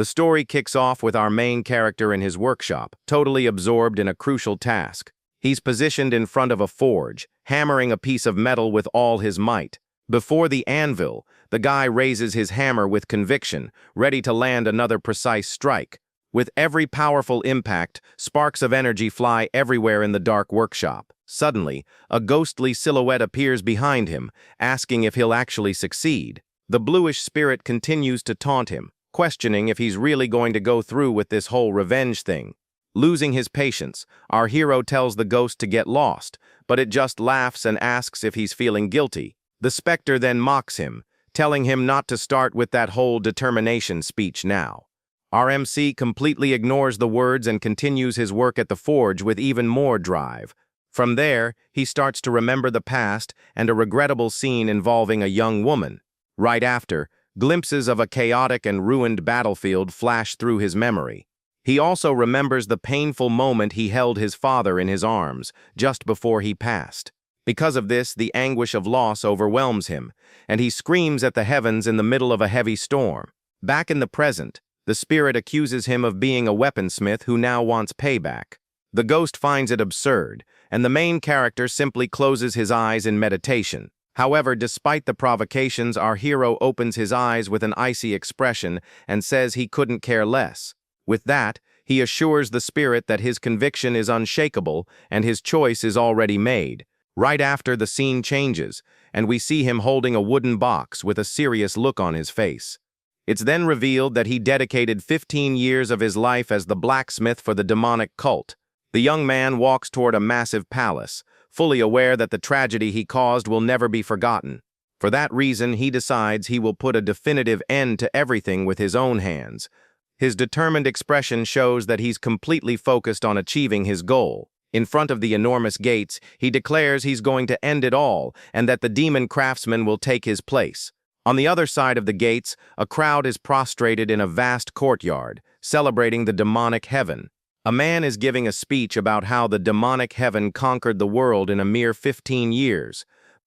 The story kicks off with our main character in his workshop, totally absorbed in a crucial task. He's positioned in front of a forge, hammering a piece of metal with all his might. Before the anvil, the guy raises his hammer with conviction, ready to land another precise strike. With every powerful impact, sparks of energy fly everywhere in the dark workshop. Suddenly, a ghostly silhouette appears behind him, asking if he'll actually succeed. The bluish spirit continues to taunt him, questioning if he's really going to go through with this whole revenge thing. Losing his patience, our hero tells the ghost to get lost, but it just laughs and asks if he's feeling guilty. The specter then mocks him, telling him not to start with that whole determination speech now. Our MC completely ignores the words and continues his work at the forge with even more drive. From there, he starts to remember the past and a regrettable scene involving a young woman. Right after, glimpses of a chaotic and ruined battlefield flash through his memory. He also remembers the painful moment he held his father in his arms, just before he passed. Because of this, the anguish of loss overwhelms him, and he screams at the heavens in the middle of a heavy storm. Back in the present, the spirit accuses him of being a weaponsmith who now wants payback. The ghost finds it absurd, and the main character simply closes his eyes in meditation. However, despite the provocations, our hero opens his eyes with an icy expression and says he couldn't care less. With that, he assures the spirit that his conviction is unshakable and his choice is already made. Right after, the scene changes, and we see him holding a wooden box with a serious look on his face. It's then revealed that he dedicated 15 years of his life as the blacksmith for the demonic cult. The young man walks toward a massive palace, fully aware that the tragedy he caused will never be forgotten. For that reason, he decides he will put a definitive end to everything with his own hands. His determined expression shows that he's completely focused on achieving his goal. In front of the enormous gates, he declares he's going to end it all and that the demon craftsman will take his place. On the other side of the gates, a crowd is prostrated in a vast courtyard, celebrating the demonic heaven. A man is giving a speech about how the demonic heaven conquered the world in a mere 15 years.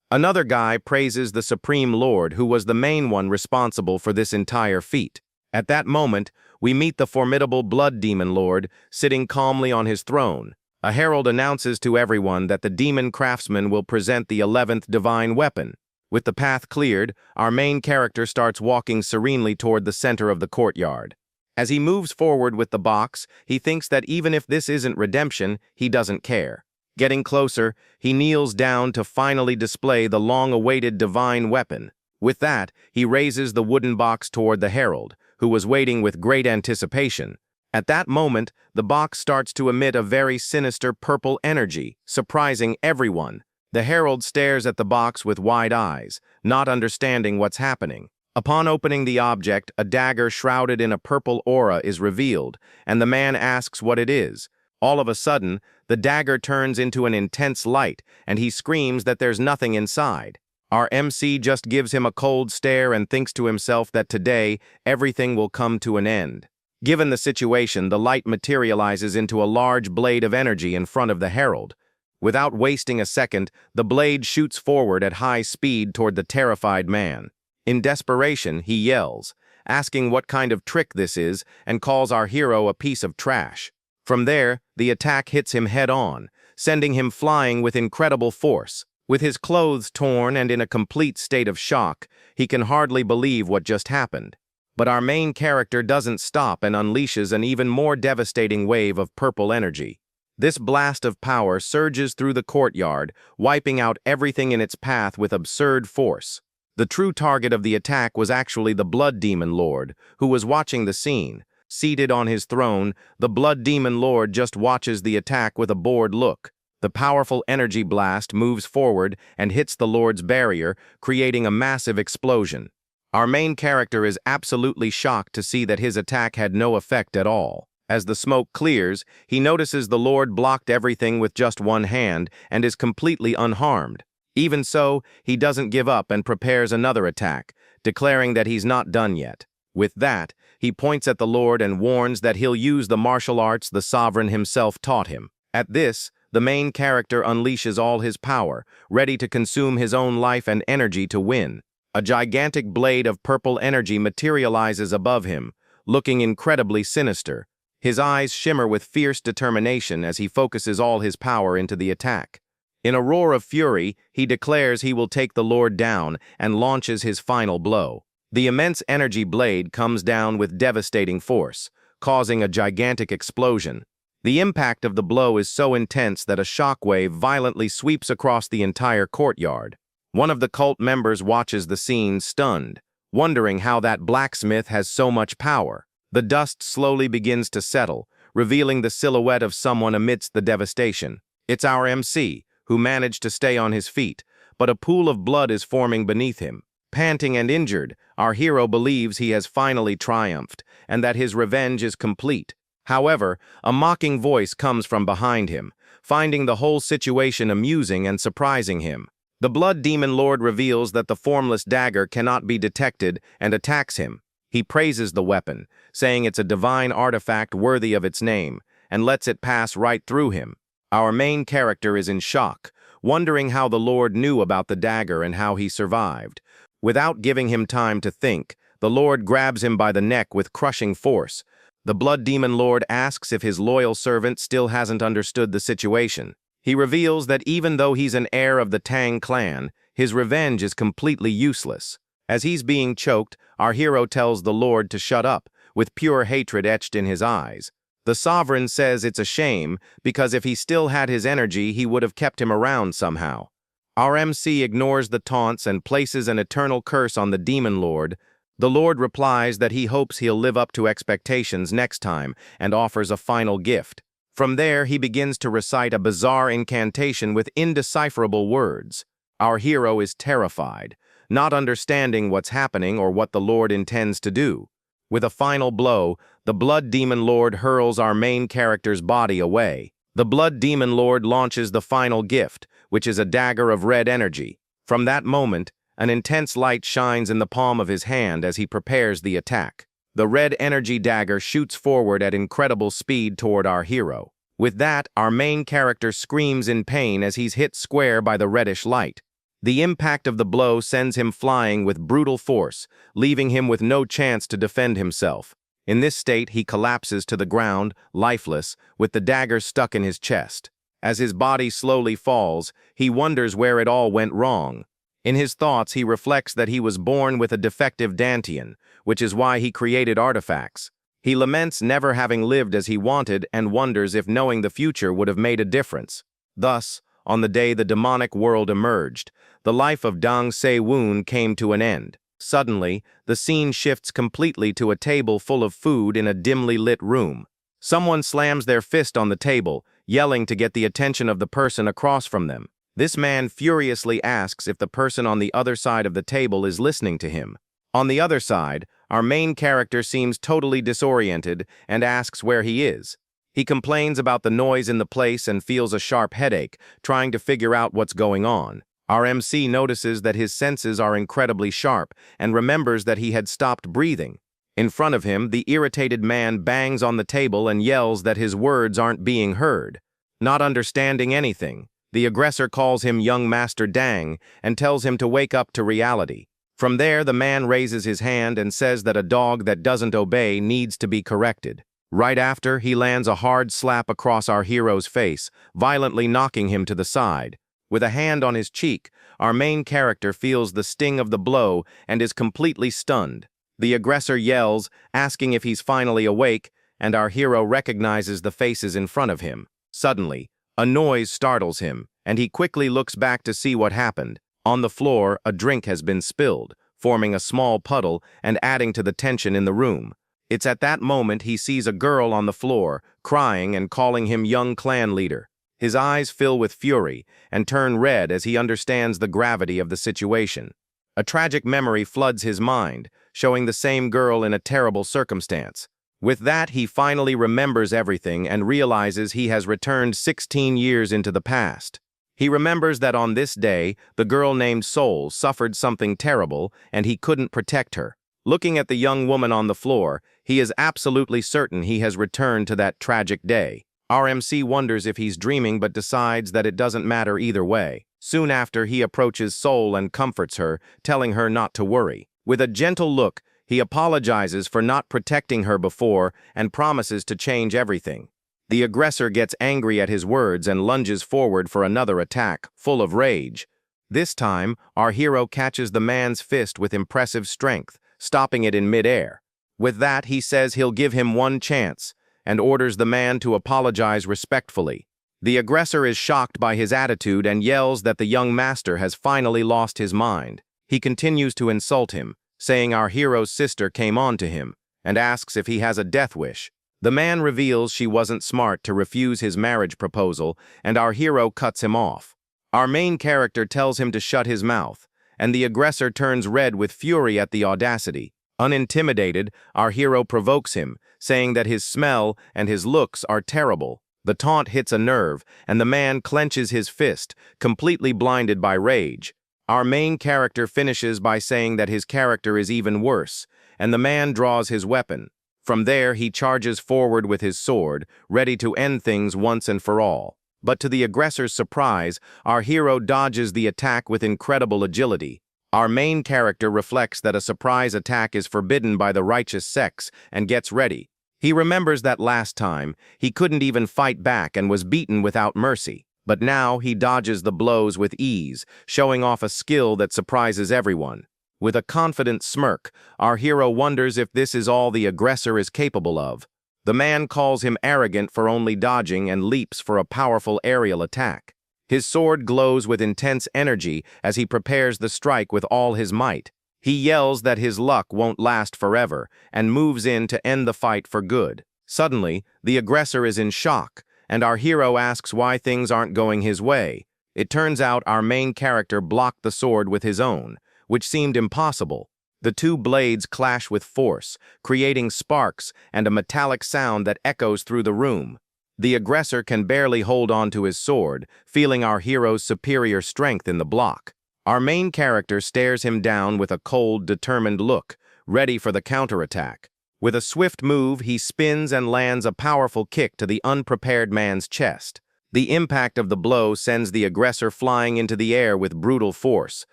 Another guy praises the Supreme Lord, who was the main one responsible for this entire feat. At that moment, we meet the formidable Blood Demon Lord, sitting calmly on his throne. A herald announces to everyone that the demon craftsman will present the 11th divine weapon. With the path cleared, our main character starts walking serenely toward the center of the courtyard. As he moves forward with the box, he thinks that even if this isn't redemption, he doesn't care. Getting closer, he kneels down to finally display the long-awaited divine weapon. With that, he raises the wooden box toward the herald, who was waiting with great anticipation. At that moment, the box starts to emit a very sinister purple energy, surprising everyone. The herald stares at the box with wide eyes, not understanding what's happening. Upon opening the object, a dagger shrouded in a purple aura is revealed, and the man asks what it is. All of a sudden, the dagger turns into an intense light, and he screams that there's nothing inside. Our MC just gives him a cold stare and thinks to himself that today, everything will come to an end. Given the situation, the light materializes into a large blade of energy in front of the herald. Without wasting a second, the blade shoots forward at high speed toward the terrified man. In desperation, he yells, asking what kind of trick this is, and calls our hero a piece of trash. From there, the attack hits him head-on, sending him flying with incredible force. With his clothes torn and in a complete state of shock, he can hardly believe what just happened. But our main character doesn't stop and unleashes an even more devastating wave of purple energy. This blast of power surges through the courtyard, wiping out everything in its path with absurd force. The true target of the attack was actually the Blood Demon Lord, who was watching the scene. Seated on his throne, the Blood Demon Lord just watches the attack with a bored look. The powerful energy blast moves forward and hits the Lord's barrier, creating a massive explosion. Our main character is absolutely shocked to see that his attack had no effect at all. As the smoke clears, he notices the Lord blocked everything with just one hand and is completely unharmed. Even so, he doesn't give up and prepares another attack, declaring that he's not done yet. With that, he points at the Lord and warns that he'll use the martial arts the sovereign himself taught him. At this, the main character unleashes all his power, ready to consume his own life and energy to win. A gigantic blade of purple energy materializes above him, looking incredibly sinister. His eyes shimmer with fierce determination as he focuses all his power into the attack. In a roar of fury, he declares he will take the Lord down and launches his final blow. The immense energy blade comes down with devastating force, causing a gigantic explosion. The impact of the blow is so intense that a shockwave violently sweeps across the entire courtyard. One of the cult members watches the scene stunned, wondering how that blacksmith has so much power. The dust slowly begins to settle, revealing the silhouette of someone amidst the devastation. It's our MC, who managed to stay on his feet, but a pool of blood is forming beneath him. Panting and injured, our hero believes he has finally triumphed, and that his revenge is complete. However, a mocking voice comes from behind him, finding the whole situation amusing and surprising him. The Blood Demon Lord reveals that the formless dagger cannot be detected and attacks him. He praises the weapon, saying it's a divine artifact worthy of its name, and lets it pass right through him. Our main character is in shock, wondering how the Lord knew about the dagger and how he survived. Without giving him time to think, the Lord grabs him by the neck with crushing force. The Blood Demon Lord asks if his loyal servant still hasn't understood the situation. He reveals that even though he's an heir of the Tang clan, his revenge is completely useless. As he's being choked, our hero tells the Lord to shut up, with pure hatred etched in his eyes. The Sovereign says it's a shame, because if he still had his energy, he would have kept him around somehow. Our MC ignores the taunts and places an eternal curse on the Demon Lord. The Lord replies that he hopes he'll live up to expectations next time and offers a final gift. From there, he begins to recite a bizarre incantation with indecipherable words. Our hero is terrified, not understanding what's happening or what the Lord intends to do. With a final blow, the Blood Demon Lord hurls our main character's body away. The Blood Demon Lord launches the final gift, which is a dagger of red energy. From that moment, an intense light shines in the palm of his hand as he prepares the attack. The red energy dagger shoots forward at incredible speed toward our hero. With that, our main character screams in pain as he's hit square by the reddish light. The impact of the blow sends him flying with brutal force, leaving him with no chance to defend himself. In this state, he collapses to the ground, lifeless, with the dagger stuck in his chest. As his body slowly falls, he wonders where it all went wrong. In his thoughts, he reflects that he was born with a defective dantian, which is why he created artifacts. He laments never having lived as he wanted and wonders if knowing the future would have made a difference. Thus, on the day the demonic world emerged, the life of Dong Se-woon came to an end. Suddenly, the scene shifts completely to a table full of food in a dimly lit room. Someone slams their fist on the table, yelling to get the attention of the person across from them. This man furiously asks if the person on the other side of the table is listening to him. On the other side, our main character seems totally disoriented and asks where he is. He complains about the noise in the place and feels a sharp headache, trying to figure out what's going on. Our MC notices that his senses are incredibly sharp and remembers that he had stopped breathing. In front of him, the irritated man bangs on the table and yells that his words aren't being heard. Not understanding anything, the aggressor calls him young Master Dang and tells him to wake up to reality. From there, the man raises his hand and says that a dog that doesn't obey needs to be corrected. Right after, he lands a hard slap across our hero's face, violently knocking him to the side. With a hand on his cheek, our main character feels the sting of the blow and is completely stunned. The aggressor yells, asking if he's finally awake, and our hero recognizes the faces in front of him. Suddenly, a noise startles him, and he quickly looks back to see what happened. On the floor, a drink has been spilled, forming a small puddle and adding to the tension in the room. It's at that moment he sees a girl on the floor, crying and calling him young clan leader. His eyes fill with fury and turn red as he understands the gravity of the situation. A tragic memory floods his mind, showing the same girl in a terrible circumstance. With that, he finally remembers everything and realizes he has returned 16 years into the past. He remembers that on this day, the girl named Soul suffered something terrible and he couldn't protect her. Looking at the young woman on the floor, he is absolutely certain he has returned to that tragic day. Our MC wonders if he's dreaming but decides that it doesn't matter either way. Soon after, he approaches Soul and comforts her, telling her not to worry. With a gentle look, He apologizes for not protecting her before and promises to change everything. The aggressor gets angry at his words and lunges forward for another attack, full of rage. This time, our hero catches the man's fist with impressive strength, stopping it in midair. With that, he says he'll give him one chance, and orders the man to apologize respectfully. The aggressor is shocked by his attitude and yells that the young master has finally lost his mind. He continues to insult him, saying our hero's sister came on to him, and asks if he has a death wish. The man reveals she wasn't smart to refuse his marriage proposal, and our hero cuts him off. Our main character tells him to shut his mouth, and the aggressor turns red with fury at the audacity. Unintimidated, our hero provokes him, saying that his smell and his looks are terrible. The taunt hits a nerve, and the man clenches his fist, completely blinded by rage. Our main character finishes by saying that his character is even worse, and the man draws his weapon. From there, he charges forward with his sword, ready to end things once and for all. But to the aggressor's surprise, our hero dodges the attack with incredible agility. Our main character reflects that a surprise attack is forbidden by the righteous sex and gets ready. He remembers that last time, he couldn't even fight back and was beaten without mercy. But now he dodges the blows with ease, showing off a skill that surprises everyone. With a confident smirk, our hero wonders if this is all the aggressor is capable of. The man calls him arrogant for only dodging and leaps for a powerful aerial attack. His sword glows with intense energy as he prepares the strike with all his might. He yells that his luck won't last forever and moves in to end the fight for good. Suddenly, the aggressor is in shock, and our hero asks why things aren't going his way. It turns out our main character blocked the sword with his own, which seemed impossible. The two blades clash with force, creating sparks and a metallic sound that echoes through the room. The aggressor can barely hold on to his sword, feeling our hero's superior strength in the block. Our main character stares him down with a cold, determined look, ready for the counterattack. With a swift move, he spins and lands a powerful kick to the unprepared man's chest. The impact of the blow sends the aggressor flying into the air with brutal force,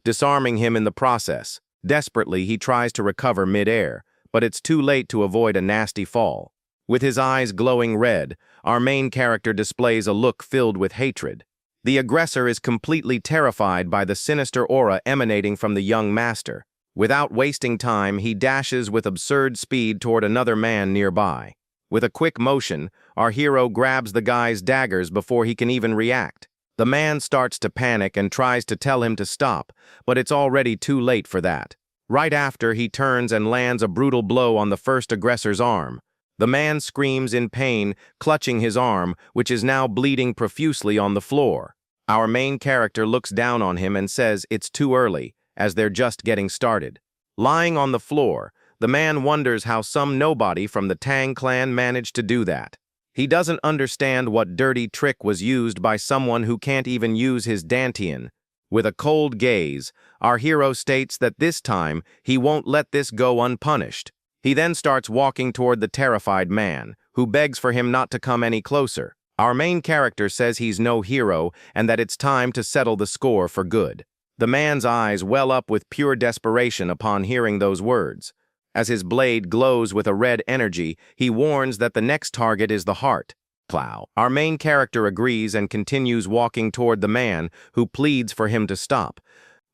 disarming him in the process. Desperately, he tries to recover mid-air, but it's too late to avoid a nasty fall. With his eyes glowing red, our main character displays a look filled with hatred. The aggressor is completely terrified by the sinister aura emanating from the young master. Without wasting time, he dashes with absurd speed toward another man nearby. With a quick motion, our hero grabs the guy's daggers before he can even react. The man starts to panic and tries to tell him to stop, but it's already too late for that. Right after, he turns and lands a brutal blow on the first aggressor's arm. The man screams in pain, clutching his arm, which is now bleeding profusely on the floor. Our main character looks down on him and says it's too early, as they're just getting started. Lying on the floor, the man wonders how some nobody from the Tang clan managed to do that. He doesn't understand what dirty trick was used by someone who can't even use his dantian. With a cold gaze, our hero states that this time he won't let this go unpunished. He then starts walking toward the terrified man, who begs for him not to come any closer. Our main character says he's no hero and that it's time to settle the score for good. The man's eyes well up with pure desperation upon hearing those words. As his blade glows with a red energy, he warns that the next target is the heart. Plow. Our main character agrees and continues walking toward the man, who pleads for him to stop.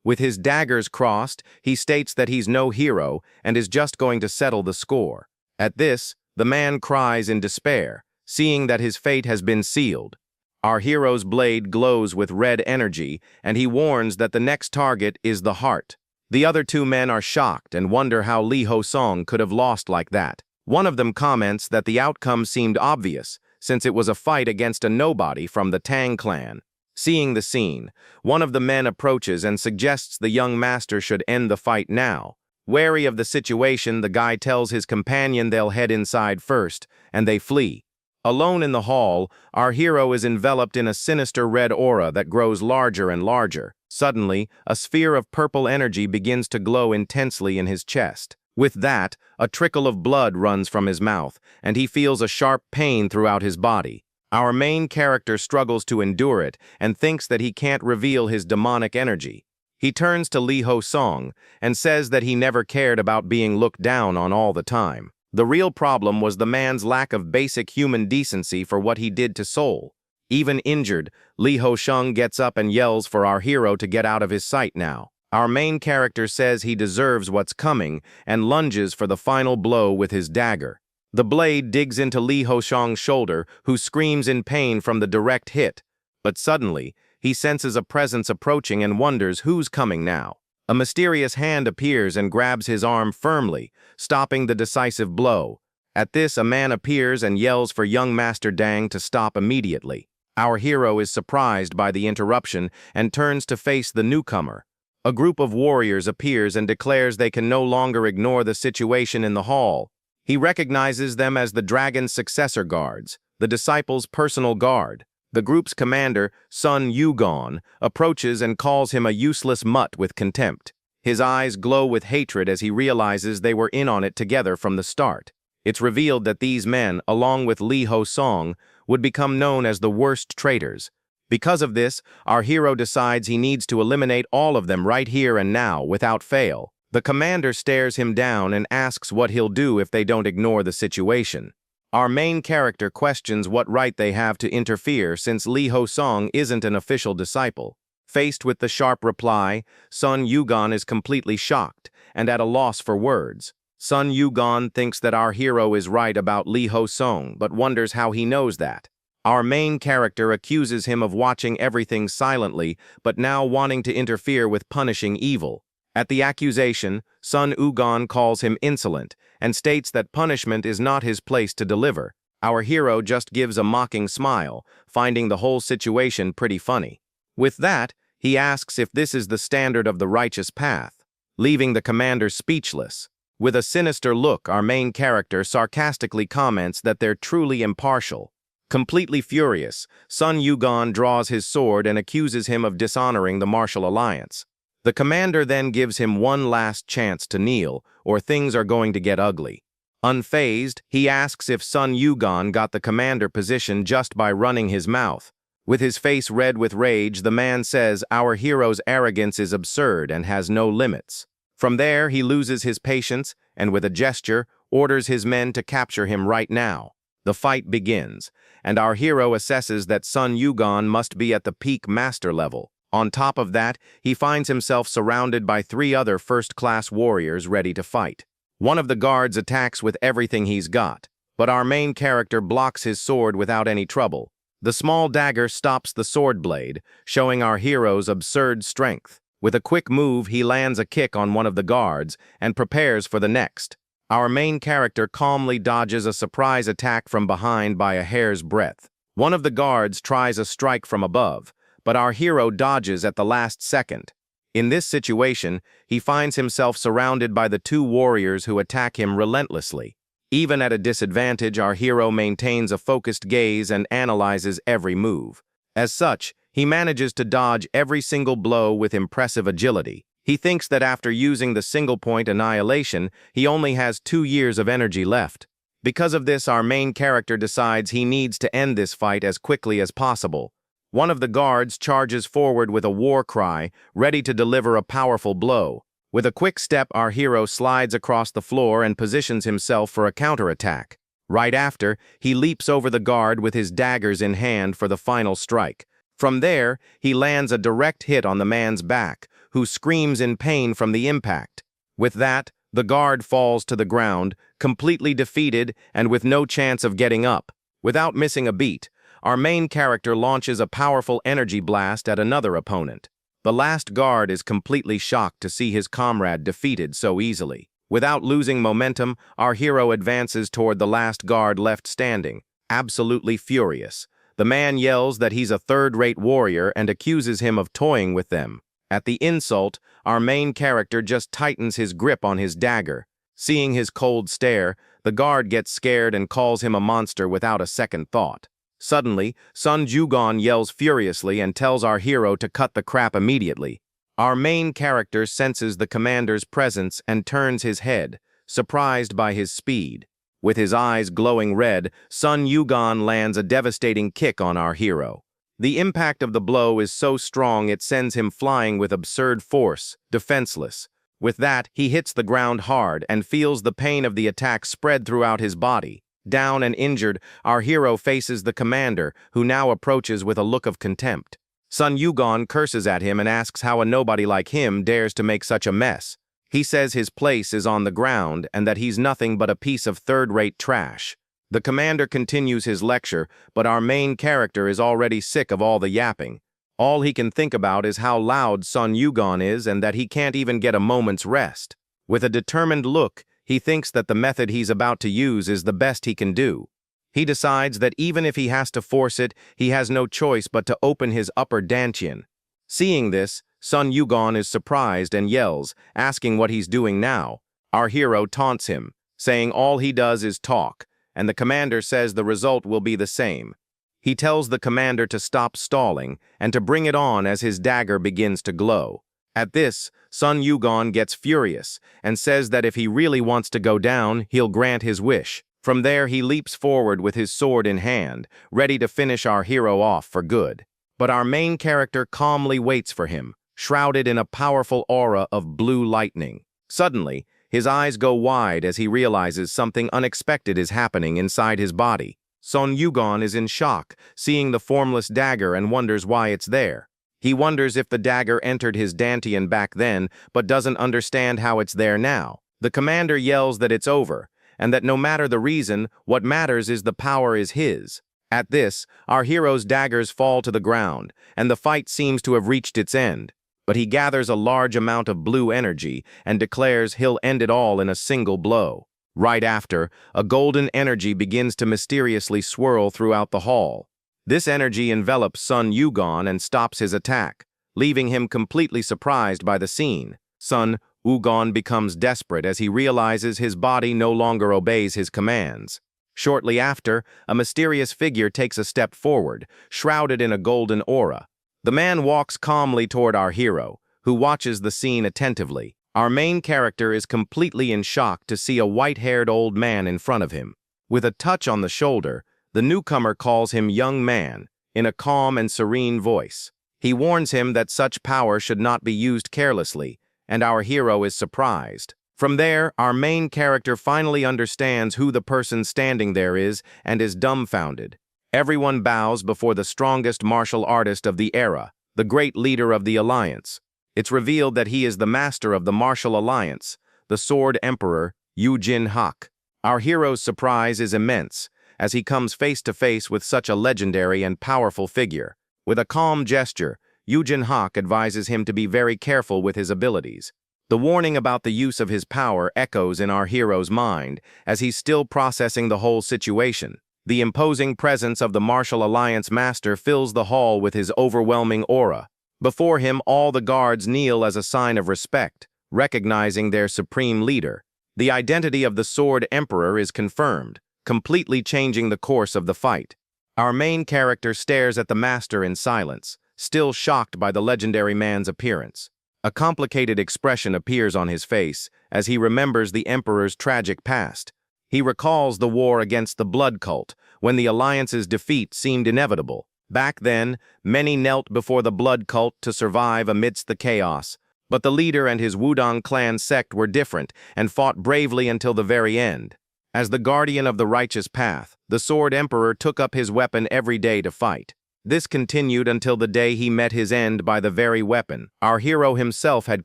With his daggers crossed, he states that he's no hero and is just going to settle the score. At this, the man cries in despair, seeing that his fate has been sealed. Our hero's blade glows with red energy, and he warns that the next target is the heart. The other two men are shocked and wonder how Li Ho-song could have lost like that. One of them comments that the outcome seemed obvious, since it was a fight against a nobody from the Tang clan. Seeing the scene, one of the men approaches and suggests the young master should end the fight now. Wary of the situation, the guy tells his companion they'll head inside first, and they flee. Alone in the hall, our hero is enveloped in a sinister red aura that grows larger and larger. Suddenly, a sphere of purple energy begins to glow intensely in his chest. With that, a trickle of blood runs from his mouth, and he feels a sharp pain throughout his body. Our main character struggles to endure it and thinks that he can't reveal his demonic energy. He turns to Lee Ho-song and says that he never cared about being looked down on all the time. The real problem was the man's lack of basic human decency for what he did to Seoul. Even injured, Lee Ho-sung gets up and yells for our hero to get out of his sight now. Our main character says he deserves what's coming and lunges for the final blow with his dagger. The blade digs into Lee Ho-sung's shoulder, who screams in pain from the direct hit. But suddenly, he senses a presence approaching and wonders who's coming now. A mysterious hand appears and grabs his arm firmly, stopping the decisive blow. At this, a man appears and yells for young Master Dang to stop immediately. Our hero is surprised by the interruption and turns to face the newcomer. A group of warriors appears and declares they can no longer ignore the situation in the hall. He recognizes them as the dragon's successor guards, the disciples' personal guard. The group's commander, Sun Yugon, approaches and calls him a useless mutt with contempt. His eyes glow with hatred as he realizes they were in on it together from the start. It's revealed that these men, along with Lee Ho-song, would become known as the worst traitors. Because of this, our hero decides he needs to eliminate all of them right here and now, without fail. The commander stares him down and asks what he'll do if they don't ignore the situation. Our main character questions what right they have to interfere since Lee Ho-song isn't an official disciple. Faced with the sharp reply, Sun Yugon is completely shocked and at a loss for words. Sun Yugon thinks that our hero is right about Lee Ho-song, but wonders how he knows that. Our main character accuses him of watching everything silently, but now wanting to interfere with punishing evil. At the accusation, Sun Yugon calls him insolent and states that punishment is not his place to deliver. Our hero just gives a mocking smile, finding the whole situation pretty funny. With that, he asks if this is the standard of the righteous path, leaving the commander speechless. With a sinister look, our main character sarcastically comments that they're truly impartial. Completely furious, Sun Yugon draws his sword and accuses him of dishonoring the martial alliance. The commander then gives him one last chance to kneel, or things are going to get ugly. Unfazed, he asks if Sun Yugon got the commander position just by running his mouth. With his face red with rage, the man says our hero's arrogance is absurd and has no limits. From there, he loses his patience and with a gesture, orders his men to capture him right now. The fight begins, and our hero assesses that Sun Yugon must be at the peak master level. On top of that, he finds himself surrounded by 3 other first-class warriors ready to fight. One of the guards attacks with everything he's got, but our main character blocks his sword without any trouble. The small dagger stops the sword blade, showing our hero's absurd strength. With a quick move, he lands a kick on one of the guards and prepares for the next. Our main character calmly dodges a surprise attack from behind by a hair's breadth. One of the guards tries a strike from above, but our hero dodges at the last second. In this situation, he finds himself surrounded by the 2 warriors who attack him relentlessly. Even at a disadvantage, our hero maintains a focused gaze and analyzes every move. As such, he manages to dodge every single blow with impressive agility. He thinks that after using the single-point annihilation, he only has 2 years of energy left. Because of this, our main character decides he needs to end this fight as quickly as possible. One of the guards charges forward with a war cry, ready to deliver a powerful blow. With a quick step, our hero slides across the floor and positions himself for a counterattack. Right after, he leaps over the guard with his daggers in hand for the final strike. From there, he lands a direct hit on the man's back, who screams in pain from the impact. With that, the guard falls to the ground, completely defeated and with no chance of getting up. Without missing a beat, our main character launches a powerful energy blast at another opponent. The last guard is completely shocked to see his comrade defeated so easily. Without losing momentum, our hero advances toward the last guard left standing, absolutely furious. The man yells that he's a third-rate warrior and accuses him of toying with them. At the insult, our main character just tightens his grip on his dagger. Seeing his cold stare, the guard gets scared and calls him a monster without a second thought. Suddenly, Sun Yugon yells furiously and tells our hero to cut the crap immediately. Our main character senses the commander's presence and turns his head, surprised by his speed. With his eyes glowing red, Sun Yugon lands a devastating kick on our hero. The impact of the blow is so strong it sends him flying with absurd force, defenseless. With that, he hits the ground hard and feels the pain of the attack spread throughout his body. Down and injured, our hero faces the commander, who now approaches with a look of contempt. Sun Yugon curses at him and asks how a nobody like him dares to make such a mess. He says his place is on the ground and that he's nothing but a piece of third-rate trash. The commander continues his lecture, but our main character is already sick of all the yapping. All he can think about is how loud Sun Yugon is and that he can't even get a moment's rest. With a determined look, he thinks that the method he's about to use is the best he can do. He decides that even if he has to force it, he has no choice but to open his upper dantian. Seeing this, Sun Yugon is surprised and yells, asking what he's doing now. Our hero taunts him, saying all he does is talk, and the commander says the result will be the same. He tells the commander to stop stalling and to bring it on as his dagger begins to glow. At this, Sun Yugon gets furious and says that if he really wants to go down, he'll grant his wish. From there, he leaps forward with his sword in hand, ready to finish our hero off for good. But our main character calmly waits for him, shrouded in a powerful aura of blue lightning. Suddenly, his eyes go wide as he realizes something unexpected is happening inside his body. Sun Yugon is in shock, seeing the formless dagger and wonders why it's there. He wonders if the dagger entered his dantian back then, but doesn't understand how it's there now. The commander yells that it's over, and that no matter the reason, what matters is the power is his. At this, our hero's daggers fall to the ground, and the fight seems to have reached its end. But he gathers a large amount of blue energy and declares he'll end it all in a single blow. Right after, a golden energy begins to mysteriously swirl throughout the hall. This energy envelops Sun Yugon and stops his attack, leaving him completely surprised by the scene. Sun Yugon becomes desperate as he realizes his body no longer obeys his commands. Shortly after, a mysterious figure takes a step forward, shrouded in a golden aura. The man walks calmly toward our hero, who watches the scene attentively. Our main character is completely in shock to see a white-haired old man in front of him. With a touch on the shoulder, the newcomer calls him young man, in a calm and serene voice. He warns him that such power should not be used carelessly, and our hero is surprised. From there, our main character finally understands who the person standing there is and is dumbfounded. Everyone bows before the strongest martial artist of the era, the great leader of the alliance. It's revealed that he is the master of the martial alliance, the Sword Emperor, Yujin Hak. Our hero's surprise is immense, as he comes face to face with such a legendary and powerful figure. With a calm gesture, Yujin Hak advises him to be very careful with his abilities. The warning about the use of his power echoes in our hero's mind, as he's still processing the whole situation. The imposing presence of the martial alliance master fills the hall with his overwhelming aura. Before him, all the guards kneel as a sign of respect, recognizing their supreme leader. The identity of the Sword Emperor is confirmed, completely changing the course of the fight. Our main character stares at the master in silence, still shocked by the legendary man's appearance. A complicated expression appears on his face as he remembers the Emperor's tragic past. He recalls the war against the Blood Cult, when the Alliance's defeat seemed inevitable. Back then, many knelt before the Blood Cult to survive amidst the chaos, but the leader and his Wudong clan sect were different and fought bravely until the very end. As the guardian of the righteous path, the Sword Emperor took up his weapon every day to fight. This continued until the day he met his end by the very weapon our hero himself had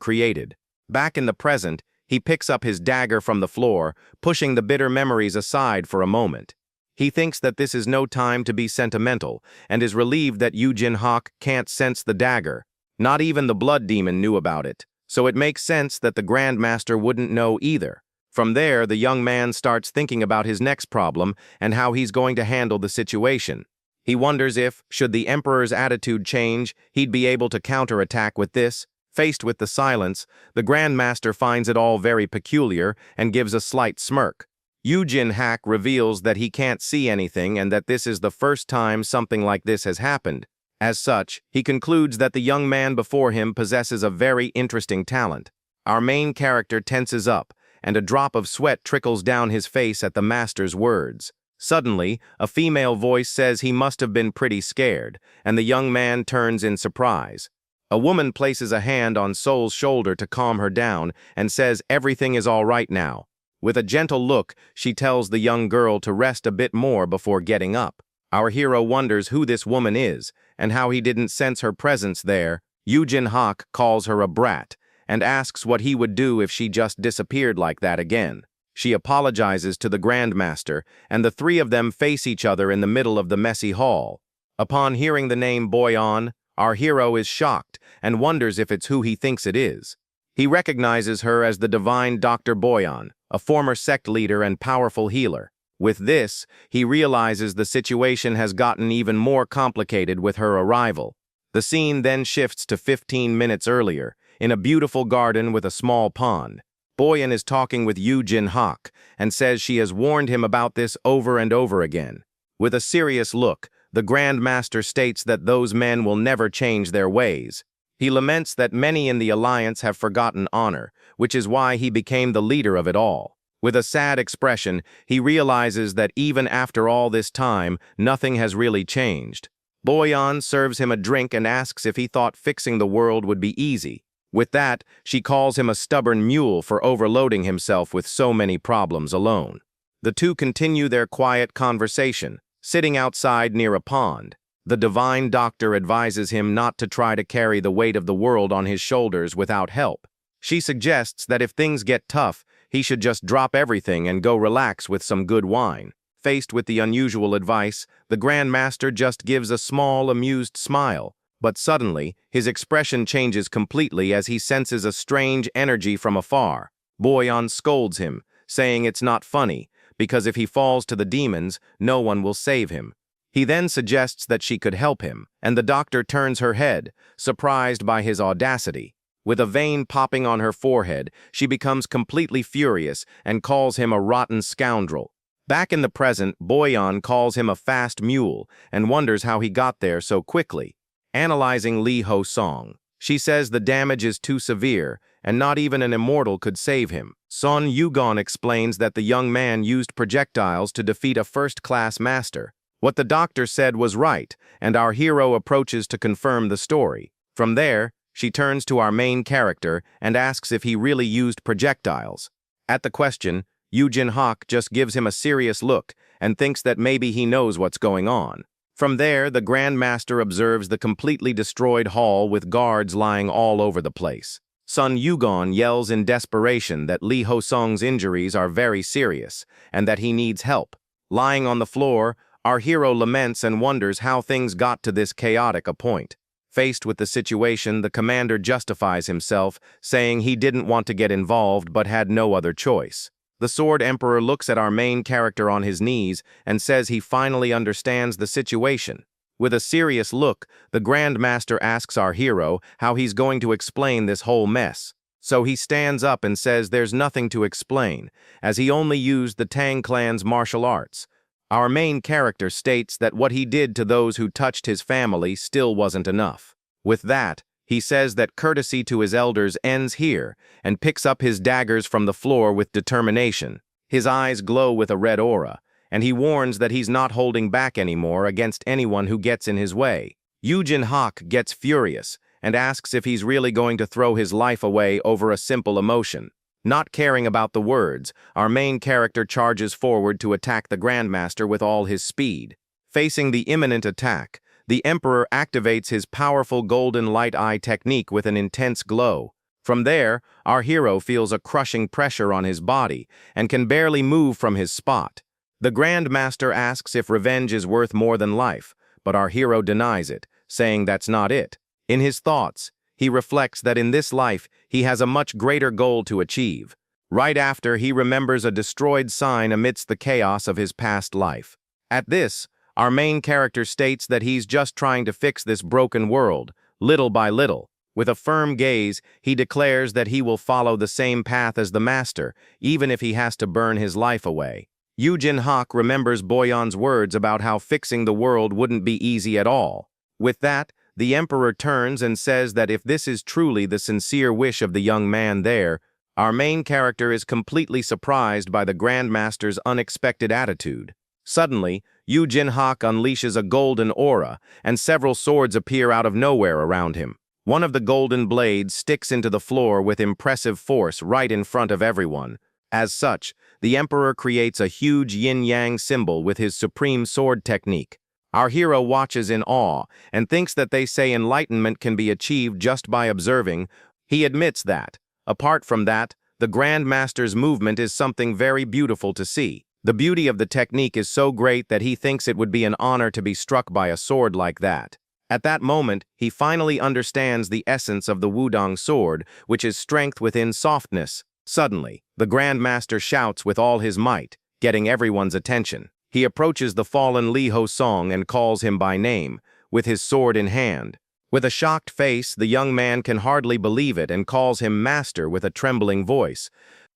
created. Back in the present, he picks up his dagger from the floor, pushing the bitter memories aside for a moment. He thinks that this is no time to be sentimental, and is relieved that Yujin Hak can't sense the dagger. Not even the blood demon knew about it, so it makes sense that the Grandmaster wouldn't know either. From there, the young man starts thinking about his next problem and how he's going to handle the situation. He wonders if, should the Emperor's attitude change, he'd be able to counterattack with this. Faced with the silence, the Grandmaster finds it all very peculiar and gives a slight smirk. Yujin Hak reveals that he can't see anything and that this is the first time something like this has happened. As such, he concludes that the young man before him possesses a very interesting talent. Our main character tenses up, and a drop of sweat trickles down his face at the master's words. Suddenly, a female voice says he must have been pretty scared, and the young man turns in surprise. A woman places a hand on Sol's shoulder to calm her down and says everything is all right now. With a gentle look, she tells the young girl to rest a bit more before getting up. Our hero wonders who this woman is and how he didn't sense her presence there. Jin Hak calls her a brat and asks what he would do if she just disappeared like that again. She apologizes to the Grandmaster, and the three of them face each other in the middle of the messy hall. Upon hearing the name Boyan, our hero is shocked and wonders if it's who he thinks it is. He recognizes her as the divine Dr. Boyan, a former sect leader and powerful healer. With this, he realizes the situation has gotten even more complicated with her arrival. The scene then shifts to 15 minutes earlier, in a beautiful garden with a small pond. Boyan is talking with Jin Hak and says she has warned him about this over and over again. With a serious look, the Grand Master states that those men will never change their ways. He laments that many in the alliance have forgotten honor, which is why he became the leader of it all. With a sad expression, he realizes that even after all this time, nothing has really changed. Boyan serves him a drink and asks if he thought fixing the world would be easy. With that, she calls him a stubborn mule for overloading himself with so many problems alone. The two continue their quiet conversation, sitting outside near a pond. The divine doctor advises him not to try to carry the weight of the world on his shoulders without help. She suggests that if things get tough, he should just drop everything and go relax with some good wine. Faced with the unusual advice, the Grand Master just gives a small, amused smile. But suddenly, his expression changes completely as he senses a strange energy from afar. Boyan scolds him, saying it's not funny, because if he falls to the demons, no one will save him. He then suggests that she could help him, and the doctor turns her head, surprised by his audacity. With a vein popping on her forehead, she becomes completely furious and calls him a rotten scoundrel. Back in the present, Boyan calls him a fast mule and wonders how he got there so quickly. Analyzing Li Ho-song, she says the damage is too severe, and not even an immortal could save him. Son Yugon explains that the young man used projectiles to defeat a first-class master. What the doctor said was right, and our hero approaches to confirm the story. From there, she turns to our main character and asks if he really used projectiles. At the question, Jin Hak just gives him a serious look and thinks that maybe he knows what's going on. From there, the Grand Master observes the completely destroyed hall with guards lying all over the place. Sun Yugon yells in desperation that Li Ho-song's injuries are very serious and that he needs help. Lying on the floor, our hero laments and wonders how things got to this chaotic a point. Faced with the situation, the commander justifies himself, saying he didn't want to get involved but had no other choice. The Sword Emperor looks at our main character on his knees and says he finally understands the situation. With a serious look, the Grand Master asks our hero how he's going to explain this whole mess. So he stands up and says there's nothing to explain, as he only used the Tang clan's martial arts. Our main character states that what he did to those who touched his family still wasn't enough. With that, he says that courtesy to his elders ends here and picks up his daggers from the floor with determination. His eyes glow with a red aura, and he warns that he's not holding back anymore against anyone who gets in his way. Jin Hak gets furious and asks if he's really going to throw his life away over a simple emotion. Not caring about the words, our main character charges forward to attack the Grandmaster with all his speed. Facing the imminent attack, the Emperor activates his powerful golden light eye technique with an intense glow. From there, our hero feels a crushing pressure on his body and can barely move from his spot. The Grand Master asks if revenge is worth more than life, but our hero denies it, saying that's not it. In his thoughts, he reflects that in this life he has a much greater goal to achieve. Right after, he remembers a destroyed sign amidst the chaos of his past life. At this, our main character states that he's just trying to fix this broken world, little by little. With a firm gaze, he declares that he will follow the same path as the Master, even if he has to burn his life away. Jin Hak remembers Boyan's words about how fixing the world wouldn't be easy at all. With that, the Emperor turns and says that if this is truly the sincere wish of the young man there, our main character is completely surprised by the Grand Master's unexpected attitude. Suddenly, Yu Jin-hak unleashes a golden aura, and several swords appear out of nowhere around him. One of the golden blades sticks into the floor with impressive force right in front of everyone. As such, the Emperor creates a huge yin-yang symbol with his supreme sword technique. Our hero watches in awe and thinks that they say enlightenment can be achieved just by observing. He admits that, apart from that, the Grand Master's movement is something very beautiful to see. The beauty of the technique is so great that he thinks it would be an honor to be struck by a sword like that. At that moment, he finally understands the essence of the Wudong sword, which is strength within softness. Suddenly, the Grand Master shouts with all his might, getting everyone's attention. He approaches the fallen Li Ho-song and calls him by name, with his sword in hand. With a shocked face, the young man can hardly believe it and calls him master with a trembling voice.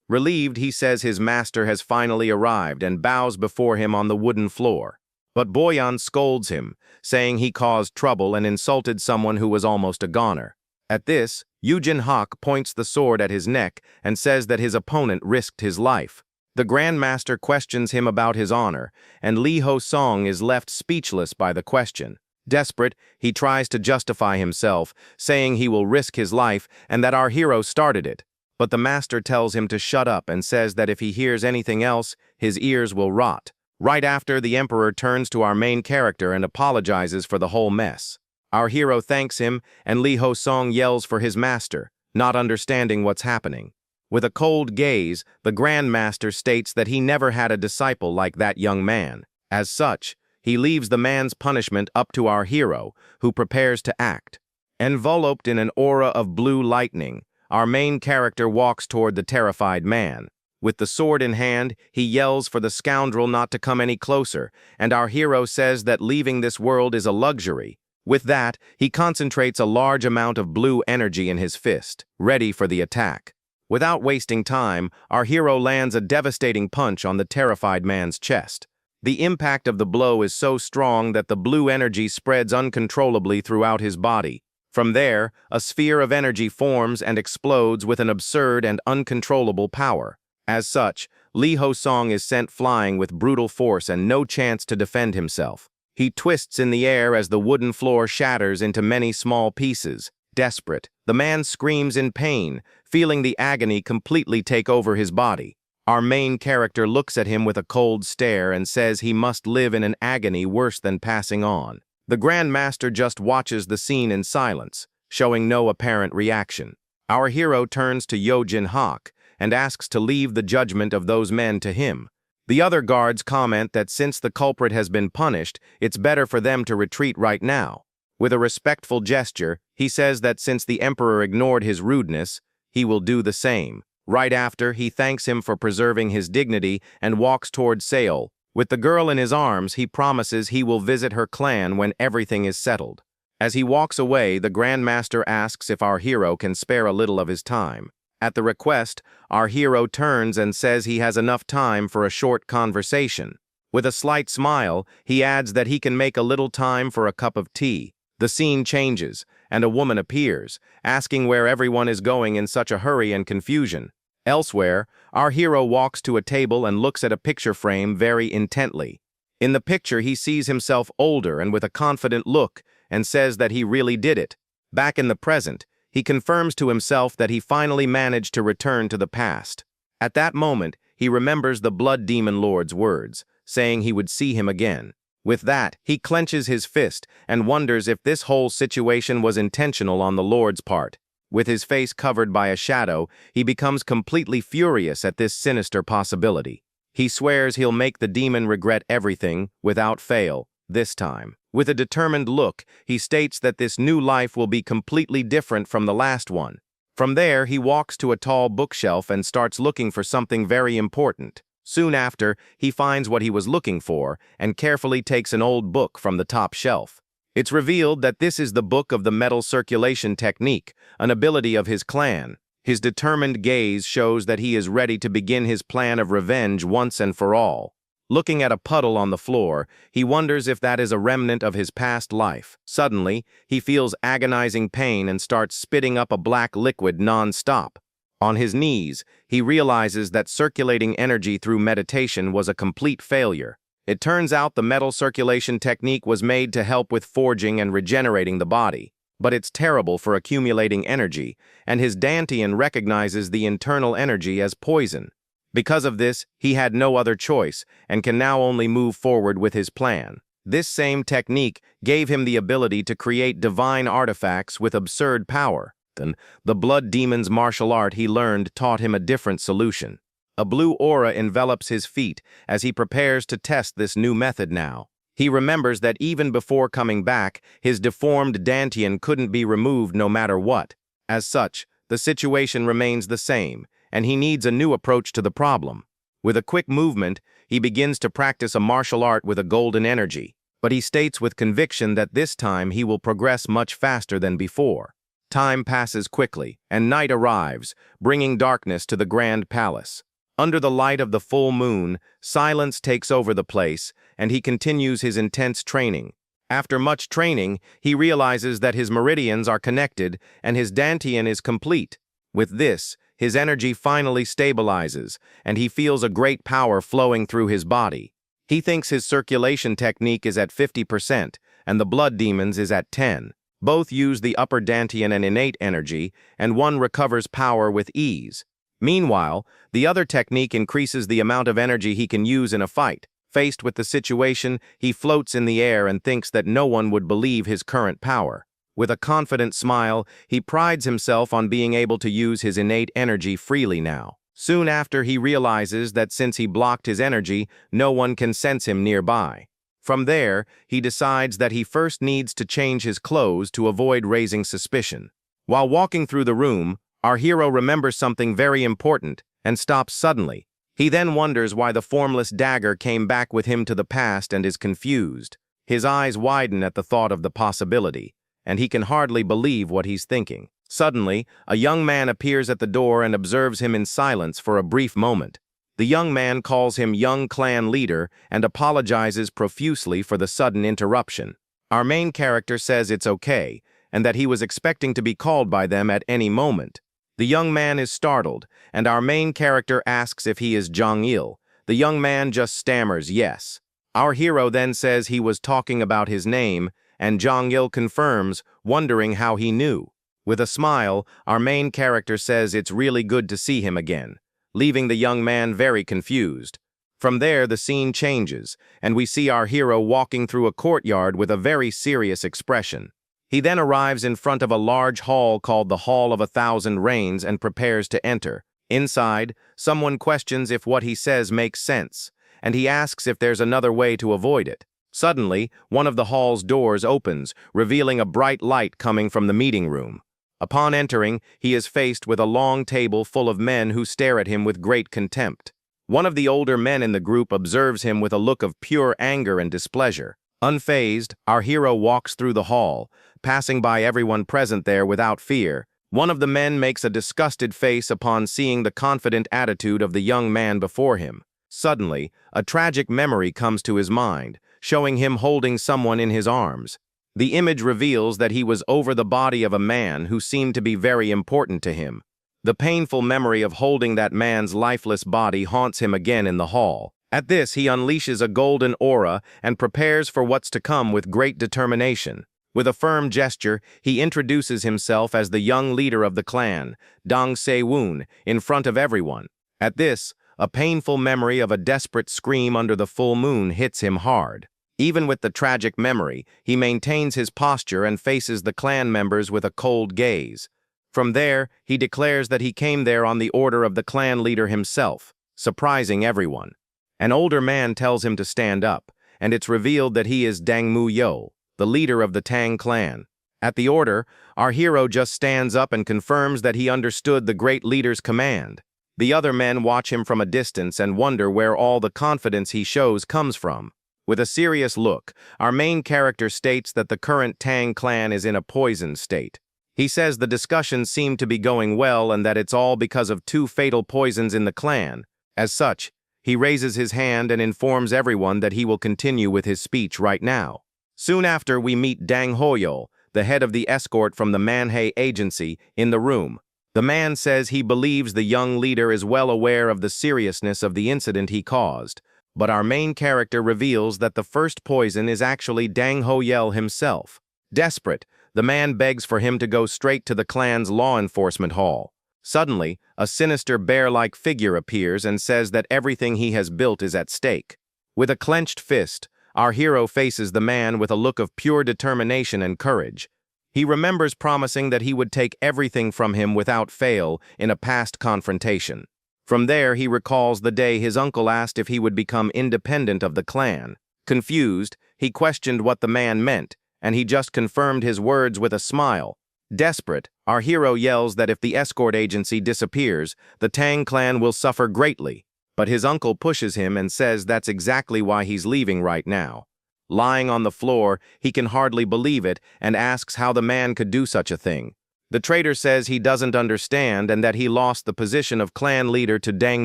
Relieved, he says his master has finally arrived and bows before him on the wooden floor. But Boyan scolds him, saying he caused trouble and insulted someone who was almost a goner. At this, Yu Jin-hak points the sword at his neck and says that his opponent risked his life. The Grand Master questions him about his honor, and Li Ho-song is left speechless by the question. Desperate, he tries to justify himself, saying he will risk his life and that our hero started it. But the master tells him to shut up and says that if he hears anything else, his ears will rot. Right after, the Emperor turns to our main character and apologizes for the whole mess. Our hero thanks him, and Li Ho-song yells for his master, not understanding what's happening. With a cold gaze, the Grand Master states that he never had a disciple like that young man. As such, he leaves the man's punishment up to our hero, who prepares to act. Enveloped in an aura of blue lightning, our main character walks toward the terrified man. With the sword in hand, he yells for the scoundrel not to come any closer, and our hero says that leaving this world is a luxury. With that, he concentrates a large amount of blue energy in his fist, ready for the attack. Without wasting time, our hero lands a devastating punch on the terrified man's chest. The impact of the blow is so strong that the blue energy spreads uncontrollably throughout his body. From there, a sphere of energy forms and explodes with an absurd and uncontrollable power. As such, Li Ho-song is sent flying with brutal force and no chance to defend himself. He twists in the air as the wooden floor shatters into many small pieces. Desperate, the man screams in pain, feeling the agony completely take over his body. Our main character looks at him with a cold stare and says he must live in an agony worse than passing on. The Grand Master just watches the scene in silence, showing no apparent reaction. Our hero turns to Yu Jin-hak and asks to leave the judgment of those men to him. The other guards comment that since the culprit has been punished, it's better for them to retreat right now. With a respectful gesture, he says that since the Emperor ignored his rudeness, he will do the same. Right after, he thanks him for preserving his dignity and walks toward Seoul. With the girl in his arms, he promises he will visit her clan when everything is settled. As he walks away, the Grand Master asks if our hero can spare a little of his time. At the request, our hero turns and says he has enough time for a short conversation. With a slight smile, he adds that he can make a little time for a cup of tea. The scene changes, and a woman appears, asking where everyone is going in such a hurry and confusion. Elsewhere, our hero walks to a table and looks at a picture frame very intently. In the picture, he sees himself older and with a confident look, and says that he really did it. Back in the present, he confirms to himself that he finally managed to return to the past. At that moment, he remembers the Blood Demon Lord's words, saying he would see him again. With that, he clenches his fist and wonders if this whole situation was intentional on the Lord's part. With his face covered by a shadow, he becomes completely furious at this sinister possibility. He swears he'll make the demon regret everything, without fail, this time. With a determined look, he states that this new life will be completely different from the last one. From there, he walks to a tall bookshelf and starts looking for something very important. Soon after, he finds what he was looking for and carefully takes an old book from the top shelf. It's revealed that this is the book of the metal circulation technique, an ability of his clan. His determined gaze shows that he is ready to begin his plan of revenge once and for all. Looking at a puddle on the floor, he wonders if that is a remnant of his past life. Suddenly, he feels agonizing pain and starts spitting up a black liquid non-stop. On his knees, he realizes that circulating energy through meditation was a complete failure. It turns out the metal circulation technique was made to help with forging and regenerating the body, but it's terrible for accumulating energy, and his Dantian recognizes the internal energy as poison. Because of this, he had no other choice, and can now only move forward with his plan. This same technique gave him the ability to create divine artifacts with absurd power. Then, the blood demon's martial art he learned taught him a different solution. A blue aura envelops his feet as he prepares to test this new method now. He remembers that even before coming back, his deformed Dantian couldn't be removed no matter what. As such, the situation remains the same, and he needs a new approach to the problem. With a quick movement, he begins to practice a martial art with a golden energy, but he states with conviction that this time he will progress much faster than before. Time passes quickly, and night arrives, bringing darkness to the grand palace. Under the light of the full moon, silence takes over the place, and he continues his intense training. After much training, he realizes that his meridians are connected and his Dantian is complete. With this, his energy finally stabilizes, and he feels a great power flowing through his body. He thinks his circulation technique is at 50%, and the blood demons is at 10%. Both use the upper Dantian and innate energy, and one recovers power with ease. Meanwhile, the other technique increases the amount of energy he can use in a fight. Faced with the situation, he floats in the air and thinks that no one would believe his current power. With a confident smile, he prides himself on being able to use his innate energy freely now. Soon after, he realizes that since he blocked his energy, no one can sense him nearby. From there, he decides that he first needs to change his clothes to avoid raising suspicion. While walking through the room, our hero remembers something very important and stops suddenly. He then wonders why the formless dagger came back with him to the past and is confused. His eyes widen at the thought of the possibility, and he can hardly believe what he's thinking. Suddenly, a young man appears at the door and observes him in silence for a brief moment. The young man calls him young clan leader and apologizes profusely for the sudden interruption. Our main character says it's okay, and that he was expecting to be called by them at any moment. The young man is startled, and our main character asks if he is Jong-il. The young man just stammers yes. Our hero then says he was talking about his name, and Jong-il confirms, wondering how he knew. With a smile, our main character says it's really good to see him again, leaving the young man very confused. From there, the scene changes, and we see our hero walking through a courtyard with a very serious expression. He then arrives in front of a large hall called the Hall of 1,000 Rains and prepares to enter. Inside, someone questions if what he says makes sense, and he asks if there's another way to avoid it. Suddenly, one of the hall's doors opens, revealing a bright light coming from the meeting room. Upon entering, he is faced with a long table full of men who stare at him with great contempt. One of the older men in the group observes him with a look of pure anger and displeasure. Unfazed, our hero walks through the hall, passing by everyone present there without fear. One of the men makes a disgusted face upon seeing the confident attitude of the young man before him. Suddenly, a tragic memory comes to his mind, showing him holding someone in his arms. The image reveals that he was over the body of a man who seemed to be very important to him. The painful memory of holding that man's lifeless body haunts him again in the hall. At this, he unleashes a golden aura and prepares for what's to come with great determination. With a firm gesture, he introduces himself as the young leader of the clan, Dong Se-woon, in front of everyone. At this, a painful memory of a desperate scream under the full moon hits him hard. Even with the tragic memory, he maintains his posture and faces the clan members with a cold gaze. From there, he declares that he came there on the order of the clan leader himself, surprising everyone. An older man tells him to stand up, and it's revealed that he is Dang Mu-yo, the leader of the Tang clan. At the order, our hero just stands up and confirms that he understood the great leader's command. The other men watch him from a distance and wonder where all the confidence he shows comes from. With a serious look, our main character states that the current Tang clan is in a poisoned state. He says the discussions seem to be going well and that it's all because of 2 fatal poisons in the clan. As such, he raises his hand and informs everyone that he will continue with his speech right now. Soon after, we meet Dang Hoyo, the head of the escort from the Manhwa agency, in the room. The man says he believes the young leader is well aware of the seriousness of the incident he caused, But our main character reveals that the first poison is actually Dang Ho-yel himself. Desperate, the man begs for him to go straight to the clan's law enforcement hall. Suddenly, a sinister bear-like figure appears and says that everything he has built is at stake. With a clenched fist, our hero faces the man with a look of pure determination and courage. He remembers promising that he would take everything from him without fail in a past confrontation. From there, he recalls the day his uncle asked if he would become independent of the clan. Confused, he questioned what the man meant, and he just confirmed his words with a smile. Desperate, our hero yells that if the escort agency disappears, the Tang clan will suffer greatly. But his uncle pushes him and says that's exactly why he's leaving right now. Lying on the floor, he can hardly believe it and asks how the man could do such a thing. The traitor says he doesn't understand and that he lost the position of clan leader to Dang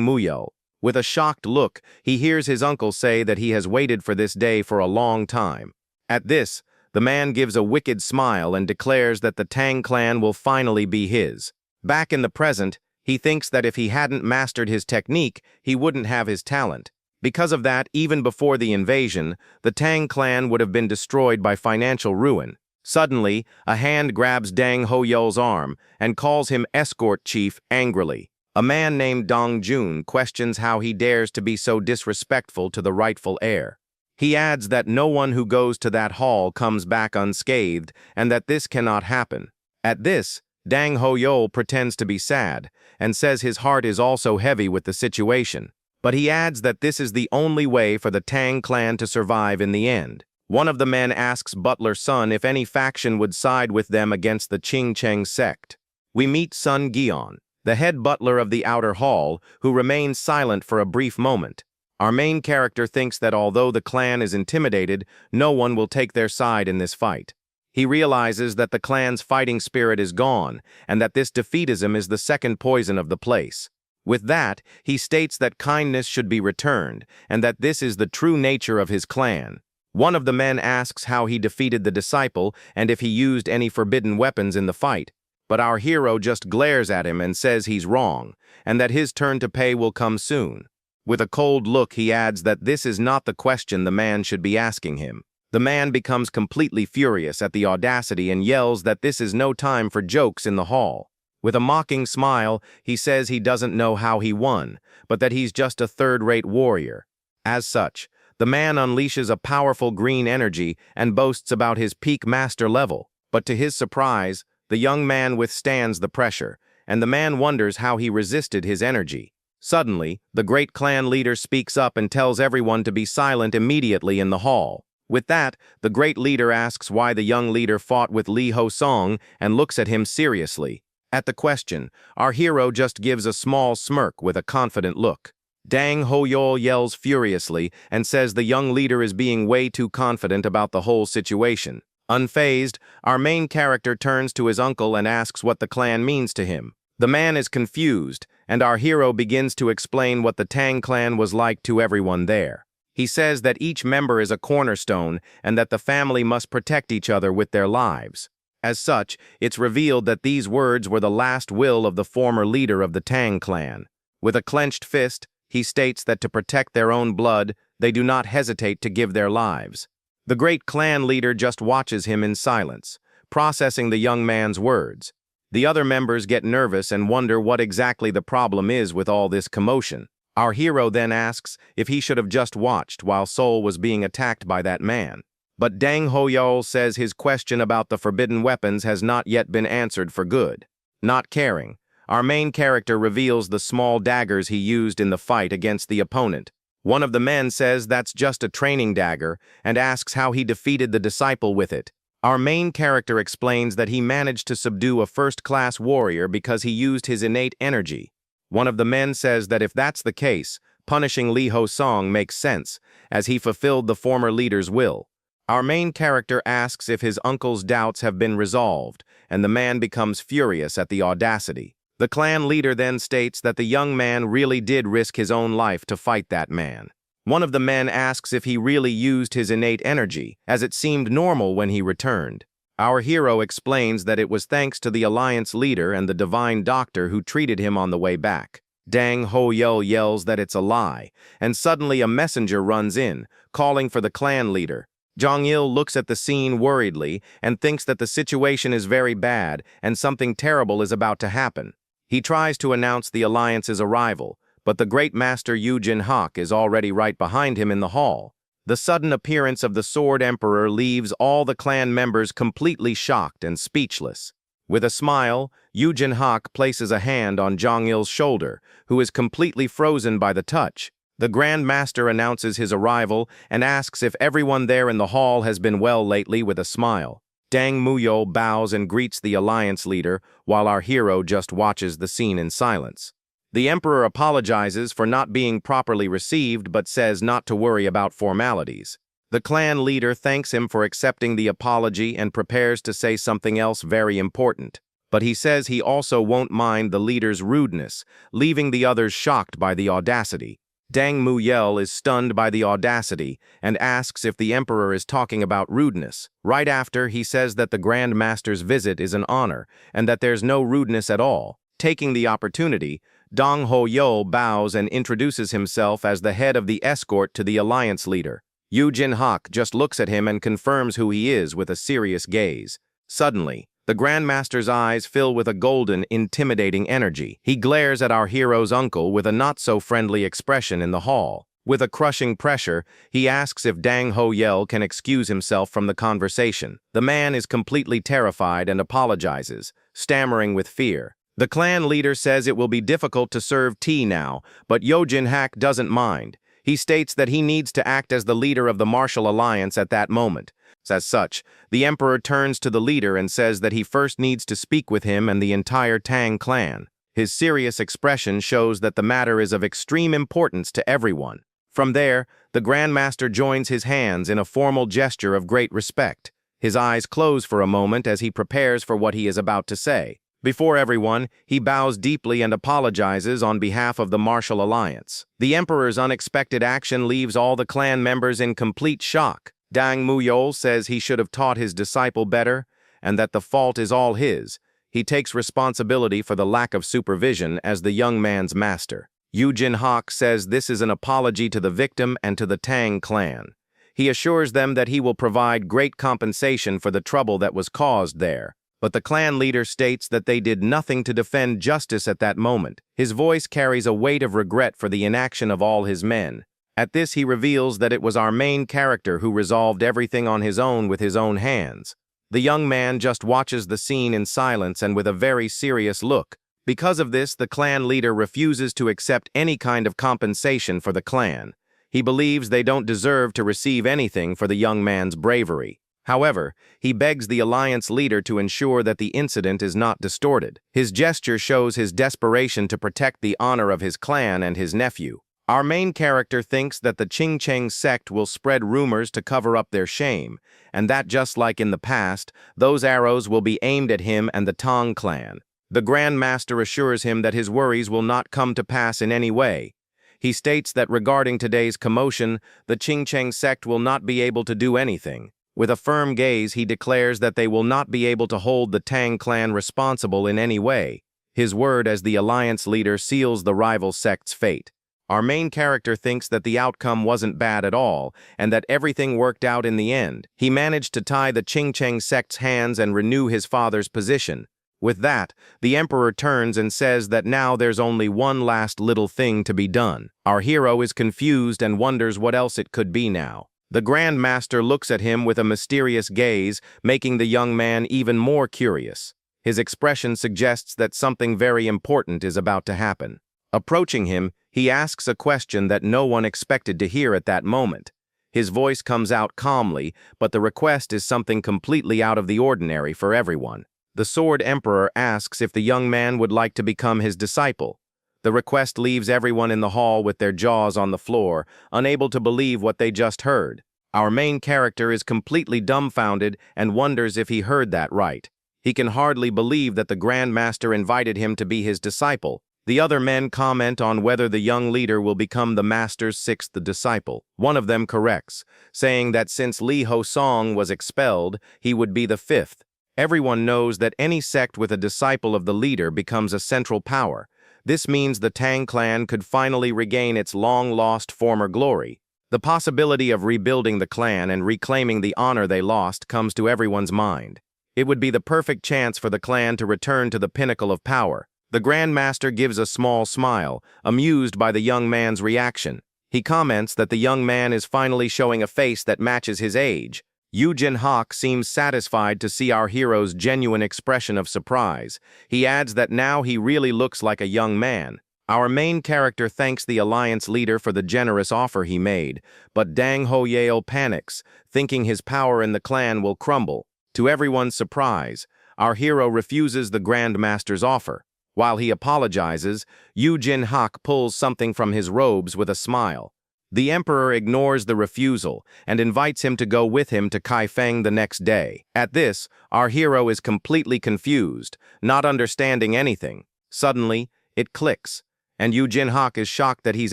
Muyel. With a shocked look, he hears his uncle say that he has waited for this day for a long time. At this, the man gives a wicked smile and declares that the Tang clan will finally be his. Back in the present, he thinks that if he hadn't mastered his technique, he wouldn't have his talent. Because of that, even before the invasion, the Tang clan would have been destroyed by financial ruin. Suddenly, a hand grabs Dang Ho-yel's arm and calls him escort chief angrily. A man named Dong Jun questions how he dares to be so disrespectful to the rightful heir. He adds that no one who goes to that hall comes back unscathed and that this cannot happen. At this, Dang Ho-yel pretends to be sad and says his heart is also heavy with the situation. But he adds that this is the only way for the Tang clan to survive in the end. One of the men asks Butler Sun if any faction would side with them against the Qing Cheng sect. We meet Sun Gion, the head butler of the outer hall, who remains silent for a brief moment. Our main character thinks that although the clan is intimidated, no one will take their side in this fight. He realizes that the clan's fighting spirit is gone, and that this defeatism is the second poison of the place. With that, he states that kindness should be returned, and that this is the true nature of his clan. One of the men asks how he defeated the disciple and if he used any forbidden weapons in the fight, but our hero just glares at him and says he's wrong, and that his turn to pay will come soon. With a cold look, he adds that this is not the question the man should be asking him. The man becomes completely furious at the audacity and yells that this is no time for jokes in the hall. With a mocking smile, he says he doesn't know how he won, but that he's just a third-rate warrior. As such, the man unleashes a powerful green energy and boasts about his peak master level. But to his surprise, the young man withstands the pressure, and the man wonders how he resisted his energy. Suddenly, the great clan leader speaks up and tells everyone to be silent immediately in the hall. With that, the great leader asks why the young leader fought with Li Ho-song and looks at him seriously. At the question, our hero just gives a small smirk with a confident look. Dang Ho-yel yells furiously and says the young leader is being way too confident about the whole situation. Unfazed, our main character turns to his uncle and asks what the clan means to him. The man is confused, and our hero begins to explain what the Tang clan was like to everyone there. He says that each member is a cornerstone and that the family must protect each other with their lives. As such, it's revealed that these words were the last will of the former leader of the Tang clan. With a clenched fist, he states that to protect their own blood, they do not hesitate to give their lives. The great clan leader just watches him in silence, processing the young man's words. The other members get nervous and wonder what exactly the problem is with all this commotion. Our hero then asks if he should have just watched while Seoul was being attacked by that man. But Dang Ho-yel says his question about the forbidden weapons has not yet been answered for good. Not caring, our main character reveals the small daggers he used in the fight against the opponent. One of the men says that's just a training dagger and asks how he defeated the disciple with it. Our main character explains that he managed to subdue a first-class warrior because he used his innate energy. One of the men says that if that's the case, punishing Li Ho-song makes sense, as he fulfilled the former leader's will. Our main character asks if his uncle's doubts have been resolved, and the man becomes furious at the audacity. The clan leader then states that the young man really did risk his own life to fight that man. One of the men asks if he really used his innate energy, as it seemed normal when he returned. Our hero explains that it was thanks to the Alliance leader and the divine doctor who treated him on the way back. Dang Ho-Yel yells that it's a lie, and suddenly a messenger runs in, calling for the clan leader. Jong-il looks at the scene worriedly and thinks that the situation is very bad and something terrible is about to happen. He tries to announce the alliance's arrival, but the great master Yu-Jin-hak is already right behind him in the hall. The sudden appearance of the Sword Emperor leaves all the clan members completely shocked and speechless. With a smile, Yu-Jin-hak places a hand on Jong-il's shoulder, who is completely frozen by the touch. The Grand Master announces his arrival and asks if everyone there in the hall has been well lately with a smile. Dang Muyol bows and greets the alliance leader, while our hero just watches the scene in silence. The Emperor apologizes for not being properly received but says not to worry about formalities. The clan leader thanks him for accepting the apology and prepares to say something else very important. But he says he also won't mind the leader's rudeness, leaving the others shocked by the audacity. Dang Muyel is stunned by the audacity and asks if the Emperor is talking about rudeness. Right after, he says that the Grand Master's visit is an honor and that there's no rudeness at all. Taking the opportunity, Dong Ho-Yol bows and introduces himself as the head of the escort to the alliance leader. Yu-Jin-hak just looks at him and confirms who he is with a serious gaze. Suddenly, the Grand Master's eyes fill with a golden, intimidating energy. He glares at our hero's uncle with a not-so-friendly expression in the hall. With a crushing pressure, he asks if Dang Ho-Yel can excuse himself from the conversation. The man is completely terrified and apologizes, stammering with fear. The clan leader says it will be difficult to serve tea now, but Yu-Jin-hak doesn't mind. He states that he needs to act as the leader of the martial alliance at that moment. As such, the Emperor turns to the leader and says that he first needs to speak with him and the entire Tang clan. His serious expression shows that the matter is of extreme importance to everyone. From there, the Grand Master joins his hands in a formal gesture of great respect. His eyes close for a moment as he prepares for what he is about to say. Before everyone, he bows deeply and apologizes on behalf of the martial alliance. The Emperor's unexpected action leaves all the clan members in complete shock. Dang Muyol says he should have taught his disciple better, and that the fault is all his. He takes responsibility for the lack of supervision as the young man's master. Yu-Jin-hak says this is an apology to the victim and to the Tang clan. He assures them that he will provide great compensation for the trouble that was caused there. But the clan leader states that they did nothing to defend justice at that moment. His voice carries a weight of regret for the inaction of all his men. At this, he reveals that it was our main character who resolved everything on his own with his own hands. The young man just watches the scene in silence and with a very serious look. Because of this, the clan leader refuses to accept any kind of compensation for the clan. He believes they don't deserve to receive anything for the young man's bravery. However, he begs the alliance leader to ensure that the incident is not distorted. His gesture shows his desperation to protect the honor of his clan and his nephew. Our main character thinks that the Qingcheng sect will spread rumors to cover up their shame, and that just like in the past, those arrows will be aimed at him and the Tang clan. The Grand Master assures him that his worries will not come to pass in any way. He states that regarding today's commotion, the Qingcheng sect will not be able to do anything. With a firm gaze, he declares that they will not be able to hold the Tang clan responsible in any way. His word as the alliance leader seals the rival sect's fate. Our main character thinks that the outcome wasn't bad at all, and that everything worked out in the end. He managed to tie the Qingcheng sect's hands and renew his father's position. With that, the Emperor turns and says that now there's only one last little thing to be done. Our hero is confused and wonders what else it could be now. The Grand Master looks at him with a mysterious gaze, making the young man even more curious. His expression suggests that something very important is about to happen. Approaching him, he asks a question that no one expected to hear at that moment. His voice comes out calmly, but the request is something completely out of the ordinary for everyone. The Sword Emperor asks if the young man would like to become his disciple. The request leaves everyone in the hall with their jaws on the floor, unable to believe what they just heard. Our main character is completely dumbfounded and wonders if he heard that right. He can hardly believe that the Grand Master invited him to be his disciple. The other men comment on whether the young leader will become the master's sixth disciple. One of them corrects, saying that since Li Ho-song was expelled, he would be the fifth. Everyone knows that any sect with a disciple of the leader becomes a central power. This means the Tang clan could finally regain its long-lost former glory. The possibility of rebuilding the clan and reclaiming the honor they lost comes to everyone's mind. It would be the perfect chance for the clan to return to the pinnacle of power. The Grand Master gives a small smile, amused by the young man's reaction. He comments that the young man is finally showing a face that matches his age. Yu Jin-hak seems satisfied to see our hero's genuine expression of surprise. He adds that now he really looks like a young man. Our main character thanks the alliance leader for the generous offer he made, but Dang Ho-yeol panics, thinking his power in the clan will crumble. To everyone's surprise, our hero refuses the Grand Master's offer. While he apologizes, Yu Jin-hak pulls something from his robes with a smile. The emperor ignores the refusal and invites him to go with him to Kaifeng the next day. At this, our hero is completely confused, not understanding anything. Suddenly, it clicks, and Yu Jin-hak is shocked that he's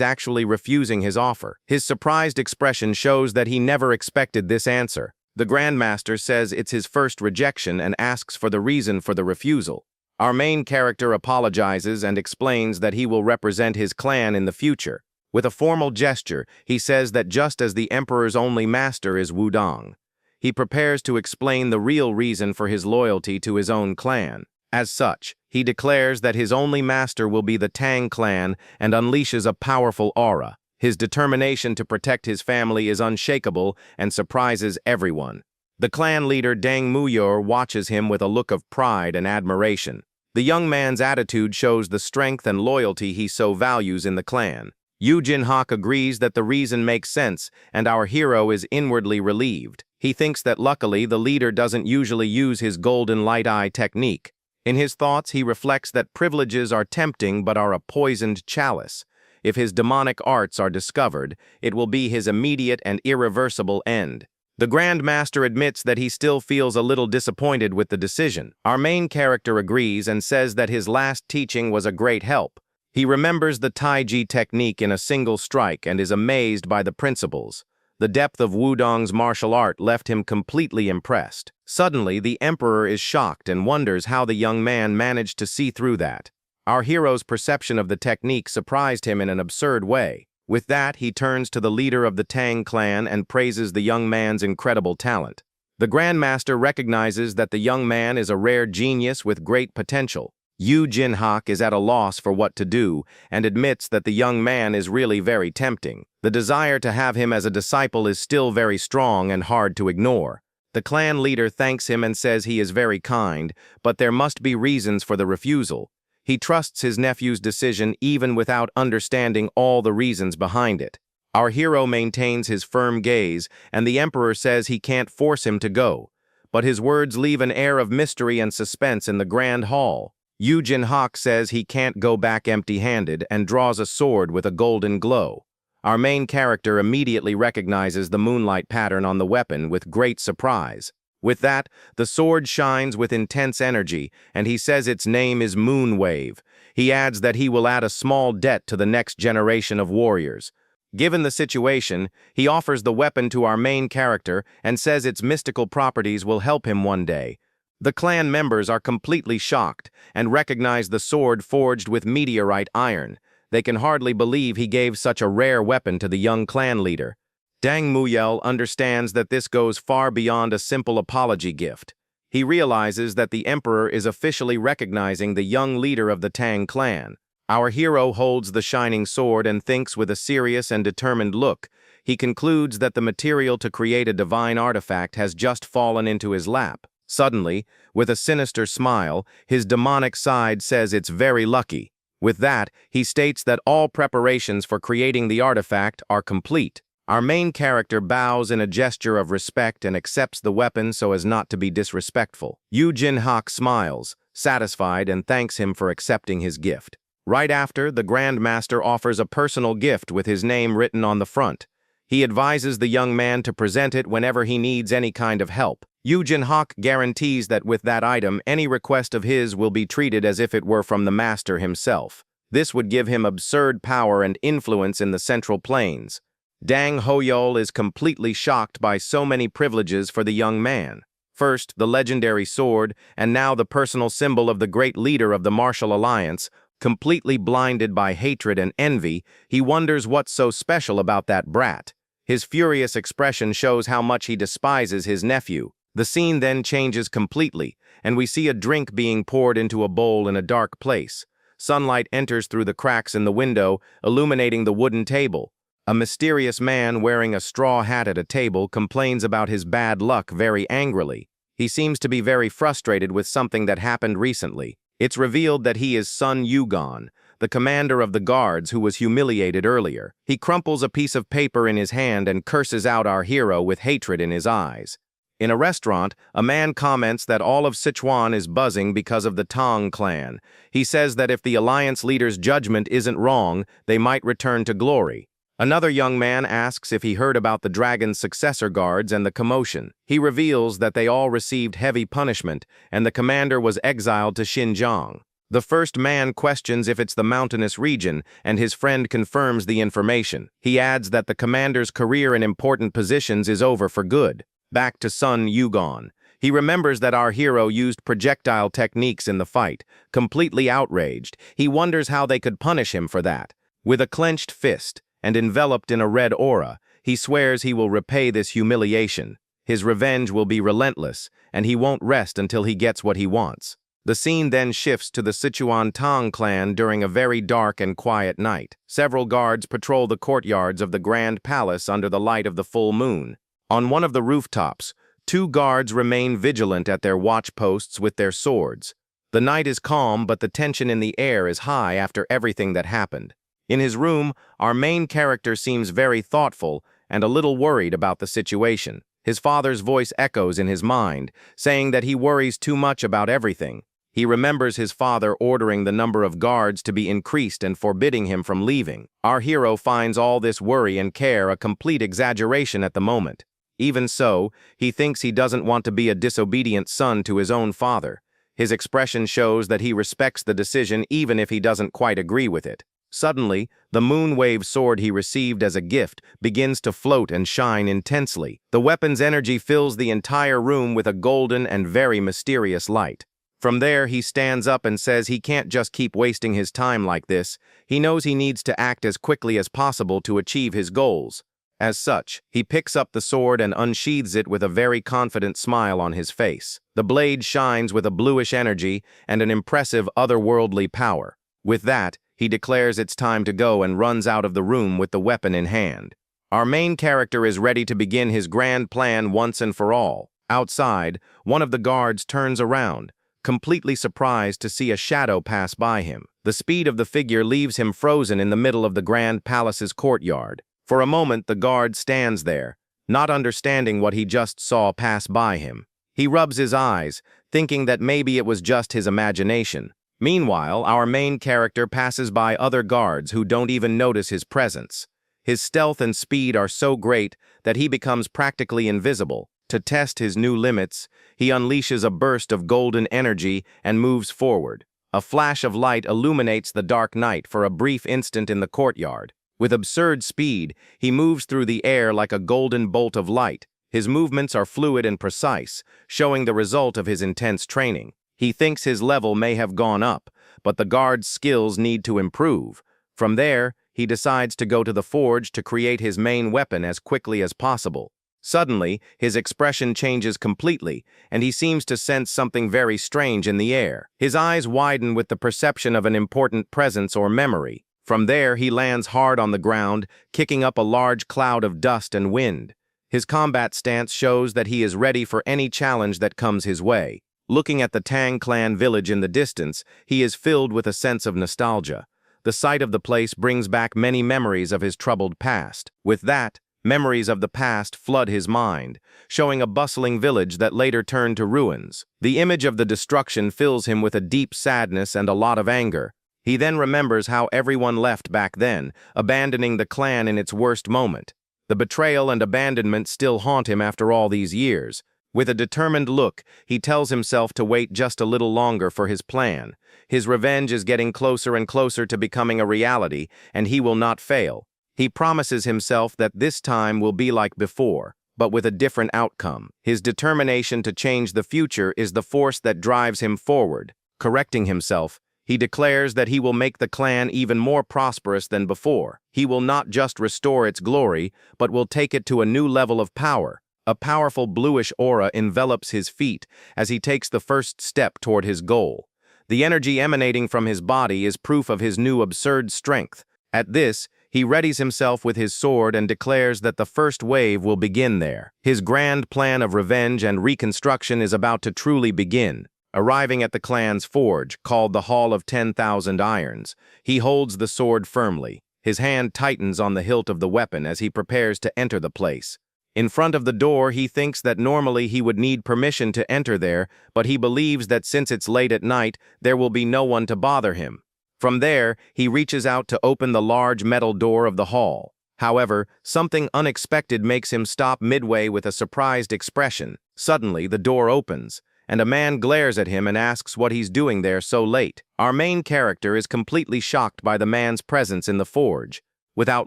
actually refusing his offer. His surprised expression shows that he never expected this answer. The Grand Master says it's his first rejection and asks for the reason for the refusal. Our main character apologizes and explains that he will represent his clan in the future. With a formal gesture, he says that just as the emperor's only master is Wudong, he prepares to explain the real reason for his loyalty to his own clan. As such, he declares that his only master will be the Tang clan and unleashes a powerful aura. His determination to protect his family is unshakable and surprises everyone. The clan leader Dang Muyor watches him with a look of pride and admiration. The young man's attitude shows the strength and loyalty he so values in the clan. Yu Jin-hak agrees that the reason makes sense, and our hero is inwardly relieved. He thinks that luckily the leader doesn't usually use his golden light eye technique. In his thoughts, he reflects that privileges are tempting but are a poisoned chalice. If his demonic arts are discovered, it will be his immediate and irreversible end. The Grand Master admits that he still feels a little disappointed with the decision. Our main character agrees and says that his last teaching was a great help. He remembers the Taiji technique in a single strike and is amazed by the principles. The depth of Wudong's martial art left him completely impressed. Suddenly, the emperor is shocked and wonders how the young man managed to see through that. Our hero's perception of the technique surprised him in an absurd way. With that, he turns to the leader of the Tang clan and praises the young man's incredible talent. The Grand Master recognizes that the young man is a rare genius with great potential. Yu Jin-hak is at a loss for what to do and admits that the young man is really very tempting. The desire to have him as a disciple is still very strong and hard to ignore. The clan leader thanks him and says he is very kind, but there must be reasons for the refusal. He trusts his nephew's decision even without understanding all the reasons behind it. Our hero maintains his firm gaze, and the emperor says he can't force him to go. But his words leave an air of mystery and suspense in the grand hall. Yu Jin-hak says he can't go back empty-handed and draws a sword with a golden glow. Our main character immediately recognizes the moonlight pattern on the weapon with great surprise. With that, the sword shines with intense energy, and he says its name is Moonwave. He adds that he will add a small debt to the next generation of warriors. Given the situation, he offers the weapon to our main character and says its mystical properties will help him one day. The clan members are completely shocked and recognize the sword forged with meteorite iron. They can hardly believe he gave such a rare weapon to the young clan leader. Dang Muyor understands that this goes far beyond a simple apology gift. He realizes that the emperor is officially recognizing the young leader of the Tang clan. Our hero holds the shining sword and thinks with a serious and determined look. He concludes that the material to create a divine artifact has just fallen into his lap. Suddenly, with a sinister smile, his demonic side says it's very lucky. With that, he states that all preparations for creating the artifact are complete. Our main character bows in a gesture of respect and accepts the weapon so as not to be disrespectful. Yu Jin-hak smiles, satisfied, and thanks him for accepting his gift. Right after, the Grand Master offers a personal gift with his name written on the front. He advises the young man to present it whenever he needs any kind of help. Yu Jin-hak guarantees that with that item, any request of his will be treated as if it were from the master himself. This would give him absurd power and influence in the Central Plains. Dang Ho-yeol is completely shocked by so many privileges for the young man. First, the legendary sword, and now the personal symbol of the great leader of the martial alliance. Completely blinded by hatred and envy, he wonders what's so special about that brat. His furious expression shows how much he despises his nephew. The scene then changes completely, and we see a drink being poured into a bowl in a dark place. Sunlight enters through the cracks in the window, illuminating the wooden table. A mysterious man wearing a straw hat at a table complains about his bad luck very angrily. He seems to be very frustrated with something that happened recently. It's revealed that he is Sun Yugon, the commander of the guards who was humiliated earlier. He crumples a piece of paper in his hand and curses out our hero with hatred in his eyes. In a restaurant, a man comments that all of Sichuan is buzzing because of the Tang clan. He says that if the alliance leader's judgment isn't wrong, they might return to glory. Another young man asks if he heard about the dragon's successor guards and the commotion. He reveals that they all received heavy punishment, and the commander was exiled to Xinjiang. The first man questions if it's the mountainous region, and his friend confirms the information. He adds that the commander's career in important positions is over for good. Back to Sun Yugon. He remembers that our hero used projectile techniques in the fight. Completely outraged, he wonders how they could punish him for that. With a clenched fist, and enveloped in a red aura, he swears he will repay this humiliation. His revenge will be relentless, and he won't rest until he gets what he wants. The scene then shifts to the Sichuan Tang clan during a very dark and quiet night. Several guards patrol the courtyards of the Grand Palace under the light of the full moon. On one of the rooftops, 2 guards remain vigilant at their watch posts with their swords. The night is calm, but the tension in the air is high after everything that happened. In his room, our main character seems very thoughtful and a little worried about the situation. His father's voice echoes in his mind, saying that he worries too much about everything. He remembers his father ordering the number of guards to be increased and forbidding him from leaving. Our hero finds all this worry and care a complete exaggeration at the moment. Even so, he thinks he doesn't want to be a disobedient son to his own father. His expression shows that he respects the decision even if he doesn't quite agree with it. Suddenly, the moonwave sword he received as a gift begins to float and shine intensely. The weapon's energy fills the entire room with a golden and very mysterious light. From there, he stands up and says he can't just keep wasting his time like this. He knows he needs to act as quickly as possible to achieve his goals. As such, he picks up the sword and unsheathes it with a very confident smile on his face. The blade shines with a bluish energy and an impressive otherworldly power. With that, he declares it's time to go and runs out of the room with the weapon in hand. Our main character is ready to begin his grand plan once and for all. Outside, one of the guards turns around, completely surprised to see a shadow pass by him. The speed of the figure leaves him frozen in the middle of the Grand Palace's courtyard. For a moment, the guard stands there, not understanding what he just saw pass by him. He rubs his eyes, thinking that maybe it was just his imagination. Meanwhile, our main character passes by other guards who don't even notice his presence. His stealth and speed are so great that he becomes practically invisible. To test his new limits, he unleashes a burst of golden energy and moves forward. A flash of light illuminates the dark night for a brief instant in the courtyard. With absurd speed, he moves through the air like a golden bolt of light. His movements are fluid and precise, showing the result of his intense training. He thinks his level may have gone up, but the guard's skills need to improve. From there, he decides to go to the forge to create his main weapon as quickly as possible. Suddenly, his expression changes completely, and he seems to sense something very strange in the air. His eyes widen with the perception of an important presence or memory. From there, he lands hard on the ground, kicking up a large cloud of dust and wind. His combat stance shows that he is ready for any challenge that comes his way. Looking at the Tang clan village in the distance, he is filled with a sense of nostalgia. The sight of the place brings back many memories of his troubled past. With that, memories of the past flood his mind, showing a bustling village that later turned to ruins. The image of the destruction fills him with a deep sadness and a lot of anger. He then remembers how everyone left back then, abandoning the clan in its worst moment. The betrayal and abandonment still haunt him after all these years. With a determined look, he tells himself to wait just a little longer for his plan. His revenge is getting closer and closer to becoming a reality, and he will not fail. He promises himself that this time will be like before, but with a different outcome. His determination to change the future is the force that drives him forward. Correcting himself, He declares that he will make the clan even more prosperous than before. He will not just restore its glory, but will take it to a new level of power. A powerful bluish aura envelops his feet as he takes the first step toward his goal. The energy emanating from his body is proof of his new absurd strength. At this, he readies himself with his sword and declares that the first wave will begin there. His grand plan of revenge and reconstruction is about to truly begin. Arriving at the clan's forge, called the Hall of 10,000 Irons, he holds the sword firmly. His hand tightens on the hilt of the weapon as he prepares to enter the place. In front of the door, he thinks that normally he would need permission to enter there, but he believes that since it's late at night, there will be no one to bother him. From there, he reaches out to open the large metal door of the hall. However, something unexpected makes him stop midway with a surprised expression. Suddenly, the door opens, and a man glares at him and asks what he's doing there so late. Our main character is completely shocked by the man's presence in the forge. Without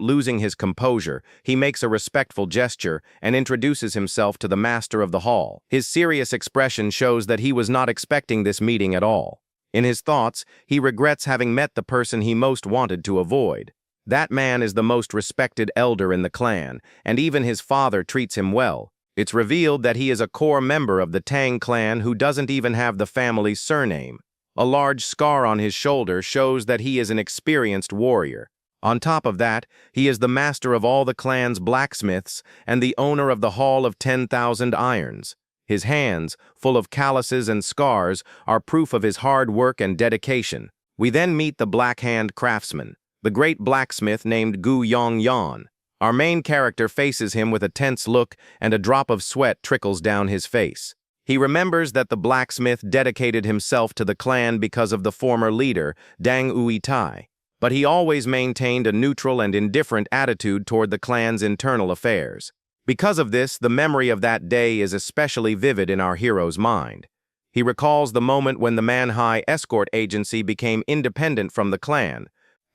losing his composure, he makes a respectful gesture and introduces himself to the master of the hall. His serious expression shows that he was not expecting this meeting at all. In his thoughts, he regrets having met the person he most wanted to avoid. That man is the most respected elder in the clan, and even his father treats him well. It's revealed that he is a core member of the Tang clan who doesn't even have the family's surname. A large scar on his shoulder shows that he is an experienced warrior. On top of that, he is the master of all the clan's blacksmiths and the owner of the Hall of 10,000 Irons. His hands, full of calluses and scars, are proof of his hard work and dedication. We then meet the Black-Hand Craftsman, the great blacksmith named Gu Yongyan. Our main character faces him with a tense look, and a drop of sweat trickles down his face. He remembers that the blacksmith dedicated himself to the clan because of the former leader, Dang Uitai. But he always maintained a neutral and indifferent attitude toward the clan's internal affairs. Because of this, the memory of that day is especially vivid in our hero's mind. He recalls the moment when the Manhwa escort agency became independent from the clan.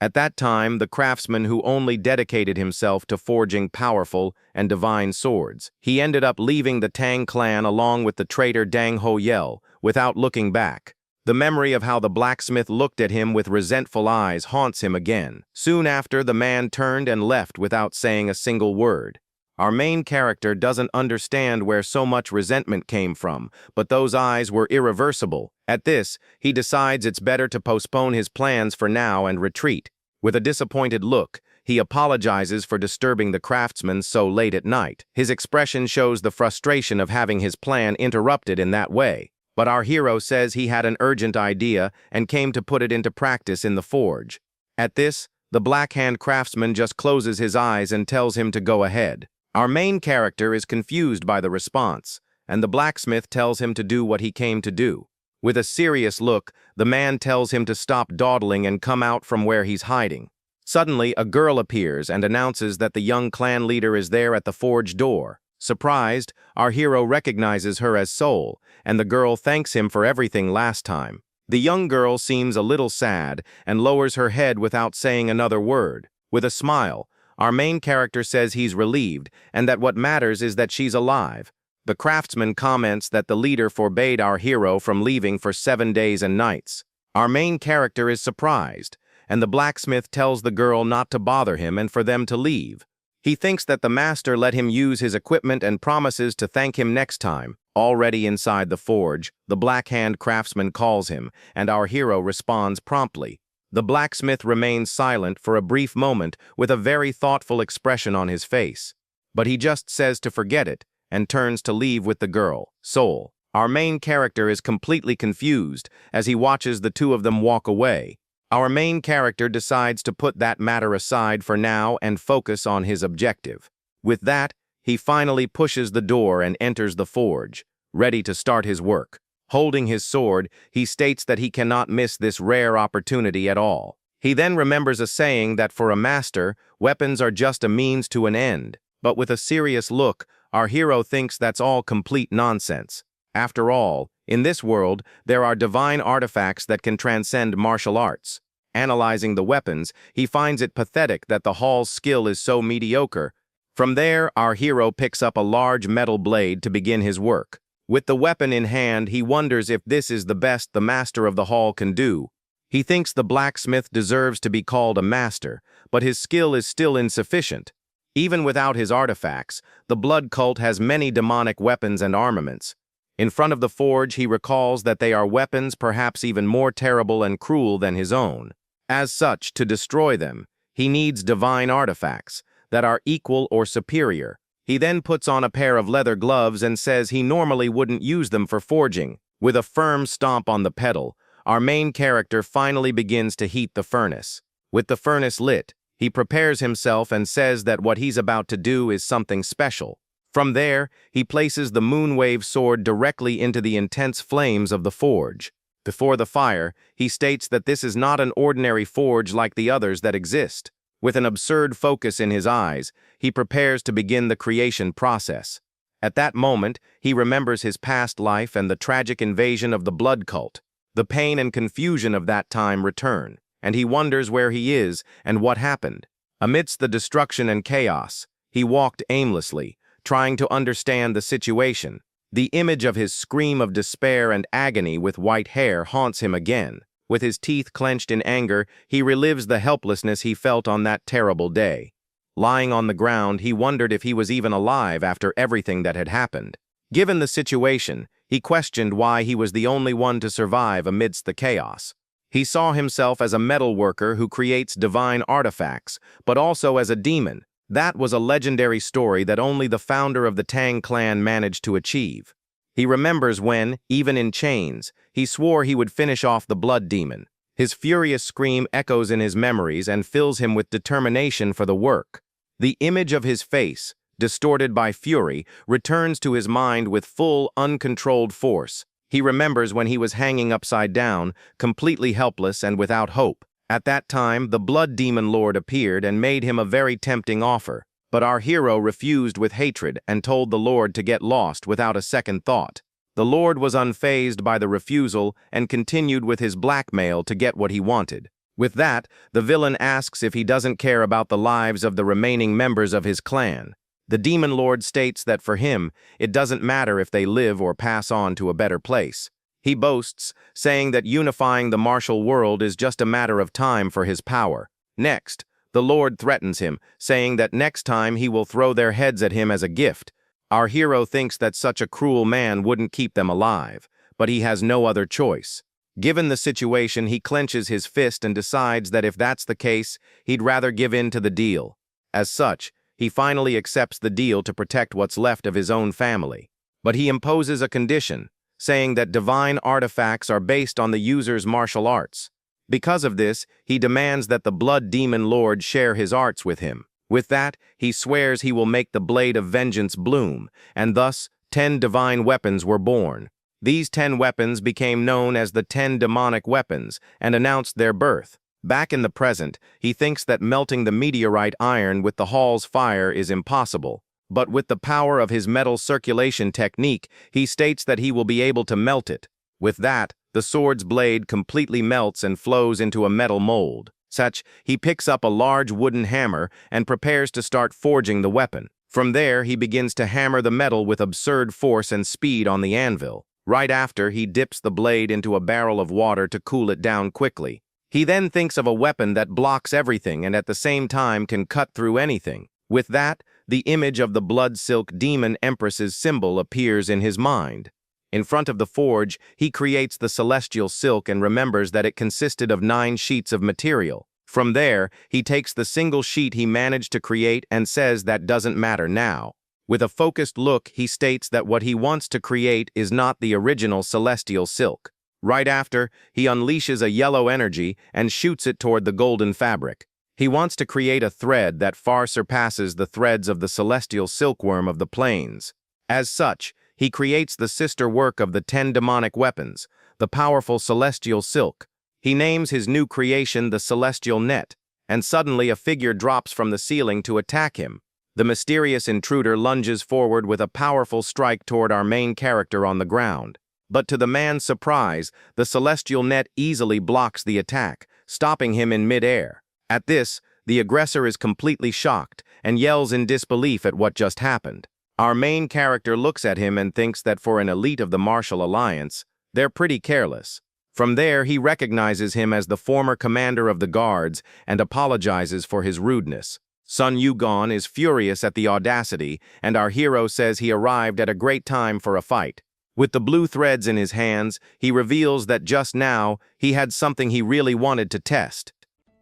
At that time, the craftsman who only dedicated himself to forging powerful and divine swords. He ended up leaving the Tang clan along with the traitor Dang Hoyel without looking back. The memory of how the blacksmith looked at him with resentful eyes haunts him again. Soon after, the man turned and left without saying a single word. Our main character doesn't understand where so much resentment came from, but those eyes were irreversible. At this, he decides it's better to postpone his plans for now and retreat. With a disappointed look, he apologizes for disturbing the craftsman so late at night. His expression shows the frustration of having his plan interrupted in that way. But our hero says he had an urgent idea and came to put it into practice in the forge. At this, the Black-Hand Craftsman just closes his eyes and tells him to go ahead. Our main character is confused by the response, and the blacksmith tells him to do what he came to do. With a serious look, the man tells him to stop dawdling and come out from where he's hiding. Suddenly, a girl appears and announces that the young clan leader is there at the forge door. Surprised, our hero recognizes her as Soul, and the girl thanks him for everything last time. The young girl seems a little sad and lowers her head without saying another word. With a smile, our main character says he's relieved and that what matters is that she's alive. The craftsman comments that the leader forbade our hero from leaving for 7 days and nights. Our main character is surprised, and the blacksmith tells the girl not to bother him and for them to leave. He thinks that the master let him use his equipment and promises to thank him next time. Already inside the forge, the Black-Hand Craftsman calls him, and our hero responds promptly. The blacksmith remains silent for a brief moment with a very thoughtful expression on his face. But he just says to forget it and turns to leave with the girl, Soul. Our main character is completely confused as he watches the two of them walk away. Our main character decides to put that matter aside for now and focus on his objective. With that, he finally pushes the door and enters the forge, ready to start his work. Holding his sword, he states that he cannot miss this rare opportunity at all. He then remembers a saying that for a master, weapons are just a means to an end. But with a serious look, our hero thinks that's all complete nonsense. After all, in this world, there are divine artifacts that can transcend martial arts. Analyzing the weapons, he finds it pathetic that the hall's skill is so mediocre. From there, our hero picks up a large metal blade to begin his work. With the weapon in hand, he wonders if this is the best the master of the hall can do. He thinks the blacksmith deserves to be called a master, but his skill is still insufficient. Even without his artifacts, the blood cult has many demonic weapons and armaments. In front of the forge, he recalls that they are weapons perhaps even more terrible and cruel than his own. As such, to destroy them, he needs divine artifacts that are equal or superior. He then puts on a pair of leather gloves and says he normally wouldn't use them for forging. With a firm stomp on the pedal, our main character finally begins to heat the furnace. With the furnace lit, he prepares himself and says that what he's about to do is something special. From there, he places the moonwave sword directly into the intense flames of the forge. Before the fire, he states that this is not an ordinary forge like the others that exist. With an absurd focus in his eyes, he prepares to begin the creation process. At that moment, he remembers his past life and the tragic invasion of the blood cult. The pain and confusion of that time return, and he wonders where he is and what happened. Amidst the destruction and chaos, he walked aimlessly, trying to understand the situation. The image of his scream of despair and agony with white hair haunts him again. With his teeth clenched in anger, he relives the helplessness he felt on that terrible day. Lying on the ground, he wondered if he was even alive after everything that had happened. Given the situation, he questioned why he was the only one to survive amidst the chaos. He saw himself as a metal worker who creates divine artifacts, but also as a demon. That was a legendary story that only the founder of the Tang clan managed to achieve. He remembers when, even in chains, he swore he would finish off the blood demon. His furious scream echoes in his memories and fills him with determination for the work. The image of his face, distorted by fury, returns to his mind with full, uncontrolled force. He remembers when he was hanging upside down, completely helpless and without hope. At that time, the blood demon lord appeared and made him a very tempting offer. But our hero refused with hatred and told the Lord to get lost without a second thought. The Lord was unfazed by the refusal and continued with his blackmail to get what he wanted. With that, the villain asks if he doesn't care about the lives of the remaining members of his clan. The demon lord states that for him, it doesn't matter if they live or pass on to a better place. He boasts, saying that unifying the martial world is just a matter of time for his power. Next, the Lord threatens him, saying that next time he will throw their heads at him as a gift. Our hero thinks that such a cruel man wouldn't keep them alive, but he has no other choice. Given the situation, he clenches his fist and decides that if that's the case, he'd rather give in to the deal. As such, he finally accepts the deal to protect what's left of his own family. But he imposes a condition, saying that divine artifacts are based on the user's martial arts. Because of this, he demands that the blood demon lord share his arts with him. With that, he swears he will make the blade of vengeance bloom, and thus 10 divine weapons were born. These 10 weapons became known as the 10 demonic weapons and announced their birth. Back in the present, he thinks that melting the meteorite iron with the hall's fire is impossible. But with the power of his metal circulation technique, he states that he will be able to melt it. With that, the sword's blade completely melts and flows into a metal mold. Such, he picks up a large wooden hammer and prepares to start forging the weapon. From there, he begins to hammer the metal with absurd force and speed on the anvil. Right after, he dips the blade into a barrel of water to cool it down quickly. He then thinks of a weapon that blocks everything and at the same time can cut through anything. With that, the image of the blood silk demon empress's symbol appears in his mind. In front of the forge, he creates the celestial silk and remembers that it consisted of 9 sheets of material. From there, he takes the single sheet he managed to create and says that doesn't matter now. With a focused look, he states that what he wants to create is not the original celestial silk. Right after, he unleashes a yellow energy and shoots it toward the golden fabric. He wants to create a thread that far surpasses the threads of the celestial silkworm of the plains. As such, he creates the sister work of the 10 demonic weapons, the powerful celestial silk. He names his new creation the celestial net, and suddenly a figure drops from the ceiling to attack him. The mysterious intruder lunges forward with a powerful strike toward our main character on the ground. But to the man's surprise, the celestial net easily blocks the attack, stopping him in mid-air. At this, the aggressor is completely shocked and yells in disbelief at what just happened. Our main character looks at him and thinks that for an elite of the martial alliance, they're pretty careless. From there, he recognizes him as the former commander of the guards and apologizes for his rudeness. Sun Yugon is furious at the audacity, and our hero says he arrived at a great time for a fight. With the blue threads in his hands, he reveals that just now he had something he really wanted to test.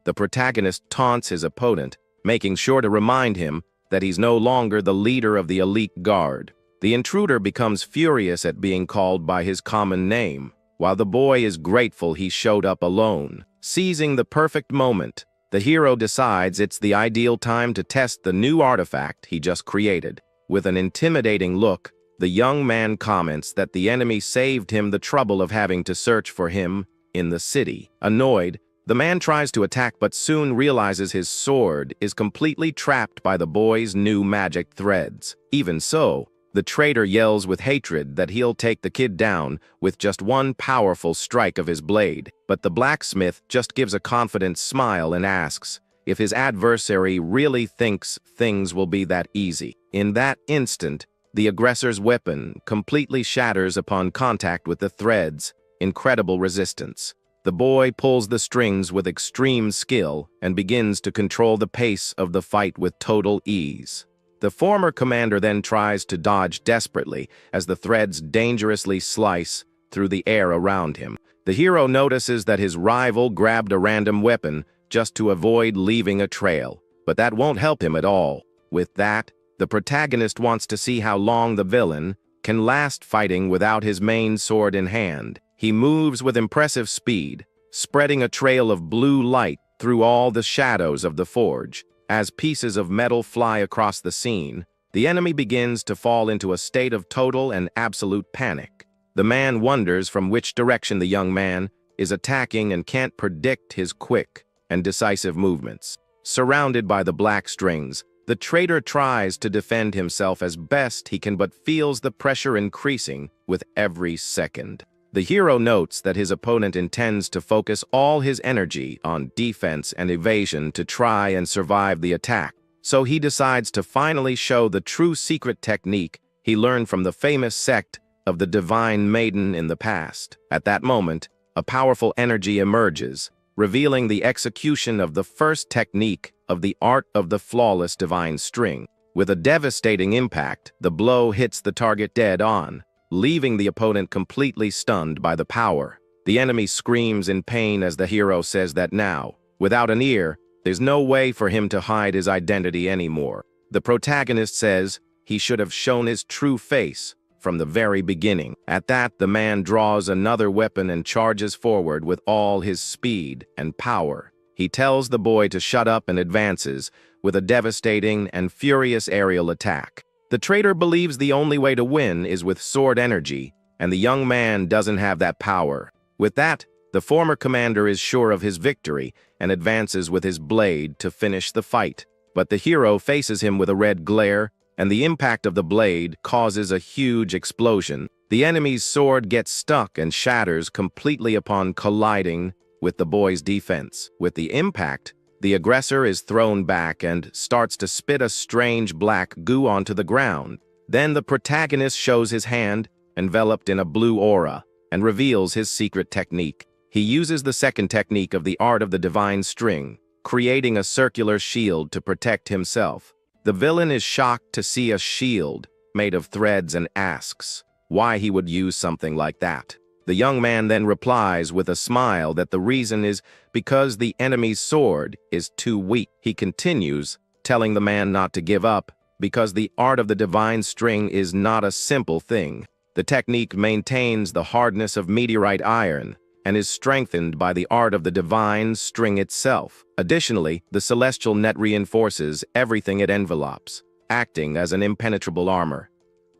The protagonist taunts his opponent, making sure to remind him that he's no longer the leader of the elite guard. The intruder becomes furious at being called by his common name, while the boy is grateful he showed up alone. Seizing the perfect moment, the hero decides it's the ideal time to test the new artifact he just created. With an intimidating look, the young man comments that the enemy saved him the trouble of having to search for him in the city. Annoyed, the man tries to attack but soon realizes his sword is completely trapped by the boy's new magic threads. Even so, the traitor yells with hatred that he'll take the kid down with just one powerful strike of his blade. But the blacksmith just gives a confident smile and asks if his adversary really thinks things will be that easy. In that instant, the aggressor's weapon completely shatters upon contact with the threads. Incredible resistance. The boy pulls the strings with extreme skill and begins to control the pace of the fight with total ease. The former commander then tries to dodge desperately as the threads dangerously slice through the air around him. The hero notices that his rival grabbed a random weapon just to avoid leaving a trail, but that won't help him at all. With that, the protagonist wants to see how long the villain can last fighting without his main sword in hand. He moves with impressive speed, spreading a trail of blue light through all the shadows of the forge. As pieces of metal fly across the scene, the enemy begins to fall into a state of total and absolute panic. The man wonders from which direction the young man is attacking and can't predict his quick and decisive movements. Surrounded by the black strings, the traitor tries to defend himself as best he can but feels the pressure increasing with every second. The hero notes that his opponent intends to focus all his energy on defense and evasion to try and survive the attack, so he decides to finally show the true secret technique he learned from the famous sect of the Divine Maiden in the past. At that moment, a powerful energy emerges, revealing the execution of the first technique of the art of the flawless divine string. With a devastating impact, the blow hits the target dead on, leaving the opponent completely stunned by the power. The enemy screams in pain as the hero says that now, without an ear, there's no way for him to hide his identity anymore. The protagonist says he should have shown his true face from the very beginning. At that, the man draws another weapon and charges forward with all his speed and power. He tells the boy to shut up and advances with a devastating and furious aerial attack. The traitor believes the only way to win is with sword energy, and the young man doesn't have that power. With that, the former commander is sure of his victory and advances with his blade to finish the fight. But the hero faces him with a red glare, and the impact of the blade causes a huge explosion. The enemy's sword gets stuck and shatters completely upon colliding with the boy's defense. With the impact, the aggressor is thrown back and starts to spit a strange black goo onto the ground. Then the protagonist shows his hand, enveloped in a blue aura, and reveals his secret technique. He uses the second technique of the art of the divine string, creating a circular shield to protect himself. The villain is shocked to see a shield made of threads and asks why he would use something like that. The young man then replies with a smile that the reason is because the enemy's sword is too weak. He continues, telling the man not to give up, because the art of the divine string is not a simple thing. The technique maintains the hardness of meteorite iron and is strengthened by the art of the divine string itself. Additionally, the celestial net reinforces everything it envelopes, acting as an impenetrable armor.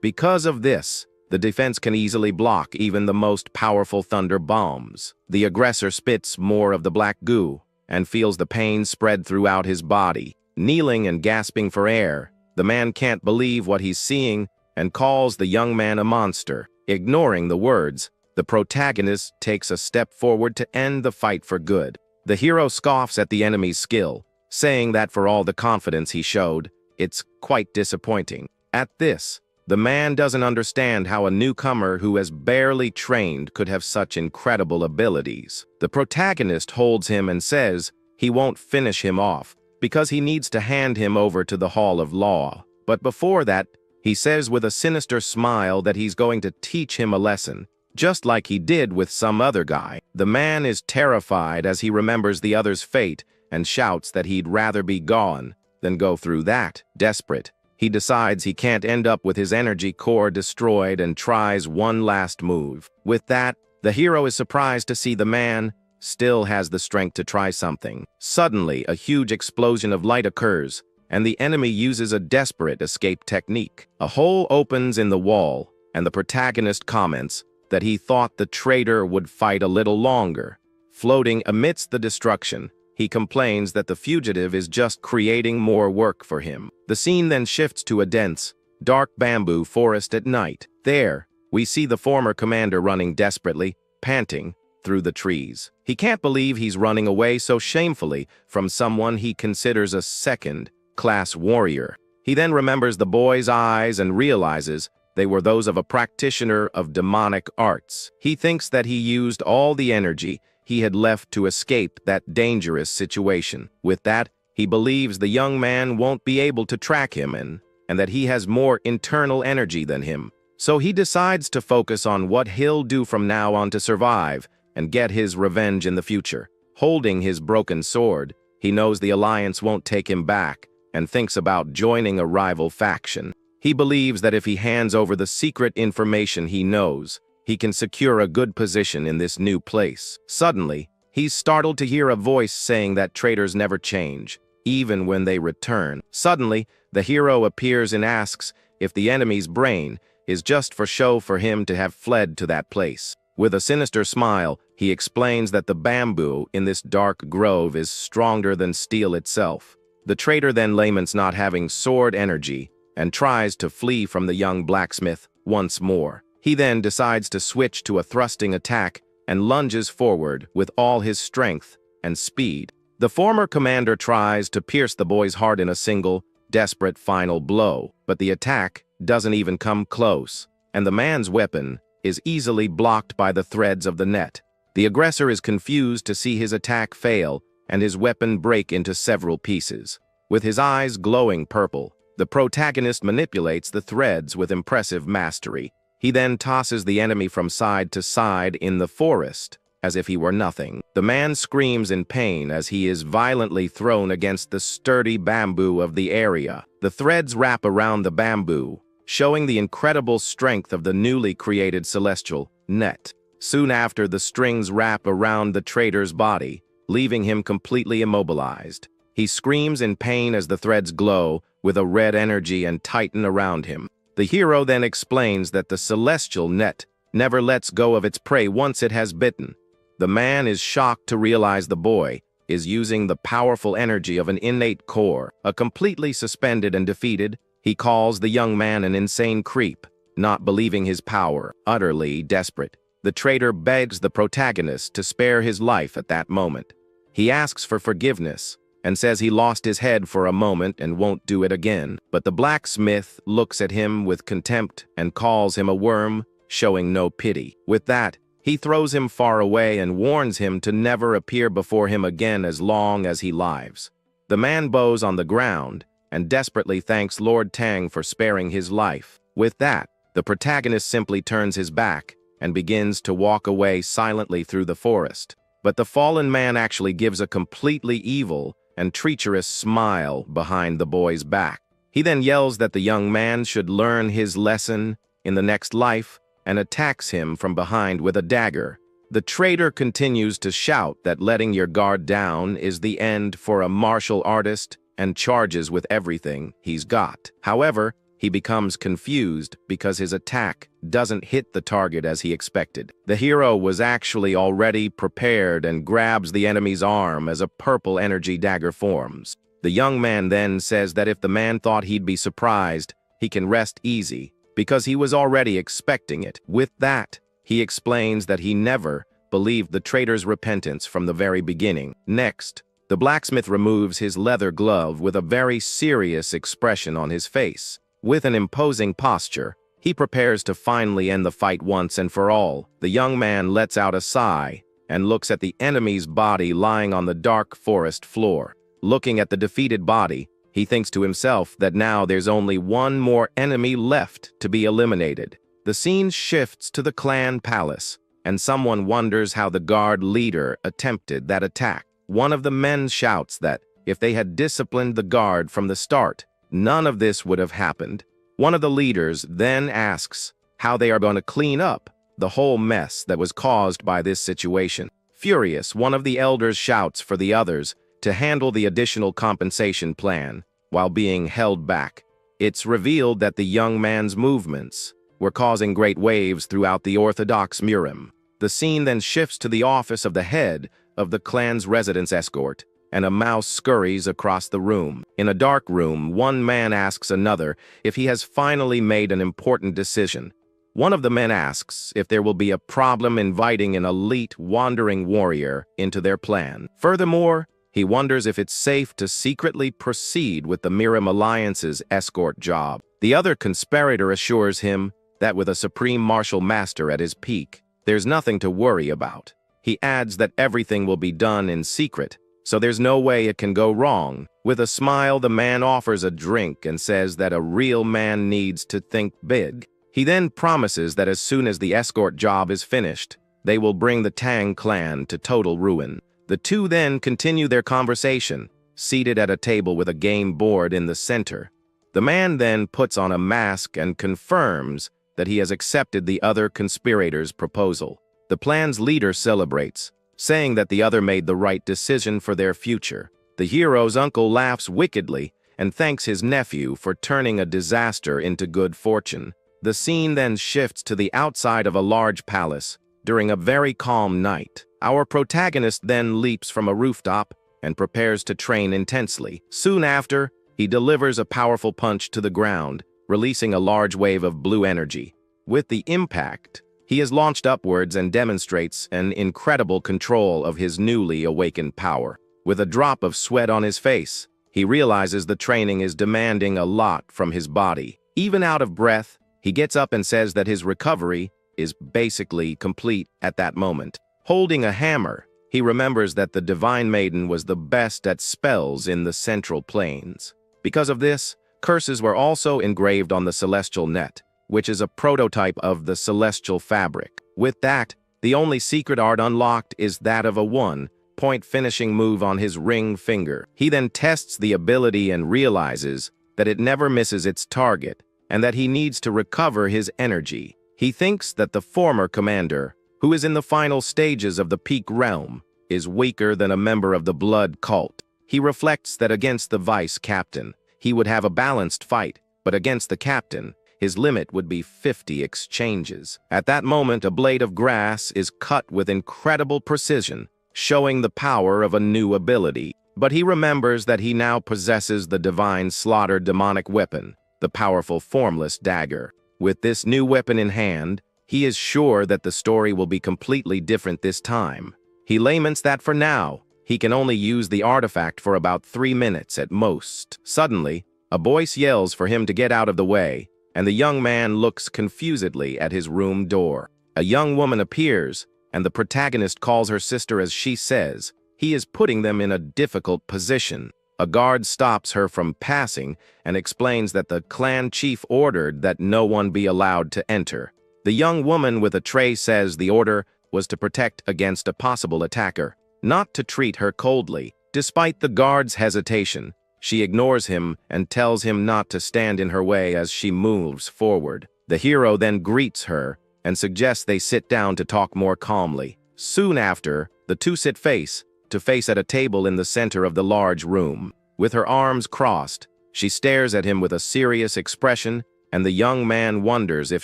Because of this, the defense can easily block even the most powerful thunder bombs. The aggressor spits more of the black goo and feels the pain spread throughout his body. Kneeling and gasping for air, the man can't believe what he's seeing and calls the young man a monster. Ignoring the words, the protagonist takes a step forward to end the fight for good. The hero scoffs at the enemy's skill, saying that for all the confidence he showed, it's quite disappointing. At this, The man doesn't understand how a newcomer who has barely trained could have such incredible abilities. The protagonist holds him and says he won't finish him off because he needs to hand him over to the Hall of Law. But before that, he says with a sinister smile that he's going to teach him a lesson, just like he did with some other guy. The man is terrified as he remembers the other's fate and shouts that he'd rather be gone than go through that. Desperate, he decides he can't end up with his energy core destroyed and tries one last move. With that, the hero is surprised to see the man still has the strength to try something. Suddenly, a huge explosion of light occurs, and the enemy uses a desperate escape technique. A hole opens in the wall, and the protagonist comments that he thought the traitor would fight a little longer. Floating amidst the destruction, he complains that the fugitive is just creating more work for him. The scene then shifts to a dense, dark bamboo forest at night. There, we see the former commander running desperately, panting, through the trees. He can't believe he's running away so shamefully from someone he considers a second-class warrior. He then remembers the boy's eyes and realizes they were those of a practitioner of demonic arts. He thinks that he used all the energy he had left to escape that dangerous situation. With that, he believes the young man won't be able to track him and that he has more internal energy than him. So he decides to focus on what he'll do from now on to survive and get his revenge in the future. Holding his broken sword, he knows the Alliance won't take him back and thinks about joining a rival faction. He believes that if he hands over the secret information he knows, he can secure a good position in this new place. Suddenly, he's startled to hear a voice saying that traitors never change, even when they return. Suddenly, the hero appears and asks if the enemy's brain is just for show for him to have fled to that place. With a sinister smile, he explains that the bamboo in this dark grove is stronger than steel itself. The traitor then laments not having sword energy and tries to flee from the young blacksmith once more. He then decides to switch to a thrusting attack and lunges forward with all his strength and speed. The former commander tries to pierce the boy's heart in a single, desperate final blow, but the attack doesn't even come close, and the man's weapon is easily blocked by the threads of the net. The aggressor is confused to see his attack fail and his weapon break into several pieces. With his eyes glowing purple, the protagonist manipulates the threads with impressive mastery. He then tosses the enemy from side to side in the forest, as if he were nothing. The man screams in pain as he is violently thrown against the sturdy bamboo of the area. The threads wrap around the bamboo, showing the incredible strength of the newly created celestial net. Soon after, the strings wrap around the traitor's body, leaving him completely immobilized. He screams in pain as the threads glow with a red energy and tighten around him. The hero then explains that the celestial net never lets go of its prey once it has bitten. The man is shocked to realize the boy is using the powerful energy of an innate core. Completely suspended and defeated, he calls the young man an insane creep, not believing his power. Utterly desperate, the traitor begs the protagonist to spare his life at that moment. He asks for forgiveness and says he lost his head for a moment and won't do it again. But the blacksmith looks at him with contempt and calls him a worm, showing no pity. With that, he throws him far away and warns him to never appear before him again as long as he lives. The man bows on the ground and desperately thanks Lord Tang for sparing his life. With that, the protagonist simply turns his back and begins to walk away silently through the forest. But the fallen man actually gives a completely evil and treacherous smile behind the boy's back. He then yells that the young man should learn his lesson in the next life and attacks him from behind with a dagger. The traitor continues to shout that letting your guard down is the end for a martial artist and charges with everything he's got. However, he becomes confused because his attack doesn't hit the target as he expected. The hero was actually already prepared and grabs the enemy's arm as a purple energy dagger forms. The young man then says that if the man thought he'd be surprised, he can rest easy because he was already expecting it. With that, he explains that he never believed the traitor's repentance from the very beginning. Next, the blacksmith removes his leather glove with a very serious expression on his face. With an imposing posture, He prepares to finally end the fight once and for all. The young man lets out a sigh and looks at the enemy's body lying on the dark forest floor. Looking at the defeated body, he thinks to himself that now there's only one more enemy left to be eliminated. The scene shifts to the clan palace, and someone wonders how the guard leader attempted that attack. One of the men shouts that if they had disciplined the guard from the start, none of this would have happened. One of the leaders then asks how they are going to clean up the whole mess that was caused by this situation. Furious, one of the elders shouts for the others to handle the additional compensation plan while being held back. It's revealed that the young man's movements were causing great waves throughout the Orthodox Murim. The scene then shifts to the office of the head of the clan's residence escort, and a mouse scurries across the room. In a dark room, one man asks another if he has finally made an important decision. One of the men asks if there will be a problem inviting an elite wandering warrior into their plan. Furthermore, he wonders if it's safe to secretly proceed with the Mirim Alliance's escort job. The other conspirator assures him that with a supreme martial master at his peak, there's nothing to worry about. He adds that everything will be done in secret, so there's no way it can go wrong. With a smile, the man offers a drink and says that a real man needs to think big. He then promises that as soon as the escort job is finished, they will bring the Tang clan to total ruin. The two then continue their conversation, seated at a table with a game board in the center. The man then puts on a mask and confirms that he has accepted the other conspirator's proposal. The plan's leader celebrates, saying that the other made the right decision for their future. The hero's uncle laughs wickedly and thanks his nephew for turning a disaster into good fortune. The scene then shifts to the outside of a large palace during a very calm night. Our protagonist then leaps from a rooftop and prepares to train intensely. Soon after, he delivers a powerful punch to the ground, releasing a large wave of blue energy. With the impact, he is launched upwards and demonstrates an incredible control of his newly awakened power. With a drop of sweat on his face, he realizes the training is demanding a lot from his body. Even out of breath, he gets up and says that his recovery is basically complete at that moment. Holding a hammer, he remembers that the Divine Maiden was the best at spells in the Central Plains. Because of this, curses were also engraved on the Celestial Net, which is a prototype of the Celestial Fabric. With that, the only secret art unlocked is that of a one-point finishing move on his ring finger. He then tests the ability and realizes that it never misses its target, and that he needs to recover his energy. He thinks that the former commander, who is in the final stages of the peak realm, is weaker than a member of the blood cult. He reflects that against the vice captain, he would have a balanced fight, but against the captain, his limit would be 50 exchanges. At that moment, a blade of grass is cut with incredible precision, showing the power of a new ability. But he remembers that he now possesses the divine slaughter demonic weapon, the powerful formless dagger. With this new weapon in hand, he is sure that the story will be completely different this time. He laments that for now, he can only use the artifact for about 3 minutes at most. Suddenly, a voice yells for him to get out of the way, and the young man looks confusedly at his room door. A young woman appears, and the protagonist calls her sister as she says he is putting them in a difficult position. A guard stops her from passing and explains that the clan chief ordered that no one be allowed to enter. The young woman with a tray says the order was to protect against a possible attacker, not to treat her coldly. Despite the guard's hesitation, she ignores him and tells him not to stand in her way as she moves forward. The hero then greets her and suggests they sit down to talk more calmly. Soon after, the two sit face to face at a table in the center of the large room. With her arms crossed, she stares at him with a serious expression, and the young man wonders if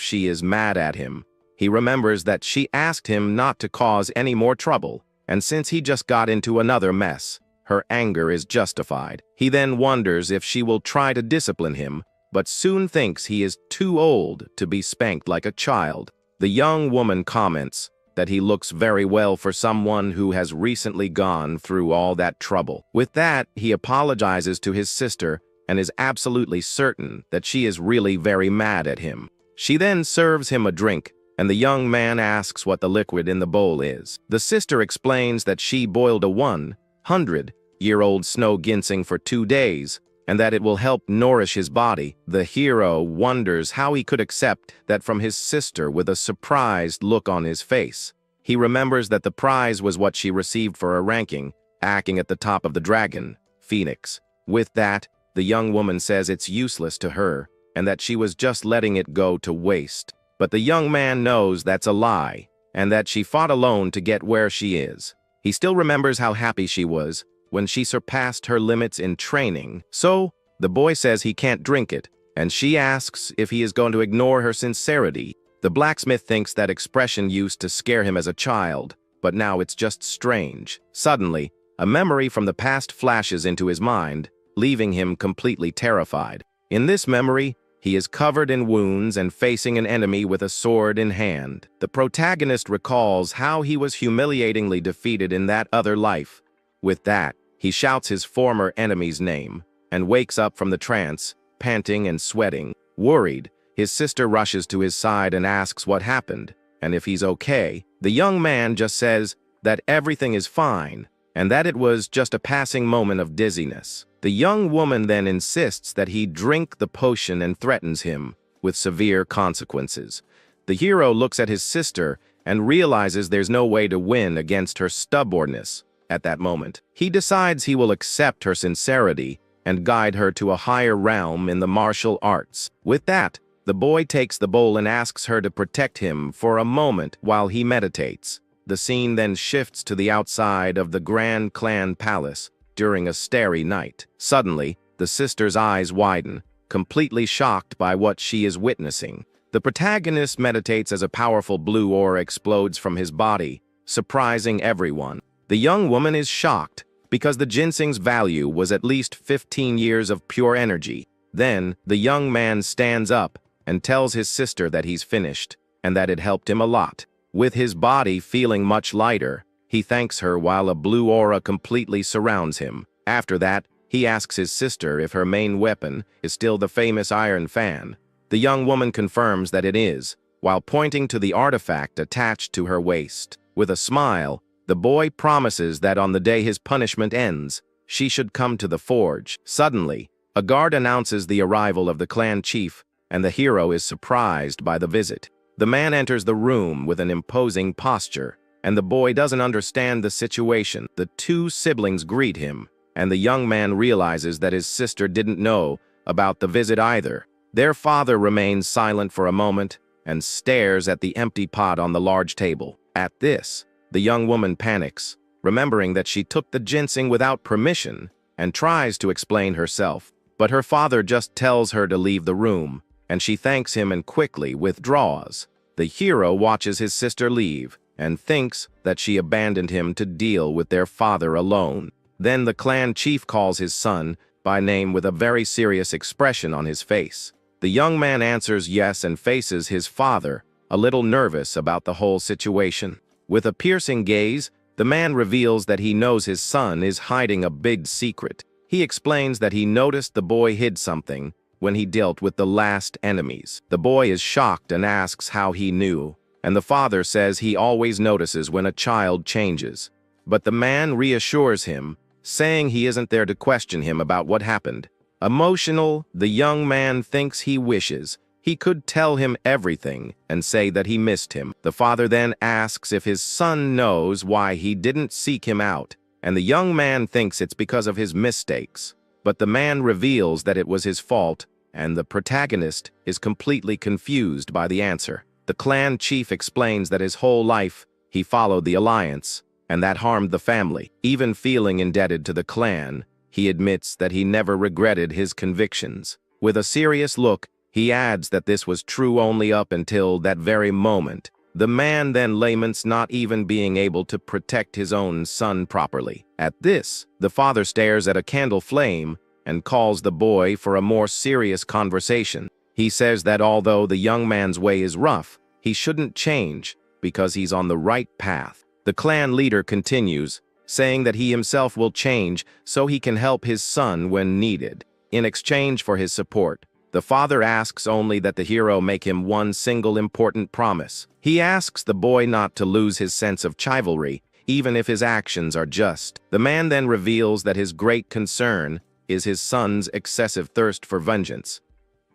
she is mad at him. He remembers that she asked him not to cause any more trouble, and since he just got into another mess, her anger is justified. He then wonders if she will try to discipline him, but soon thinks he is too old to be spanked like a child. The young woman comments that he looks very well for someone who has recently gone through all that trouble. With that, he apologizes to his sister and is absolutely certain that she is really very mad at him. She then serves him a drink, and the young man asks what the liquid in the bowl is. The sister explains that she boiled a 100-year-old snow ginseng for 2 days, and that it will help nourish his body. The hero wonders how he could accept that from his sister with a surprised look on his face. He remembers that the prize was what she received for her ranking, acting at the top of the dragon, Phoenix. With that, the young woman says it's useless to her, and that she was just letting it go to waste. But the young man knows that's a lie, and that she fought alone to get where she is. He still remembers how happy she was when she surpassed her limits in training. So, the boy says he can't drink it, and she asks if he is going to ignore her sincerity. The blacksmith thinks that expression used to scare him as a child, but now it's just strange. Suddenly, a memory from the past flashes into his mind, leaving him completely terrified. In this memory, he is covered in wounds and facing an enemy with a sword in hand. The protagonist recalls how he was humiliatingly defeated in that other life. With that, he shouts his former enemy's name and wakes up from the trance, panting and sweating. Worried, his sister rushes to his side and asks what happened and if he's okay. The young man just says that everything is fine and that it was just a passing moment of dizziness. The young woman then insists that he drink the potion and threatens him with severe consequences. The hero looks at his sister and realizes there's no way to win against her stubbornness. At that moment, he decides he will accept her sincerity and guide her to a higher realm in the martial arts. With that, the boy takes the bowl and asks her to protect him for a moment while he meditates. The scene then shifts to the outside of the Grand Clan Palace during a starry night. Suddenly, the sister's eyes widen, completely shocked by what she is witnessing. The protagonist meditates as a powerful blue aura explodes from his body, surprising everyone. The young woman is shocked because the ginseng's value was at least 15 years of pure energy. Then, the young man stands up and tells his sister that he's finished and that it helped him a lot. With his body feeling much lighter, he thanks her while a blue aura completely surrounds him. After that, he asks his sister if her main weapon is still the famous iron fan. The young woman confirms that it is, while pointing to the artifact attached to her waist. With a smile, the boy promises that on the day his punishment ends, she should come to the forge. Suddenly, a guard announces the arrival of the clan chief, and the hero is surprised by the visit. The man enters the room with an imposing posture, and the boy doesn't understand the situation. The two siblings greet him, and the young man realizes that his sister didn't know about the visit either. Their father remains silent for a moment and stares at the empty pot on the large table. At this, the young woman panics, remembering that she took the ginseng without permission, and tries to explain herself. But her father just tells her to leave the room, and she thanks him and quickly withdraws. The hero watches his sister leave and thinks that she abandoned him to deal with their father alone. Then the clan chief calls his son by name with a very serious expression on his face. The young man answers yes and faces his father, a little nervous about the whole situation. With a piercing gaze, the man reveals that he knows his son is hiding a big secret. He explains that he noticed the boy hid something when he dealt with the last enemies. The boy is shocked and asks how he knew, and the father says he always notices when a child changes. But the man reassures him, saying he isn't there to question him about what happened. Emotional, the young man thinks he wishes he could tell him everything and say that he missed him. The father then asks if his son knows why he didn't seek him out, and the young man thinks it's because of his mistakes. But the man reveals that it was his fault, and the protagonist is completely confused by the answer. The clan chief explains that his whole life he followed the alliance, and that harmed the family. Even feeling indebted to the clan, he admits that he never regretted his convictions. With a serious look, he adds that this was true only up until that very moment. The man then laments not even being able to protect his own son properly. At this, the father stares at a candle flame and calls the boy for a more serious conversation. He says that although the young man's way is rough, he shouldn't change because he's on the right path. The clan leader continues, saying that he himself will change so he can help his son when needed. In exchange for his support, The father asks only that the hero make him one single important promise. He asks the boy not to lose his sense of chivalry, even if his actions are just. The man then reveals that his great concern is his son's excessive thirst for vengeance.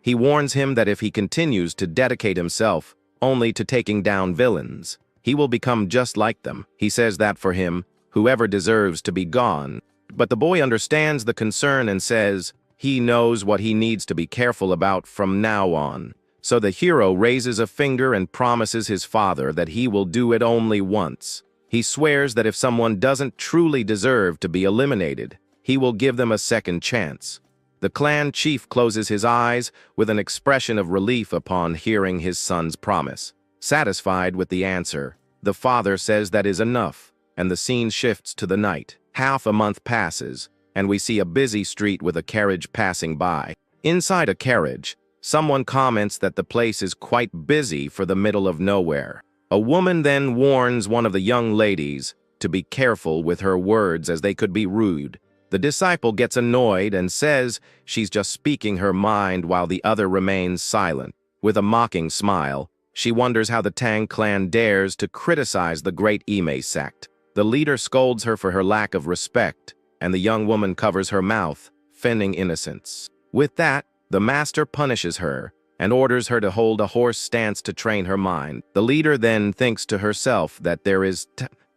He warns him that if he continues to dedicate himself only to taking down villains, he will become just like them. He says that for him, whoever deserves to be gone. But the boy understands the concern and says he knows what he needs to be careful about from now on. So the hero raises a finger and promises his father that he will do it only once. He swears that if someone doesn't truly deserve to be eliminated, he will give them a second chance. The clan chief closes his eyes with an expression of relief upon hearing his son's promise. Satisfied with the answer, the father says that is enough, and the scene shifts to the night. Half a month passes, and we see a busy street with a carriage passing by. Inside a carriage, someone comments that the place is quite busy for the middle of nowhere. A woman then warns one of the young ladies to be careful with her words as they could be rude. The disciple gets annoyed and says she's just speaking her mind while the other remains silent. With a mocking smile, she wonders how the Tang clan dares to criticize the great Ime sect. The leader scolds her for her lack of respect, and the young woman covers her mouth, feigning innocence. With that, the master punishes her and orders her to hold a horse stance to train her mind. The leader then thinks to herself that there is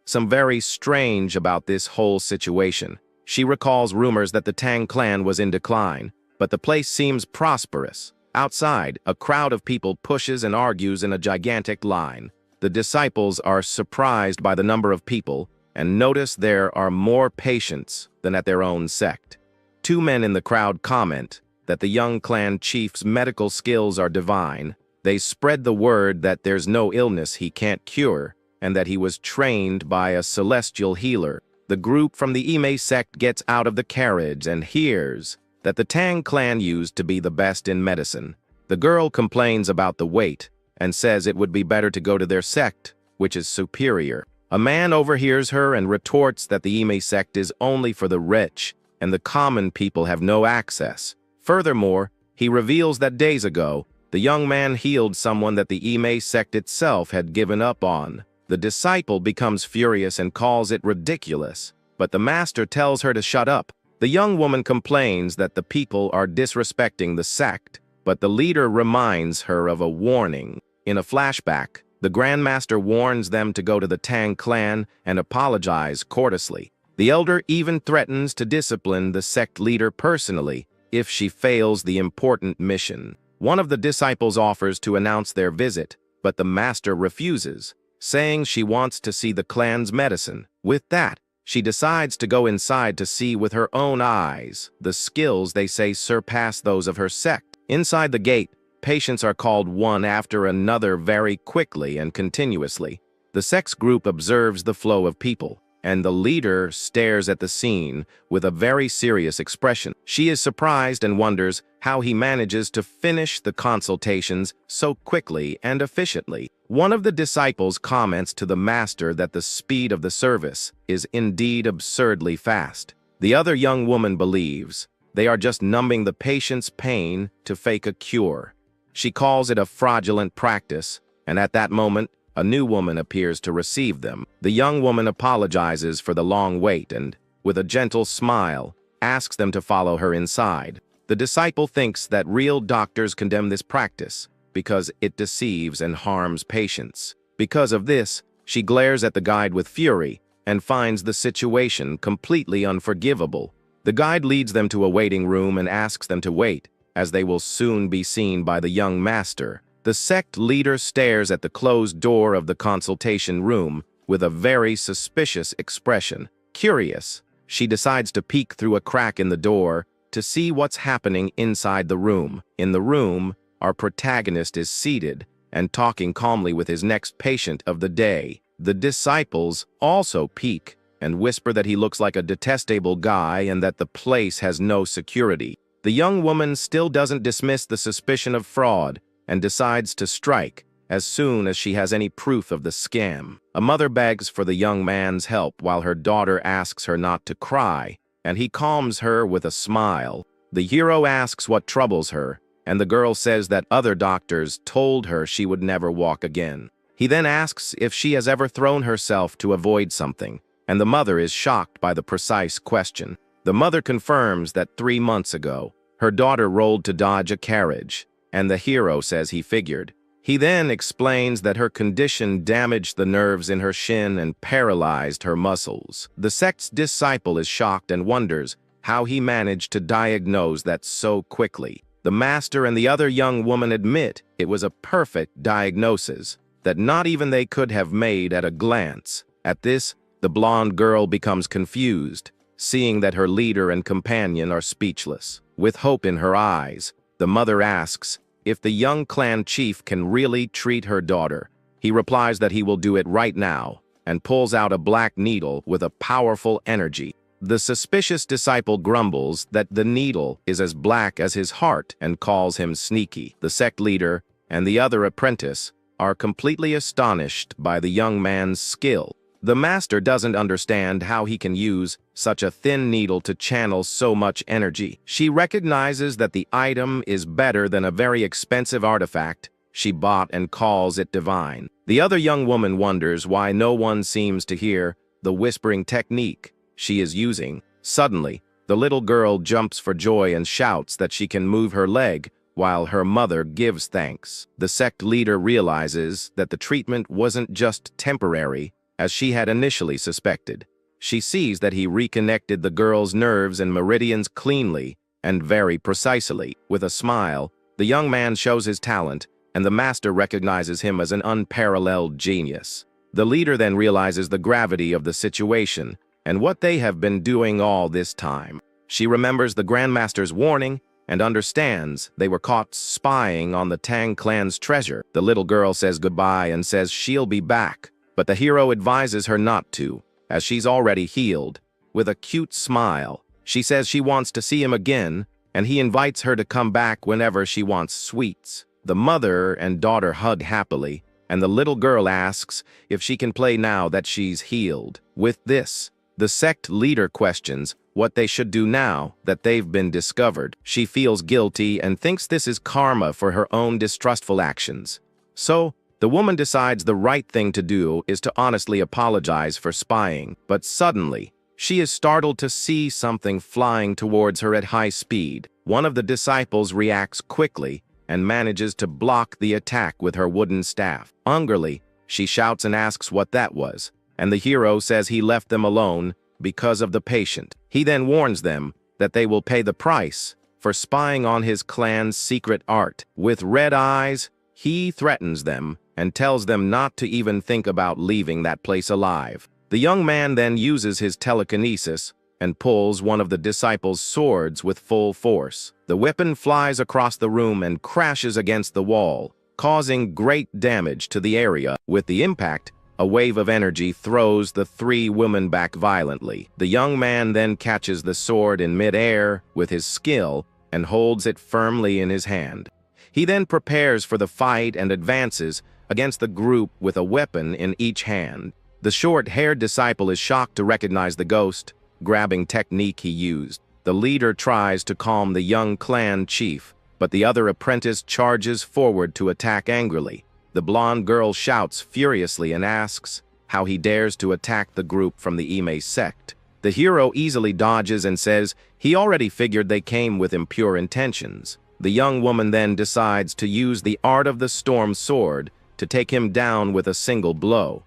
some very strange about this whole situation. She recalls rumors that the Tang clan was in decline, but the place seems prosperous. Outside, a crowd of people pushes and argues in a gigantic line. The disciples are surprised by the number of people and notice there are more patients than at their own sect. Two men in the crowd comment that the young clan chief's medical skills are divine. They spread the word that there's no illness he can't cure and that he was trained by a celestial healer. The group from the Ime sect gets out of the carriage and hears that the Tang clan used to be the best in medicine. The girl complains about the wait and says it would be better to go to their sect, which is superior. A man overhears her and retorts that the Ime sect is only for the rich and the common people have no access. Furthermore, he reveals that days ago, the young man healed someone that the Ime sect itself had given up on. The disciple becomes furious and calls it ridiculous, but the master tells her to shut up. The young woman complains that the people are disrespecting the sect, but the leader reminds her of a warning. In a flashback, the Grandmaster warns them to go to the Tang clan and apologize courteously. The elder even threatens to discipline the sect leader personally if she fails the important mission. One of the disciples offers to announce their visit, but the master refuses, saying she wants to see the clan's medicine. With that, she decides to go inside to see with her own eyes. The skills they say surpass those of her sect. Inside the gate, patients are called one after another very quickly and continuously. The sect's group observes the flow of people, and the leader stares at the scene with a very serious expression. She is surprised and wonders how he manages to finish the consultations so quickly and efficiently. One of the disciples comments to the master that the speed of the service is indeed absurdly fast. The other young woman believes they are just numbing the patient's pain to fake a cure. She calls it a fraudulent practice, and at that moment, a new woman appears to receive them. The young woman apologizes for the long wait and, with a gentle smile, asks them to follow her inside. The disciple thinks that real doctors condemn this practice because it deceives and harms patients. Because of this, she glares at the guide with fury and finds the situation completely unforgivable. The guide leads them to a waiting room and asks them to wait, as they will soon be seen by the young master. The sect leader stares at the closed door of the consultation room with a very suspicious expression. Curious, she decides to peek through a crack in the door to see what's happening inside the room. In the room, our protagonist is seated and talking calmly with his next patient of the day. The disciples also peek and whisper that he looks like a detestable guy and that the place has no security. The young woman still doesn't dismiss the suspicion of fraud and decides to strike as soon as she has any proof of the scam. A mother begs for the young man's help while her daughter asks her not to cry, and he calms her with a smile. The hero asks what troubles her, and the girl says that other doctors told her she would never walk again. He then asks if she has ever thrown herself to avoid something, and the mother is shocked by the precise question. The mother confirms that 3 months ago, her daughter rolled to dodge a carriage, and the hero says he figured. He then explains that her condition damaged the nerves in her shin and paralyzed her muscles. The sect's disciple is shocked and wonders how he managed to diagnose that so quickly. The master and the other young woman admit it was a perfect diagnosis that not even they could have made at a glance. At this, the blonde girl becomes confused, seeing that her leader and companion are speechless. With hope in her eyes, the mother asks if the young clan chief can really treat her daughter. He replies that he will do it right now and pulls out a black needle with a powerful energy. The suspicious disciple grumbles that the needle is as black as his heart and calls him sneaky. The sect leader and the other apprentice are completely astonished by the young man's skill. The master doesn't understand how he can use such a thin needle to channel so much energy. She recognizes that the item is better than a very expensive artifact she bought and calls it divine. The other young woman wonders why no one seems to hear the whispering technique she is using. Suddenly, the little girl jumps for joy and shouts that she can move her leg while her mother gives thanks. The sect leader realizes that the treatment wasn't just temporary, as she had initially suspected. She sees that he reconnected the girl's nerves and meridians cleanly and very precisely. With a smile, the young man shows his talent, and the master recognizes him as an unparalleled genius. The leader then realizes the gravity of the situation and what they have been doing all this time. She remembers the Grandmaster's warning and understands they were caught spying on the Tang clan's treasure. The little girl says goodbye and says she'll be back, but the hero advises her not to, as she's already healed. With a cute smile, she says she wants to see him again, and he invites her to come back whenever she wants sweets. The mother and daughter hug happily, and the little girl asks if she can play now that she's healed. With this, the sect leader questions what they should do now that they've been discovered. She feels guilty and thinks this is karma for her own distrustful actions. So, the woman decides the right thing to do is to honestly apologize for spying, but suddenly, she is startled to see something flying towards her at high speed. One of the disciples reacts quickly and manages to block the attack with her wooden staff. Angrily, she shouts and asks what that was, and the hero says he left them alone because of the patient. He then warns them that they will pay the price for spying on his clan's secret art. With red eyes, he threatens them and tells them not to even think about leaving that place alive. The young man then uses his telekinesis and pulls one of the disciples' swords with full force. The weapon flies across the room and crashes against the wall, causing great damage to the area. With the impact, a wave of energy throws the 3 women back violently. The young man then catches the sword in mid-air with his skill and holds it firmly in his hand. He then prepares for the fight and advances against the group with a weapon in each hand. The short-haired disciple is shocked to recognize the ghost, grabbing technique he used. The leader tries to calm the young clan chief, but the other apprentice charges forward to attack angrily. The blonde girl shouts furiously and asks how he dares to attack the group from the Ime sect. The hero easily dodges and says he already figured they came with impure intentions. The young woman then decides to use the Art of the Storm sword to take him down with a single blow.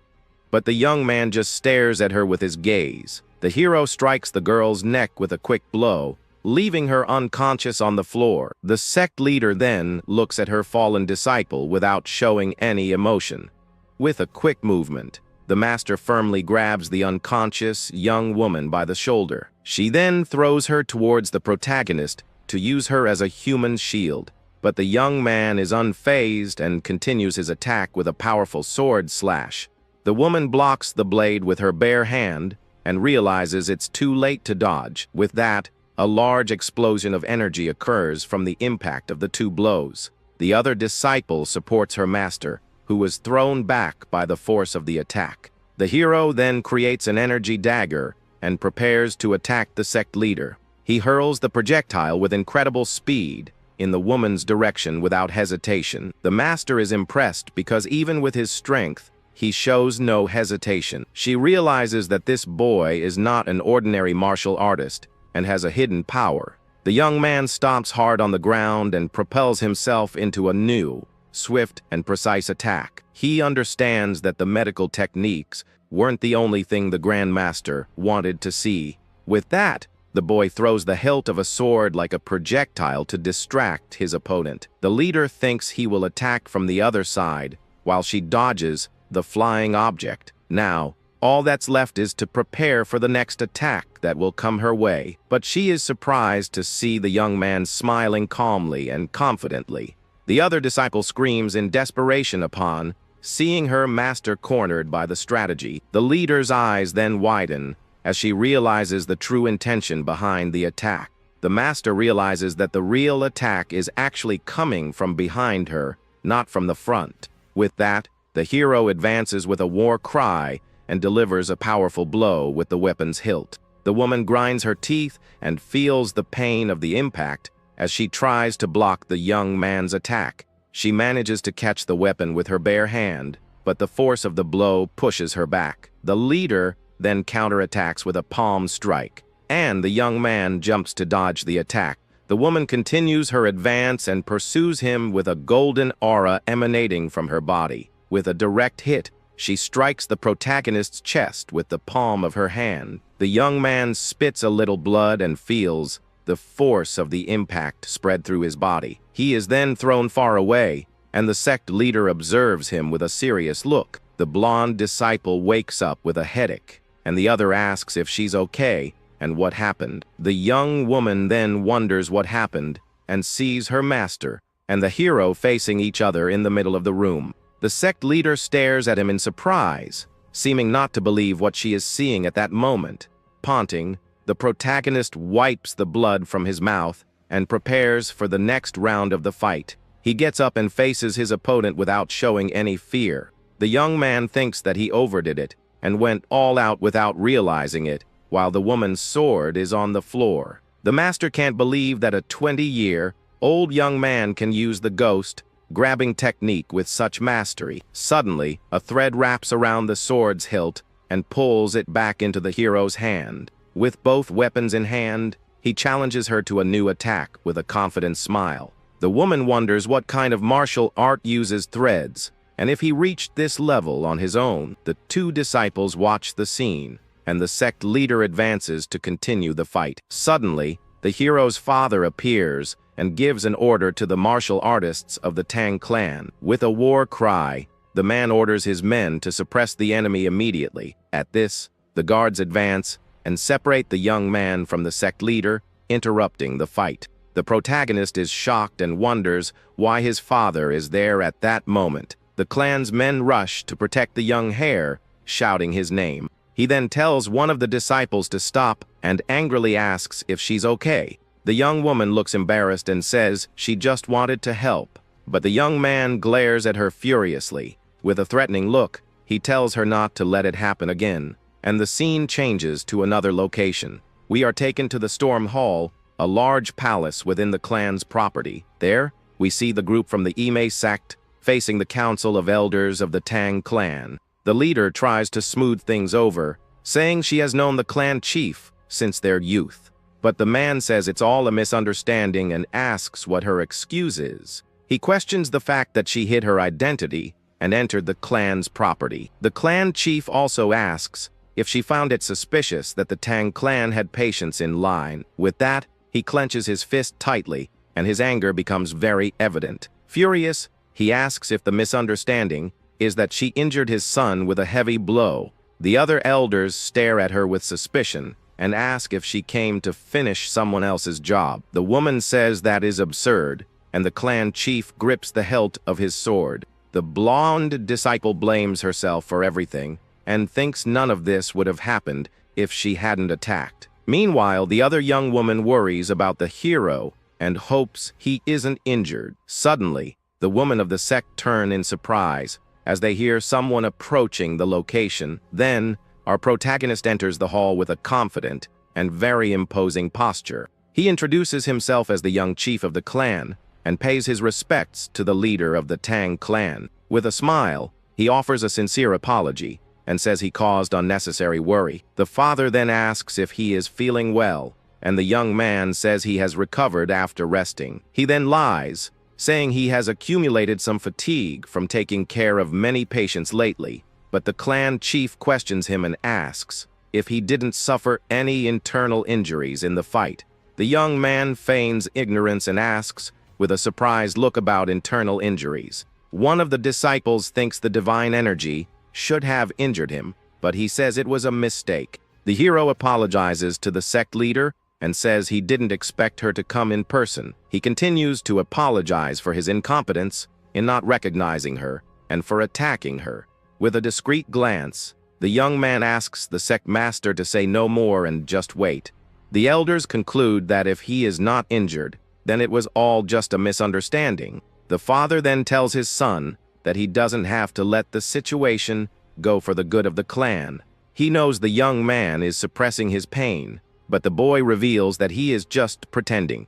But the young man just stares at her with his gaze. The hero strikes the girl's neck with a quick blow, leaving her unconscious on the floor. The sect leader then looks at her fallen disciple without showing any emotion. With a quick movement, the master firmly grabs the unconscious young woman by the shoulder. She then throws her towards the protagonist to use her as a human shield. But the young man is unfazed and continues his attack with a powerful sword slash. The woman blocks the blade with her bare hand and realizes it's too late to dodge. With that, a large explosion of energy occurs from the impact of the 2 blows. The other disciple supports her master, who was thrown back by the force of the attack. The hero then creates an energy dagger and prepares to attack the sect leader. He hurls the projectile with incredible speed, in the woman's direction without hesitation. The master is impressed because even with his strength, he shows no hesitation. She realizes that this boy is not an ordinary martial artist and has a hidden power. The young man stomps hard on the ground and propels himself into a new, swift and precise attack. He understands that the medical techniques weren't the only thing the Grandmaster wanted to see. With that, the boy throws the hilt of a sword like a projectile to distract his opponent. The leader thinks he will attack from the other side, while she dodges the flying object. Now, all that's left is to prepare for the next attack that will come her way. But she is surprised to see the young man smiling calmly and confidently. The other disciple screams in desperation upon seeing her master cornered by the strategy. The leader's eyes then widen as she realizes the true intention behind the attack. The master realizes that the real attack is actually coming from behind her, not from the front. With that, the hero advances with a war cry and delivers a powerful blow with the weapon's hilt. The woman grinds her teeth and feels the pain of the impact as she tries to block the young man's attack. She manages to catch the weapon with her bare hand, but the force of the blow pushes her back. The leader then counterattacks with a palm strike, and the young man jumps to dodge the attack. The woman continues her advance and pursues him with a golden aura emanating from her body. With a direct hit, she strikes the protagonist's chest with the palm of her hand. The young man spits a little blood and feels the force of the impact spread through his body. He is then thrown far away, and the sect leader observes him with a serious look. The blonde disciple wakes up with a headache, and the other asks if she's okay and what happened. The young woman then wonders what happened and sees her master and the hero facing each other in the middle of the room. The sect leader stares at him in surprise, seeming not to believe what she is seeing at that moment. Panting, the protagonist wipes the blood from his mouth and prepares for the next round of the fight. He gets up and faces his opponent without showing any fear. The young man thinks that he overdid it and went all out without realizing it, while the woman's sword is on the floor. The master can't believe that a 20-year-old young man can use the ghost grabbing technique with such mastery. Suddenly, a thread wraps around the sword's hilt and pulls it back into the hero's hand. With both weapons in hand, he challenges her to a new attack with a confident smile. The woman wonders what kind of martial art uses threads, and if he reached this level on his own. The two disciples watch the scene, and the sect leader advances to continue the fight. Suddenly, the hero's father appears and gives an order to the martial artists of the Tang clan. With a war cry, the man orders his men to suppress the enemy immediately. At this, the guards advance and separate the young man from the sect leader, interrupting the fight. The protagonist is shocked and wonders why his father is there at that moment. The clan's men rush to protect the young heir, shouting his name. He then tells one of the disciples to stop and angrily asks if she's okay. The young woman looks embarrassed and says she just wanted to help, but the young man glares at her furiously. With a threatening look, he tells her not to let it happen again, and the scene changes to another location. We are taken to the Storm Hall, a large palace within the clan's property. There, we see the group from the Ime sect facing the Council of Elders of the Tang clan. The leader tries to smooth things over, saying she has known the clan chief since their youth. But the man says it's all a misunderstanding and asks what her excuse is. He questions the fact that she hid her identity and entered the clan's property. The clan chief also asks if she found it suspicious that the Tang clan had patients in line. With that, he clenches his fist tightly, and his anger becomes very evident. Furious, he asks if the misunderstanding is that she injured his son with a heavy blow. The other elders stare at her with suspicion and ask if she came to finish someone else's job. The woman says that is absurd, and the clan chief grips the hilt of his sword. The blonde disciple blames herself for everything and thinks none of this would have happened if she hadn't attacked. Meanwhile, the other young woman worries about the hero and hopes he isn't injured. Suddenly, the women of the sect turn in surprise as they hear someone approaching the location. Then, our protagonist enters the hall with a confident and very imposing posture. He introduces himself as the young chief of the clan, and pays his respects to the leader of the Tang clan. With a smile, he offers a sincere apology and says he caused unnecessary worry. The father then asks if he is feeling well, and the young man says he has recovered after resting. He then lies, saying he has accumulated some fatigue from taking care of many patients lately, but the clan chief questions him and asks if he didn't suffer any internal injuries in the fight. The young man feigns ignorance and asks, with a surprised look, about internal injuries. One of the disciples thinks the divine energy should have injured him, but he says it was a mistake. The hero apologizes to the sect leader and says he didn't expect her to come in person. He continues to apologize for his incompetence in not recognizing her and for attacking her. With a discreet glance, the young man asks the sect master to say no more and just wait. The elders conclude that if he is not injured, then it was all just a misunderstanding. The father then tells his son that he doesn't have to let the situation go for the good of the clan. He knows the young man is suppressing his pain, but the boy reveals that he is just pretending.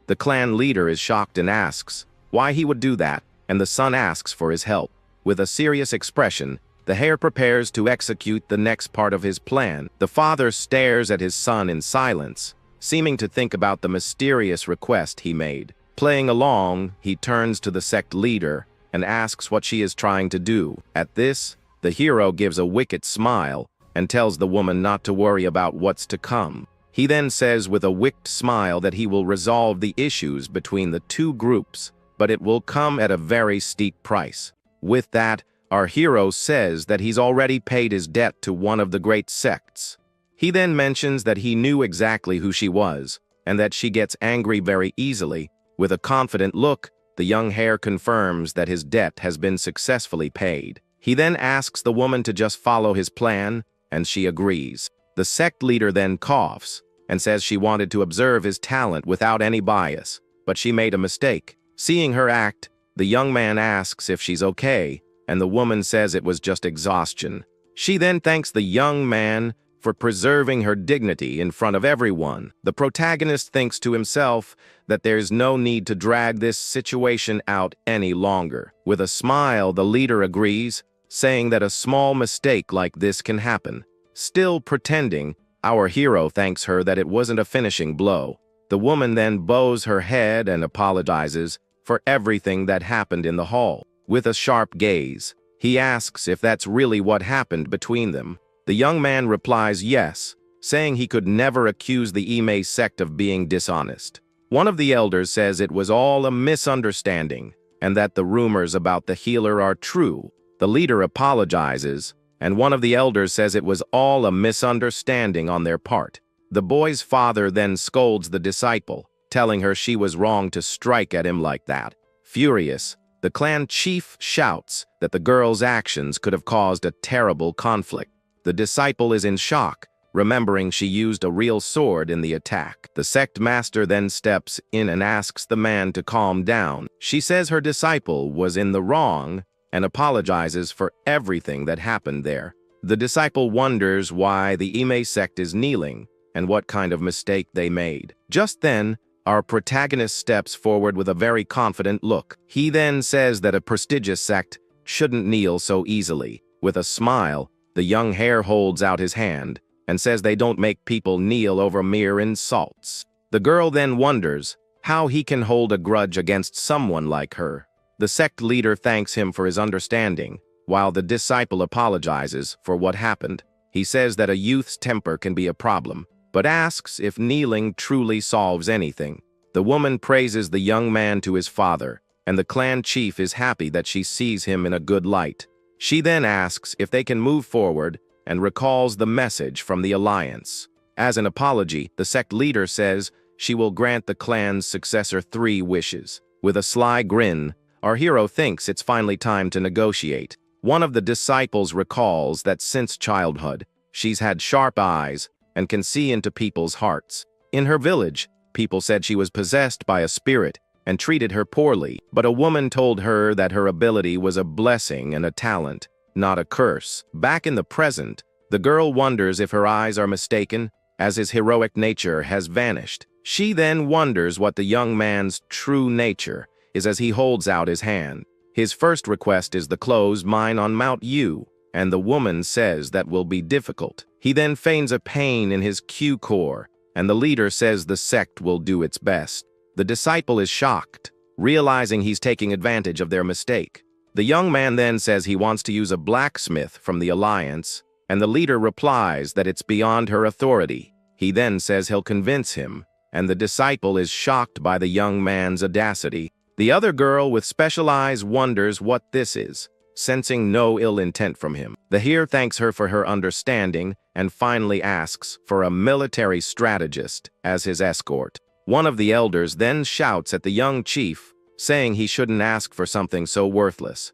The clan leader is shocked and asks why he would do that, and the son asks for his help. With a serious expression, the heir prepares to execute the next part of his plan. The father stares at his son in silence, seeming to think about the mysterious request he made. Playing along, he turns to the sect leader and asks what she is trying to do. At this, the hero gives a wicked smile and tells the woman not to worry about what's to come. He then says with a wicked smile that he will resolve the issues between the two groups, but it will come at a very steep price. With that, our hero says that he's already paid his debt to one of the great sects. He then mentions that he knew exactly who she was, and that she gets angry very easily. With a confident look, the young heir confirms that his debt has been successfully paid. He then asks the woman to just follow his plan, and she agrees. The sect leader then coughs and says she wanted to observe his talent without any bias, but she made a mistake. Seeing her act, the young man asks if she's okay, and the woman says it was just exhaustion. She then thanks the young man for preserving her dignity in front of everyone. The protagonist thinks to himself that there's no need to drag this situation out any longer. With a smile, the leader agrees, saying that a small mistake like this can happen. Still pretending, our hero thanks her that it wasn't a finishing blow. The woman then bows her head and apologizes for everything that happened in the hall. With a sharp gaze, he asks if that's really what happened between them. The young man replies yes, saying he could never accuse the Ime sect of being dishonest. One of the elders says it was all a misunderstanding, and that the rumors about the healer are true. The leader apologizes, and one of the elders says it was all a misunderstanding on their part. The boy's father then scolds the disciple, telling her she was wrong to strike at him like that. Furious, the clan chief shouts that the girl's actions could have caused a terrible conflict. The disciple is in shock, remembering she used a real sword in the attack. The sect master then steps in and asks the man to calm down. She says her disciple was in the wrong and apologizes for everything that happened there. The disciple wonders why the Ime sect is kneeling and what kind of mistake they made. Just then, our protagonist steps forward with a very confident look. He then says that a prestigious sect shouldn't kneel so easily. With a smile, the young heir holds out his hand and says they don't make people kneel over mere insults. The girl then wonders how he can hold a grudge against someone like her. The sect leader thanks him for his understanding, while the disciple apologizes for what happened. He says that a youth's temper can be a problem, but asks if kneeling truly solves anything. The woman praises the young man to his father, and the clan chief is happy that she sees him in a good light. She then asks if they can move forward and recalls the message from the alliance. As an apology, the sect leader says she will grant the clan's successor 3 wishes. With a sly grin, our hero thinks it's finally time to negotiate. One of the disciples recalls that since childhood, she's had sharp eyes and can see into people's hearts. In her village, people said she was possessed by a spirit and treated her poorly, but a woman told her that her ability was a blessing and a talent, not a curse. Back in the present, the girl wonders if her eyes are mistaken, as his heroic nature has vanished. She then wonders what the young man's true nature is as he holds out his hand. His first request is the closed mine on Mount Yu, and the woman says that will be difficult. He then feigns a pain in his Q core, and the leader says the sect will do its best. The disciple is shocked, realizing he's taking advantage of their mistake. The young man then says he wants to use a blacksmith from the alliance, and the leader replies that it's beyond her authority. He then says he'll convince him, and the disciple is shocked by the young man's audacity. The other girl with special eyes wonders what this is, sensing no ill intent from him. The heer thanks her for her understanding and finally asks for a military strategist as his escort. One of the elders then shouts at the young chief, saying he shouldn't ask for something so worthless.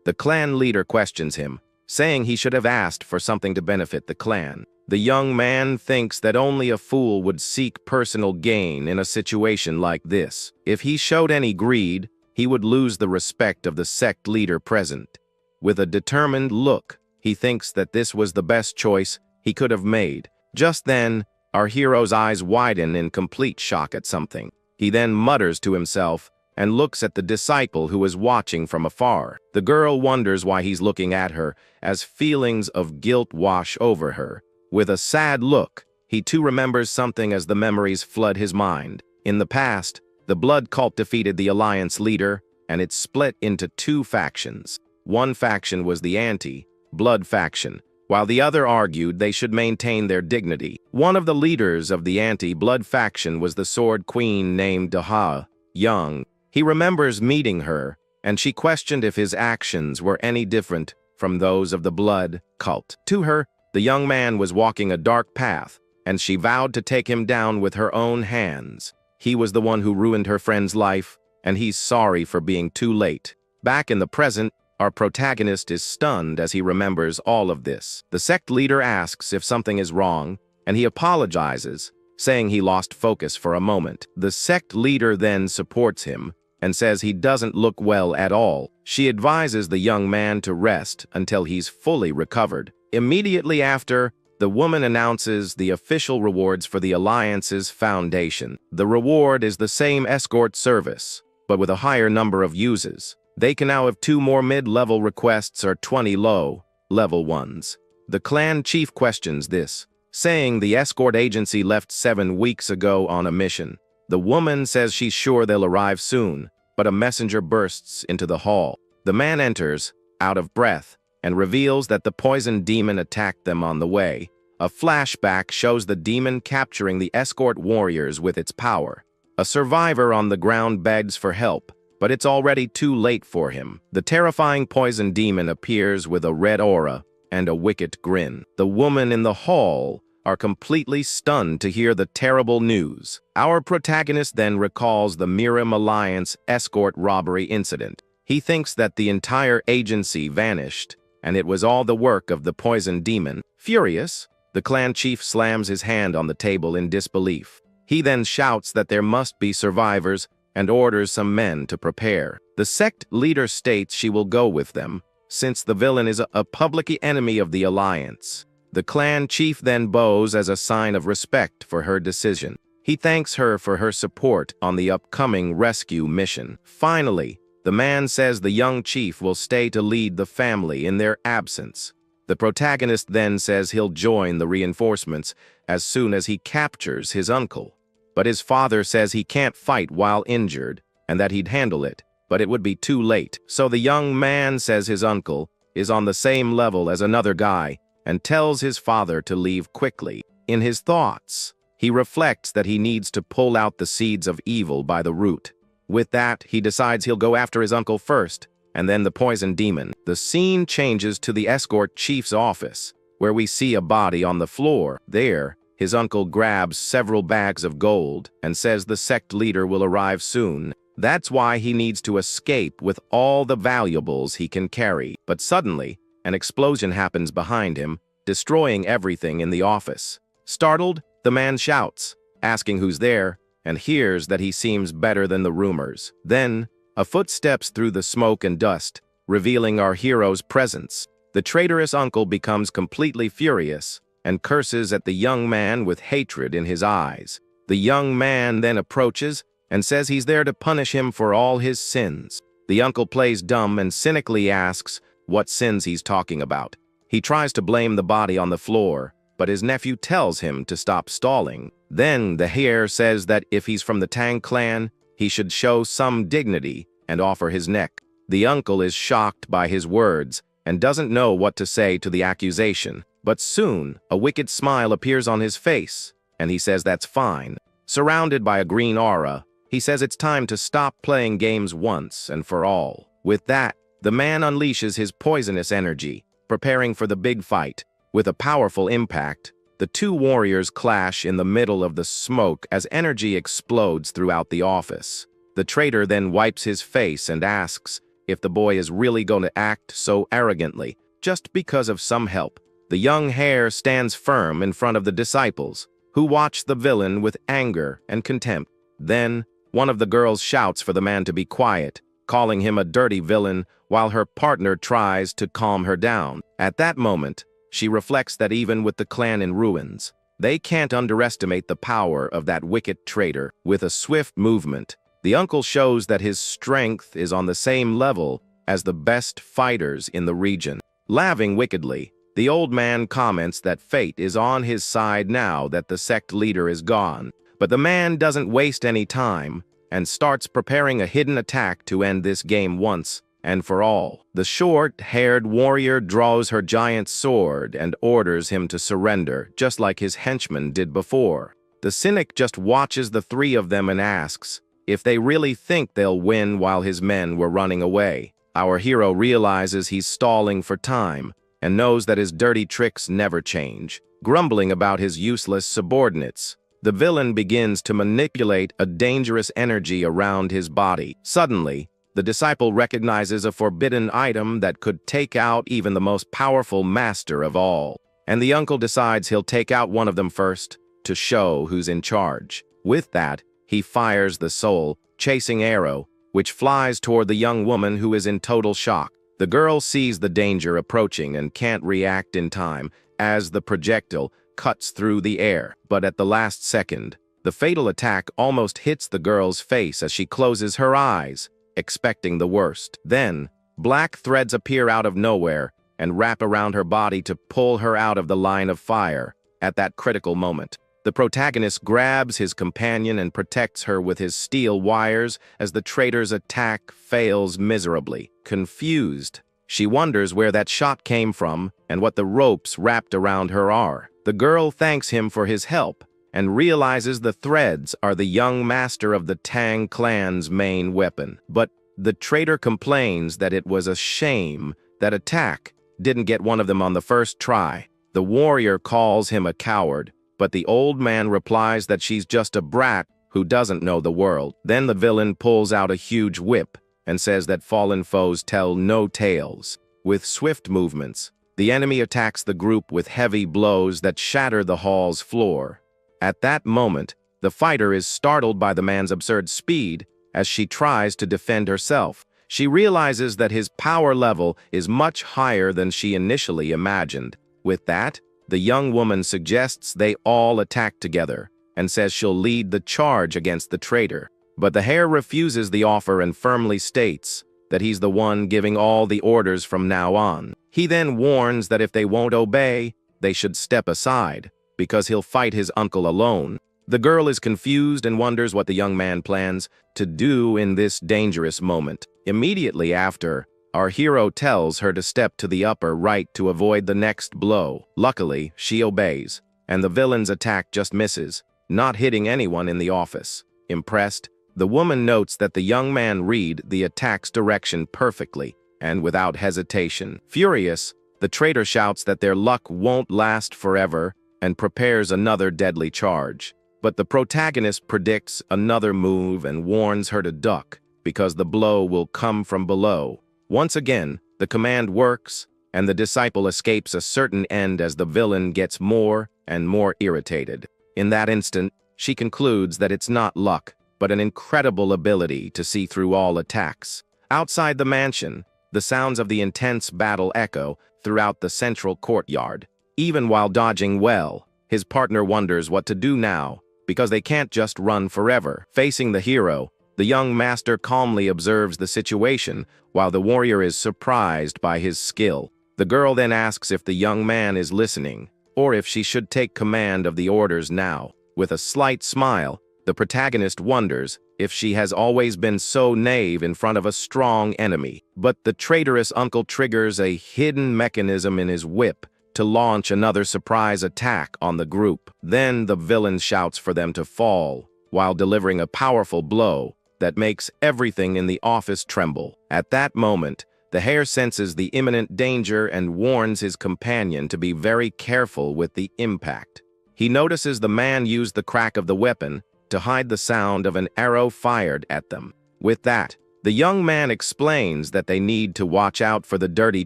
The clan leader questions him, saying he should have asked for something to benefit the clan. The young man thinks that only a fool would seek personal gain in a situation like this. If he showed any greed, he would lose the respect of the sect leader present. With a determined look, he thinks that this was the best choice he could have made. Just then, our hero's eyes widen in complete shock at something. He then mutters to himself and looks at the disciple who is watching from afar. The girl wonders why he's looking at her, as feelings of guilt wash over her. With a sad look, he too remembers something as the memories flood his mind. In the past, the blood cult defeated the alliance leader, and it split into two factions. One faction was the anti-blood faction, while the other argued they should maintain their dignity. One of the leaders of the anti-blood faction was the sword queen named Devour, young. He remembers meeting her, and she questioned if his actions were any different from those of the blood cult. To her, the young man was walking a dark path, and she vowed to take him down with her own hands. He was the one who ruined her friend's life, and he's sorry for being too late. Back in the present, our protagonist is stunned as he remembers all of this. The sect leader asks if something is wrong, and he apologizes, saying he lost focus for a moment. The sect leader then supports him and says he doesn't look well at all. She advises the young man to rest until he's fully recovered. Immediately after, the woman announces the official rewards for the Alliance's foundation. The reward is the same escort service, but with a higher number of uses. They can now have 2 more mid-level requests or 20 low-level ones. The clan chief questions this, saying the escort agency left 7 weeks ago on a mission. The woman says she's sure they'll arrive soon, but a messenger bursts into the hall. The man enters, out of breath, and reveals that the poison demon attacked them on the way. A flashback shows the demon capturing the escort warriors with its power. A survivor on the ground begs for help, but it's already too late for him. The terrifying poison demon appears with a red aura and a wicked grin. The woman in the hall are completely stunned to hear the terrible news. Our protagonist then recalls the Miram Alliance escort robbery incident. He thinks that the entire agency vanished, and it was all the work of the poison demon. Furious, the clan chief slams his hand on the table in disbelief. He then shouts that there must be survivors and orders some men to prepare. The sect leader states she will go with them, since the villain is a public enemy of the Alliance. The clan chief then bows as a sign of respect for her decision. He thanks her for her support on the upcoming rescue mission. Finally, the man says the young chief will stay to lead the family in their absence. The protagonist then says he'll join the reinforcements as soon as he captures his uncle. But his father says he can't fight while injured, and that he'd handle it, but it would be too late. So the young man says his uncle is on the same level as another guy, and tells his father to leave quickly. In his thoughts, he reflects that he needs to pull out the seeds of evil by the root. With that, he decides he'll go after his uncle first, and then the poison demon. The scene changes to the escort chief's office, where we see a body on the floor. There, his uncle grabs several bags of gold and says the sect leader will arrive soon. That's why he needs to escape with all the valuables he can carry. But suddenly, an explosion happens behind him, destroying everything in the office. Startled, the man shouts, asking who's there, and hears that he seems better than the rumors. Then, a foot steps through the smoke and dust, revealing our hero's presence. The traitorous uncle becomes completely furious and curses at the young man with hatred in his eyes. The young man then approaches and says he's there to punish him for all his sins. The uncle plays dumb and cynically asks what sins he's talking about. He tries to blame the body on the floor, but his nephew tells him to stop stalling. Then the heir says that if he's from the Tang clan, he should show some dignity and offer his neck. The uncle is shocked by his words and doesn't know what to say to the accusation, but soon a wicked smile appears on his face, and he says that's fine. Surrounded by a green aura, he says it's time to stop playing games once and for all. With that, the man unleashes his poisonous energy, preparing for the big fight. With a powerful impact, the two warriors clash in the middle of the smoke as energy explodes throughout the office. The traitor then wipes his face and asks if the boy is really going to act so arrogantly, just because of some help. The young heir stands firm in front of the disciples, who watch the villain with anger and contempt. Then, one of the girls shouts for the man to be quiet, calling him a dirty villain, while her partner tries to calm her down. At that moment, she reflects that even with the clan in ruins, they can't underestimate the power of that wicked traitor. With a swift movement, the uncle shows that his strength is on the same level as the best fighters in the region. Laughing wickedly, the old man comments that fate is on his side now that the sect leader is gone. But the man doesn't waste any time and starts preparing a hidden attack to end this game once and for all. The short-haired warrior draws her giant sword and orders him to surrender, just like his henchman did before. The cynic just watches the three of them and asks if they really think they'll win while his men were running away. Our hero realizes he's stalling for time and knows that his dirty tricks never change. Grumbling about his useless subordinates, the villain begins to manipulate a dangerous energy around his body. Suddenly, the disciple recognizes a forbidden item that could take out even the most powerful master of all. And the uncle decides he'll take out one of them first to show who's in charge. With that, he fires the soul-chasing arrow, which flies toward the young woman who is in total shock. The girl sees the danger approaching and can't react in time as the projectile cuts through the air. But at the last second, the fatal attack almost hits the girl's face as she closes her eyes, expecting the worst. Then, black threads appear out of nowhere and wrap around her body to pull her out of the line of fire. At that critical moment, the protagonist grabs his companion and protects her with his steel wires as the traitor's attack fails miserably. Confused, she wonders where that shot came from and what the ropes wrapped around her are. The girl thanks him for his help and realizes the threads are the young master of the Tang clan's main weapon. But the traitor complains that it was a shame that attack didn't get one of them on the first try. The warrior calls him a coward, but the old man replies that she's just a brat who doesn't know the world. Then the villain pulls out a huge whip and says that fallen foes tell no tales. With swift movements, the enemy attacks the group with heavy blows that shatter the hall's floor. At that moment, the fighter is startled by the man's absurd speed as she tries to defend herself. She realizes that his power level is much higher than she initially imagined. With that, the young woman suggests they all attack together and says she'll lead the charge against the traitor. But the heir refuses the offer and firmly states that he's the one giving all the orders from now on. He then warns that if they won't obey, they should step aside, because he'll fight his uncle alone. The girl is confused and wonders what the young man plans to do in this dangerous moment. Immediately after, our hero tells her to step to the upper right to avoid the next blow. Luckily, she obeys, and the villain's attack just misses, not hitting anyone in the office. Impressed, the woman notes that the young man read the attack's direction perfectly and without hesitation. Furious, the traitor shouts that their luck won't last forever and prepares another deadly charge. But the protagonist predicts another move and warns her to duck because the blow will come from below. Once again, the command works, and the disciple escapes a certain end as the villain gets more and more irritated. In that instant, she concludes that it's not luck, but an incredible ability to see through all attacks. Outside the mansion, the sounds of the intense battle echo throughout the central courtyard. Even while dodging well, his partner wonders what to do now, because they can't just run forever. Facing the hero, the young master calmly observes the situation while the warrior is surprised by his skill. The girl then asks if the young man is listening, or if she should take command of the orders now. With a slight smile, the protagonist wonders if she has always been so naive in front of a strong enemy. But the traitorous uncle triggers a hidden mechanism in his whip to launch another surprise attack on the group. Then the villain shouts for them to fall, while delivering a powerful blow that makes everything in the office tremble. At that moment, the hare senses the imminent danger and warns his companion to be very careful with the impact. He notices the man use the crack of the weapon to hide the sound of an arrow fired at them. With that, the young man explains that they need to watch out for the dirty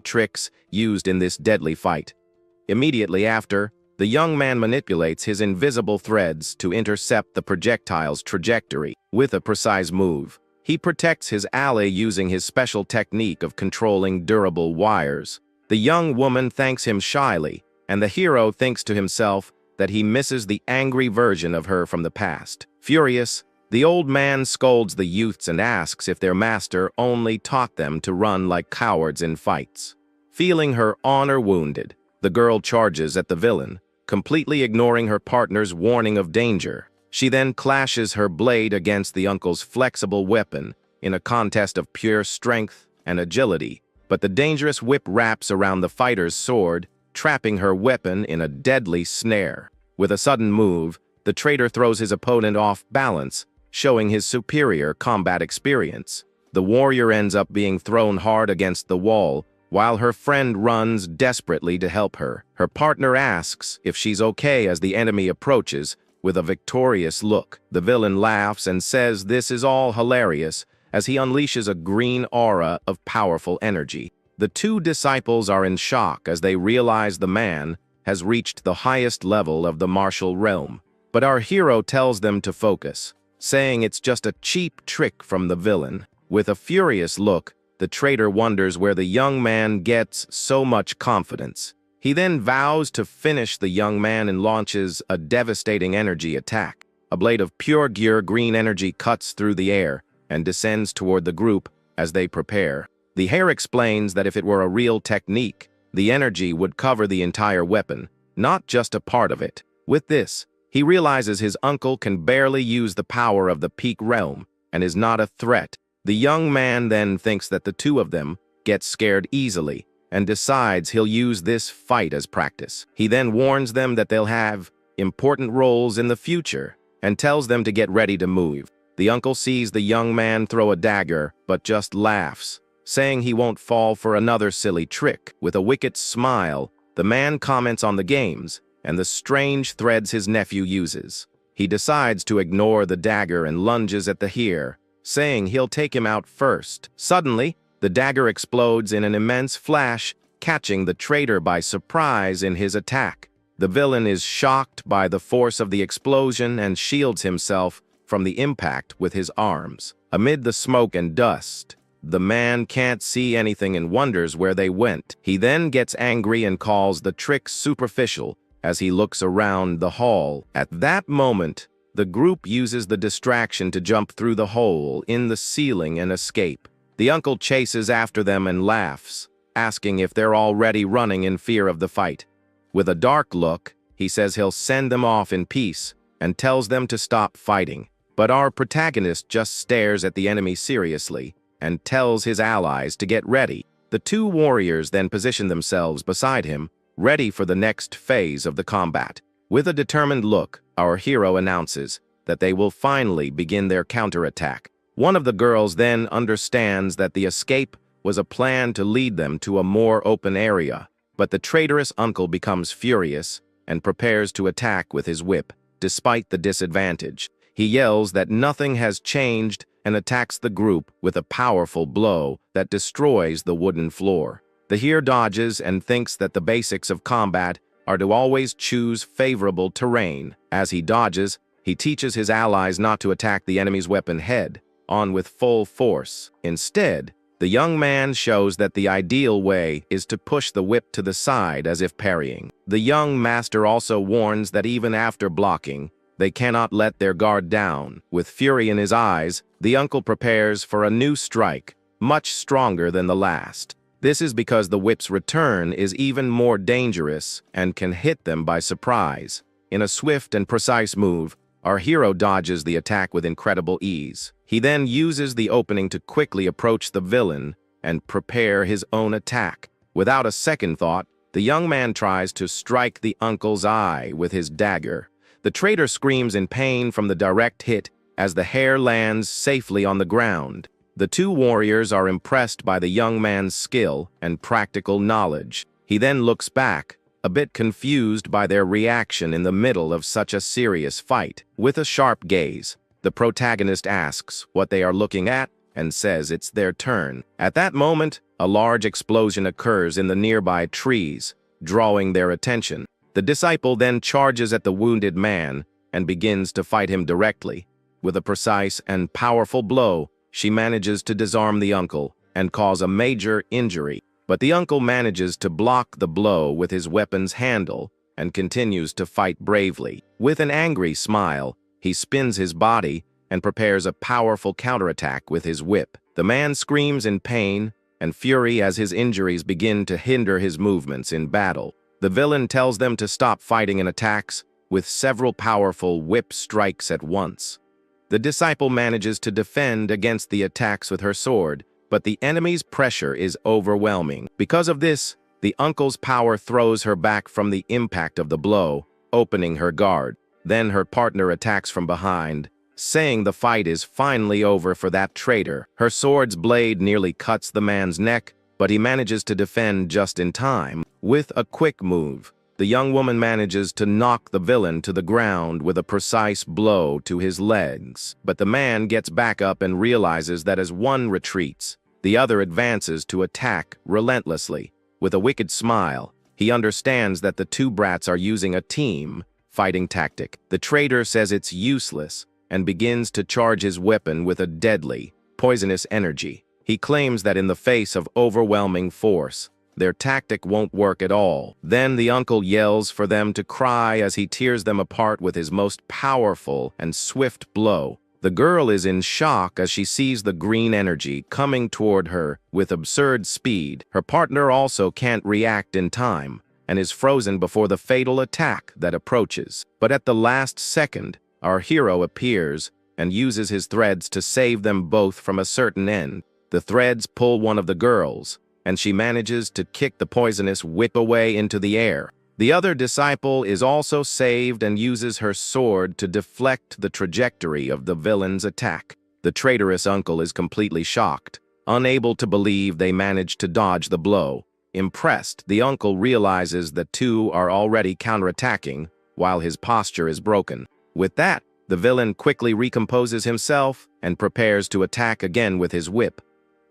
tricks used in this deadly fight. Immediately after, the young man manipulates his invisible threads to intercept the projectile's trajectory. With a precise move, he protects his ally using his special technique of controlling durable wires. The young woman thanks him shyly, and the hero thinks to himself that he misses the angry version of her from the past. Furious, the old man scolds the youths and asks if their master only taught them to run like cowards in fights. Feeling her honor wounded, the girl charges at the villain, completely ignoring her partner's warning of danger. She then clashes her blade against the uncle's flexible weapon in a contest of pure strength and agility, but the dangerous whip wraps around the fighter's sword, trapping her weapon in a deadly snare. With a sudden move, the traitor throws his opponent off balance, showing his superior combat experience. The warrior ends up being thrown hard against the wall, while her friend runs desperately to help her. Her partner asks if she's okay as the enemy approaches, with a victorious look. The villain laughs and says this is all hilarious as he unleashes a green aura of powerful energy. The two disciples are in shock as they realize the man has reached the highest level of the martial realm. But our hero tells them to focus, saying it's just a cheap trick from the villain. With a furious look, the traitor wonders where the young man gets so much confidence. He then vows to finish the young man and launches a devastating energy attack. A blade of pure green energy cuts through the air and descends toward the group as they prepare. The hare explains that if it were a real technique, the energy would cover the entire weapon, not just a part of it. With this, he realizes his uncle can barely use the power of the peak realm and is not a threat. The young man then thinks that the two of them get scared easily and decides he'll use this fight as practice. He then warns them that they'll have important roles in the future and tells them to get ready to move. The uncle sees the young man throw a dagger but just laughs, saying he won't fall for another silly trick. With a wicked smile, the man comments on the games and the strange threads his nephew uses. He decides to ignore the dagger and lunges at the hare, saying he'll take him out first. Suddenly, the dagger explodes in an immense flash, catching the traitor by surprise in his attack. The villain is shocked by the force of the explosion and shields himself from the impact with his arms. Amid the smoke and dust, the man can't see anything and wonders where they went. He then gets angry and calls the trick superficial as he looks around the hall. At that moment, the group uses the distraction to jump through the hole in the ceiling and escape. The uncle chases after them and laughs, asking if they're already running in fear of the fight. With a dark look, he says he'll send them off in peace and tells them to stop fighting. But our protagonist just stares at the enemy seriously and tells his allies to get ready. The two warriors then position themselves beside him, ready for the next phase of the combat. With a determined look, our hero announces that they will finally begin their counterattack. One of the girls then understands that the escape was a plan to lead them to a more open area, but the traitorous uncle becomes furious and prepares to attack with his whip. Despite the disadvantage, he yells that nothing has changed and attacks the group with a powerful blow that destroys the wooden floor. The hare dodges and thinks that the basics of combat are to always choose favorable terrain. As he dodges, he teaches his allies not to attack the enemy's weapon head-on with full force. Instead, the young man shows that the ideal way is to push the whip to the side as if parrying. The young master also warns that even after blocking, They cannot let their guard down. With fury in his eyes, the uncle prepares for a new strike, much stronger than the last. This is because the whip's return is even more dangerous and can hit them by surprise. In a swift and precise move, our hero dodges the attack with incredible ease. He then uses the opening to quickly approach the villain and prepare his own attack. Without a second thought, the young man tries to strike the uncle's eye with his dagger. The traitor screams in pain from the direct hit as the hair lands safely on the ground. The two warriors are impressed by the young man's skill and practical knowledge. He then looks back, a bit confused by their reaction in the middle of such a serious fight. With a sharp gaze, the protagonist asks what they are looking at and says it's their turn. At that moment, a large explosion occurs in the nearby trees, drawing their attention. The disciple then charges at the wounded man and begins to fight him directly. With a precise and powerful blow, she manages to disarm the uncle and cause a major injury. But the uncle manages to block the blow with his weapon's handle and continues to fight bravely. With an angry smile, he spins his body and prepares a powerful counterattack with his whip. The man screams in pain and fury as his injuries begin to hinder his movements in battle. The villain tells them to stop fighting and attacks with several powerful whip strikes at once. The disciple manages to defend against the attacks with her sword, but the enemy's pressure is overwhelming. Because of this, the uncle's power throws her back from the impact of the blow, opening her guard. Then her partner attacks from behind, saying the fight is finally over for that traitor. Her sword's blade nearly cuts the man's neck, but he manages to defend just in time. With a quick move, the young woman manages to knock the villain to the ground with a precise blow to his legs. But the man gets back up and realizes that as one retreats, the other advances to attack relentlessly. With a wicked smile, he understands that the two brats are using a team fighting tactic. The traitor says it's useless and begins to charge his weapon with a deadly, poisonous energy. He claims that in the face of overwhelming force, their tactic won't work at all. Then the uncle yells for them to cry as he tears them apart with his most powerful and swift blow. The girl is in shock as she sees the green energy coming toward her with absurd speed. Her partner also can't react in time and is frozen before the fatal attack that approaches. But at the last second, our hero appears and uses his threads to save them both from a certain end. The threads pull one of the girls, and she manages to kick the poisonous whip away into the air. The other disciple is also saved and uses her sword to deflect the trajectory of the villain's attack. The traitorous uncle is completely shocked, unable to believe they managed to dodge the blow. Impressed, the uncle realizes the two are already counterattacking while his posture is broken. With that, the villain quickly recomposes himself and prepares to attack again with his whip.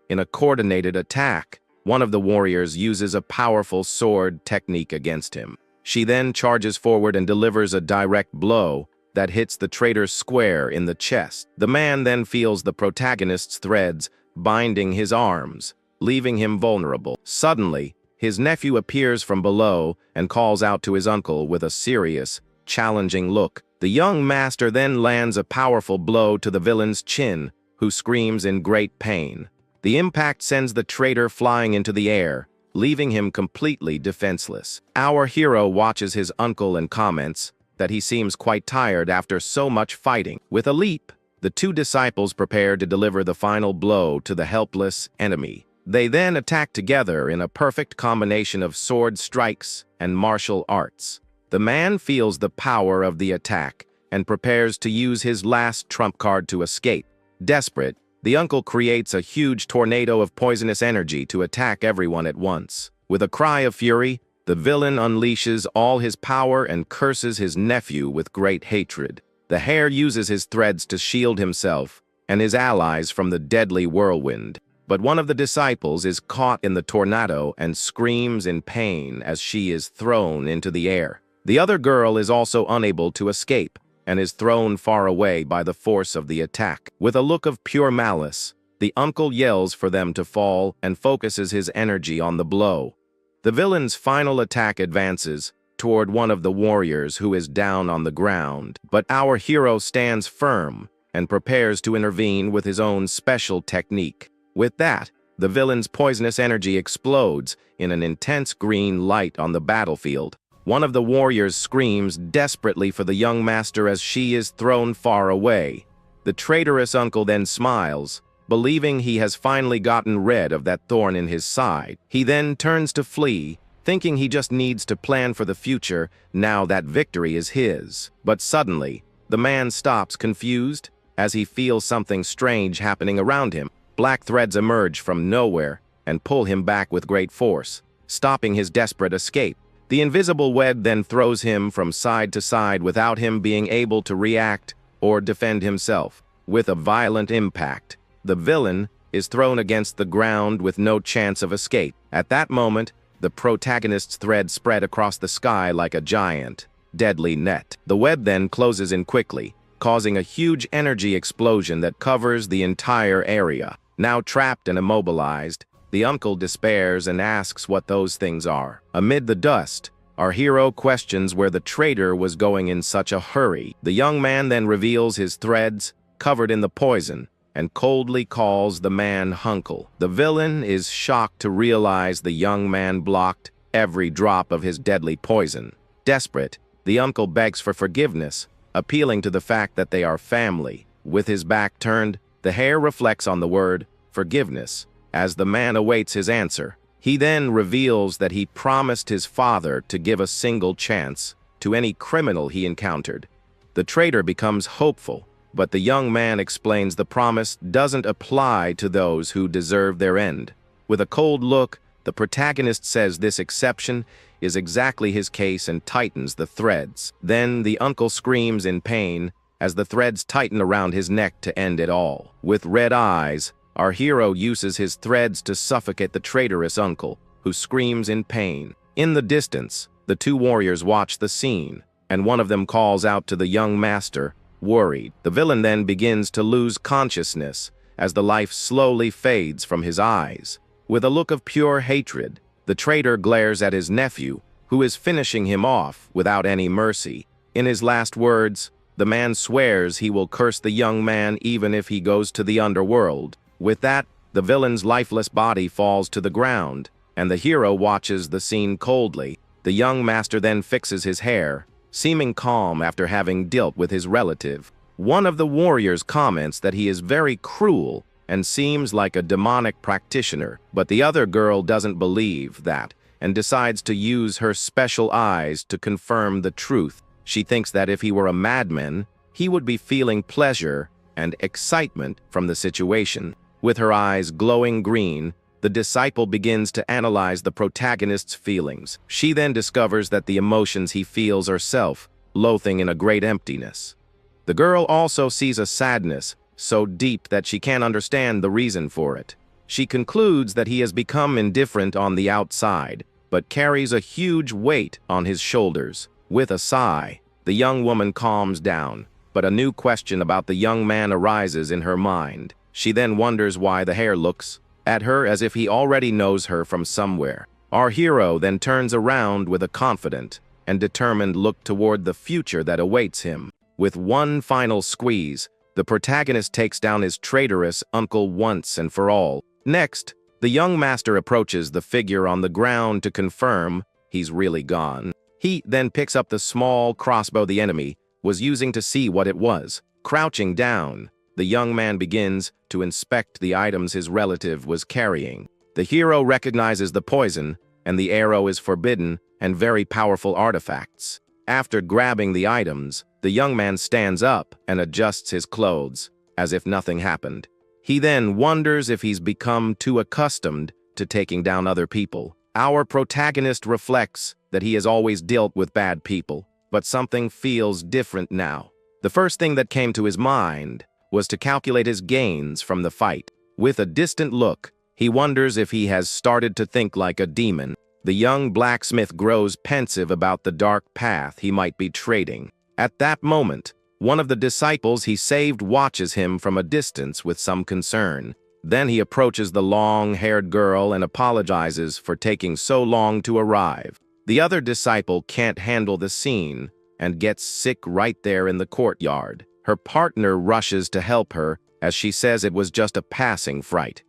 In a coordinated attack, one of the warriors uses a powerful sword technique against him. She then charges forward and delivers a direct blow that hits the traitor square in the chest. The man then feels the protagonist's threads binding his arms, leaving him vulnerable. Suddenly, his nephew appears from below and calls out to his uncle with a serious, challenging look. The young master then lands a powerful blow to the villain's chin, who screams in great pain. The impact sends the traitor flying into the air, leaving him completely defenseless. Our hero watches his uncle and comments that he seems quite tired after so much fighting. With a leap, the two disciples prepare to deliver the final blow to the helpless enemy. They then attack together in a perfect combination of sword strikes and martial arts. The man feels the power of the attack and prepares to use his last trump card to escape. Desperate, the uncle creates a huge tornado of poisonous energy to attack everyone at once. With a cry of fury, the villain unleashes all his power and curses his nephew with great hatred. The hare uses his threads to shield himself and his allies from the deadly whirlwind. But one of the disciples is caught in the tornado and screams in pain as she is thrown into the air. The other girl is also unable to escape and is thrown far away by the force of the attack. With a look of pure malice, the uncle yells for them to fall and focuses his energy on the blow. The villain's final attack advances, toward one of the warriors who is down on the ground, but our hero stands firm and prepares to intervene with his own special technique. With that, the villain's poisonous energy explodes in an intense green light on the battlefield. One of the warriors screams desperately for the young master as she is thrown far away. The traitorous uncle then smiles, believing he has finally gotten rid of that thorn in his side. He then turns to flee, thinking he just needs to plan for the future now that victory is his. But suddenly, the man stops confused as he feels something strange happening around him. Black threads emerge from nowhere and pull him back with great force, stopping his desperate escape. The invisible web then throws him from side to side without him being able to react or defend himself. With a violent impact, the villain is thrown against the ground with no chance of escape. At that moment, the protagonist's thread spread across the sky like a giant, deadly net. The web then closes in quickly, causing a huge energy explosion that covers the entire area. Now trapped and immobilized, the uncle despairs and asks what those things are. Amid the dust, our hero questions where the traitor was going in such a hurry. The young man then reveals his threads, covered in the poison, and coldly calls the man Hunkle. The villain is shocked to realize the young man blocked every drop of his deadly poison. Desperate, the uncle begs for forgiveness, appealing to the fact that they are family. With his back turned, the hair reflects on the word forgiveness as the man awaits his answer. He then reveals that he promised his father to give a single chance to any criminal he encountered. The traitor becomes hopeful, but the young man explains the promise doesn't apply to those who deserve their end. With a cold look, the protagonist says this exception is exactly his case and tightens the threads. Then the uncle screams in pain as the threads tighten around his neck to end it all. With red eyes, our hero uses his threads to suffocate the traitorous uncle, who screams in pain. In the distance, the two warriors watch the scene, and one of them calls out to the young master, worried. The villain then begins to lose consciousness as the life slowly fades from his eyes. With a look of pure hatred, the traitor glares at his nephew, who is finishing him off without any mercy. In his last words, the man swears he will curse the young man even if he goes to the underworld. With that, the villain's lifeless body falls to the ground, and the hero watches the scene coldly. The young master then fixes his hair, seeming calm after having dealt with his relative. One of the warriors comments that he is very cruel and seems like a demonic practitioner, but the other girl doesn't believe that and decides to use her special eyes to confirm the truth. She thinks that if he were a madman, he would be feeling pleasure and excitement from the situation. With her eyes glowing green, the disciple begins to analyze the protagonist's feelings. She then discovers that the emotions he feels are self-loathing in a great emptiness. The girl also sees a sadness so deep that she can't understand the reason for it. She concludes that he has become indifferent on the outside, but carries a huge weight on his shoulders. With a sigh, the young woman calms down, but a new question about the young man arises in her mind. She then wonders why the hair looks at her as if he already knows her from somewhere. Our hero then turns around with a confident and determined look toward the future that awaits him. With one final squeeze, the protagonist takes down his traitorous uncle once and for all. Next, the young master approaches the figure on the ground to confirm he's really gone. He then picks up the small crossbow the enemy was using to see what it was. Crouching down, the young man begins to inspect the items his relative was carrying. The hero recognizes the poison, and the arrow is forbidden and very powerful artifacts. After grabbing the items, the young man stands up and adjusts his clothes, as if nothing happened. He then wonders if he's become too accustomed to taking down other people. Our protagonist reflects that he has always dealt with bad people, but something feels different now. The first thing that came to his mind was to calculate his gains from the fight. With a distant look, he wonders if he has started to think like a demon. The young blacksmith grows pensive about the dark path he might be trading. At that moment, one of the disciples he saved watches him from a distance with some concern. Then he approaches the long-haired girl and apologizes for taking so long to arrive. The other disciple can't handle the scene and gets sick right there in the courtyard. Her partner rushes to help her as she says it was just a passing fright.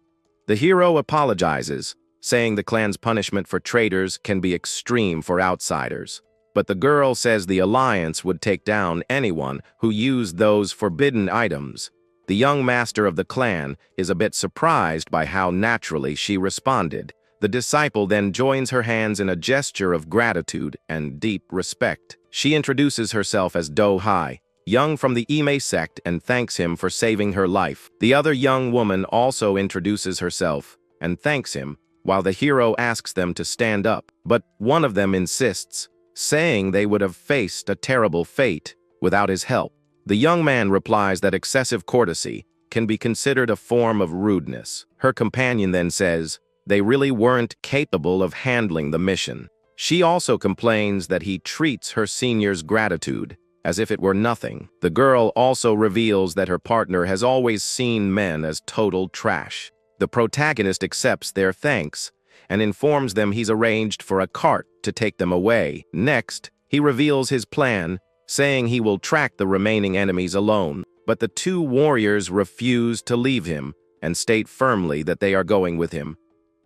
The hero apologizes, saying the clan's punishment for traitors can be extreme for outsiders. But the girl says the alliance would take down anyone who used those forbidden items. The young master of the clan is a bit surprised by how naturally she responded. The disciple then joins her hands in a gesture of gratitude and deep respect. She introduces herself as Do-Hai, young from the Ime sect, and thanks him for saving her life. The other young woman also introduces herself and thanks him, while the hero asks them to stand up. But one of them insists, saying they would have faced a terrible fate without his help. The young man replies that excessive courtesy can be considered a form of rudeness. Her companion then says they really weren't capable of handling the mission. She also complains that he treats her senior's gratitude as if it were nothing. The girl also reveals that her partner has always seen men as total trash. The protagonist accepts their thanks and informs them he's arranged for a cart to take them away. Next, he reveals his plan, saying he will track the remaining enemies alone. But the two warriors refuse to leave him and state firmly that they are going with him.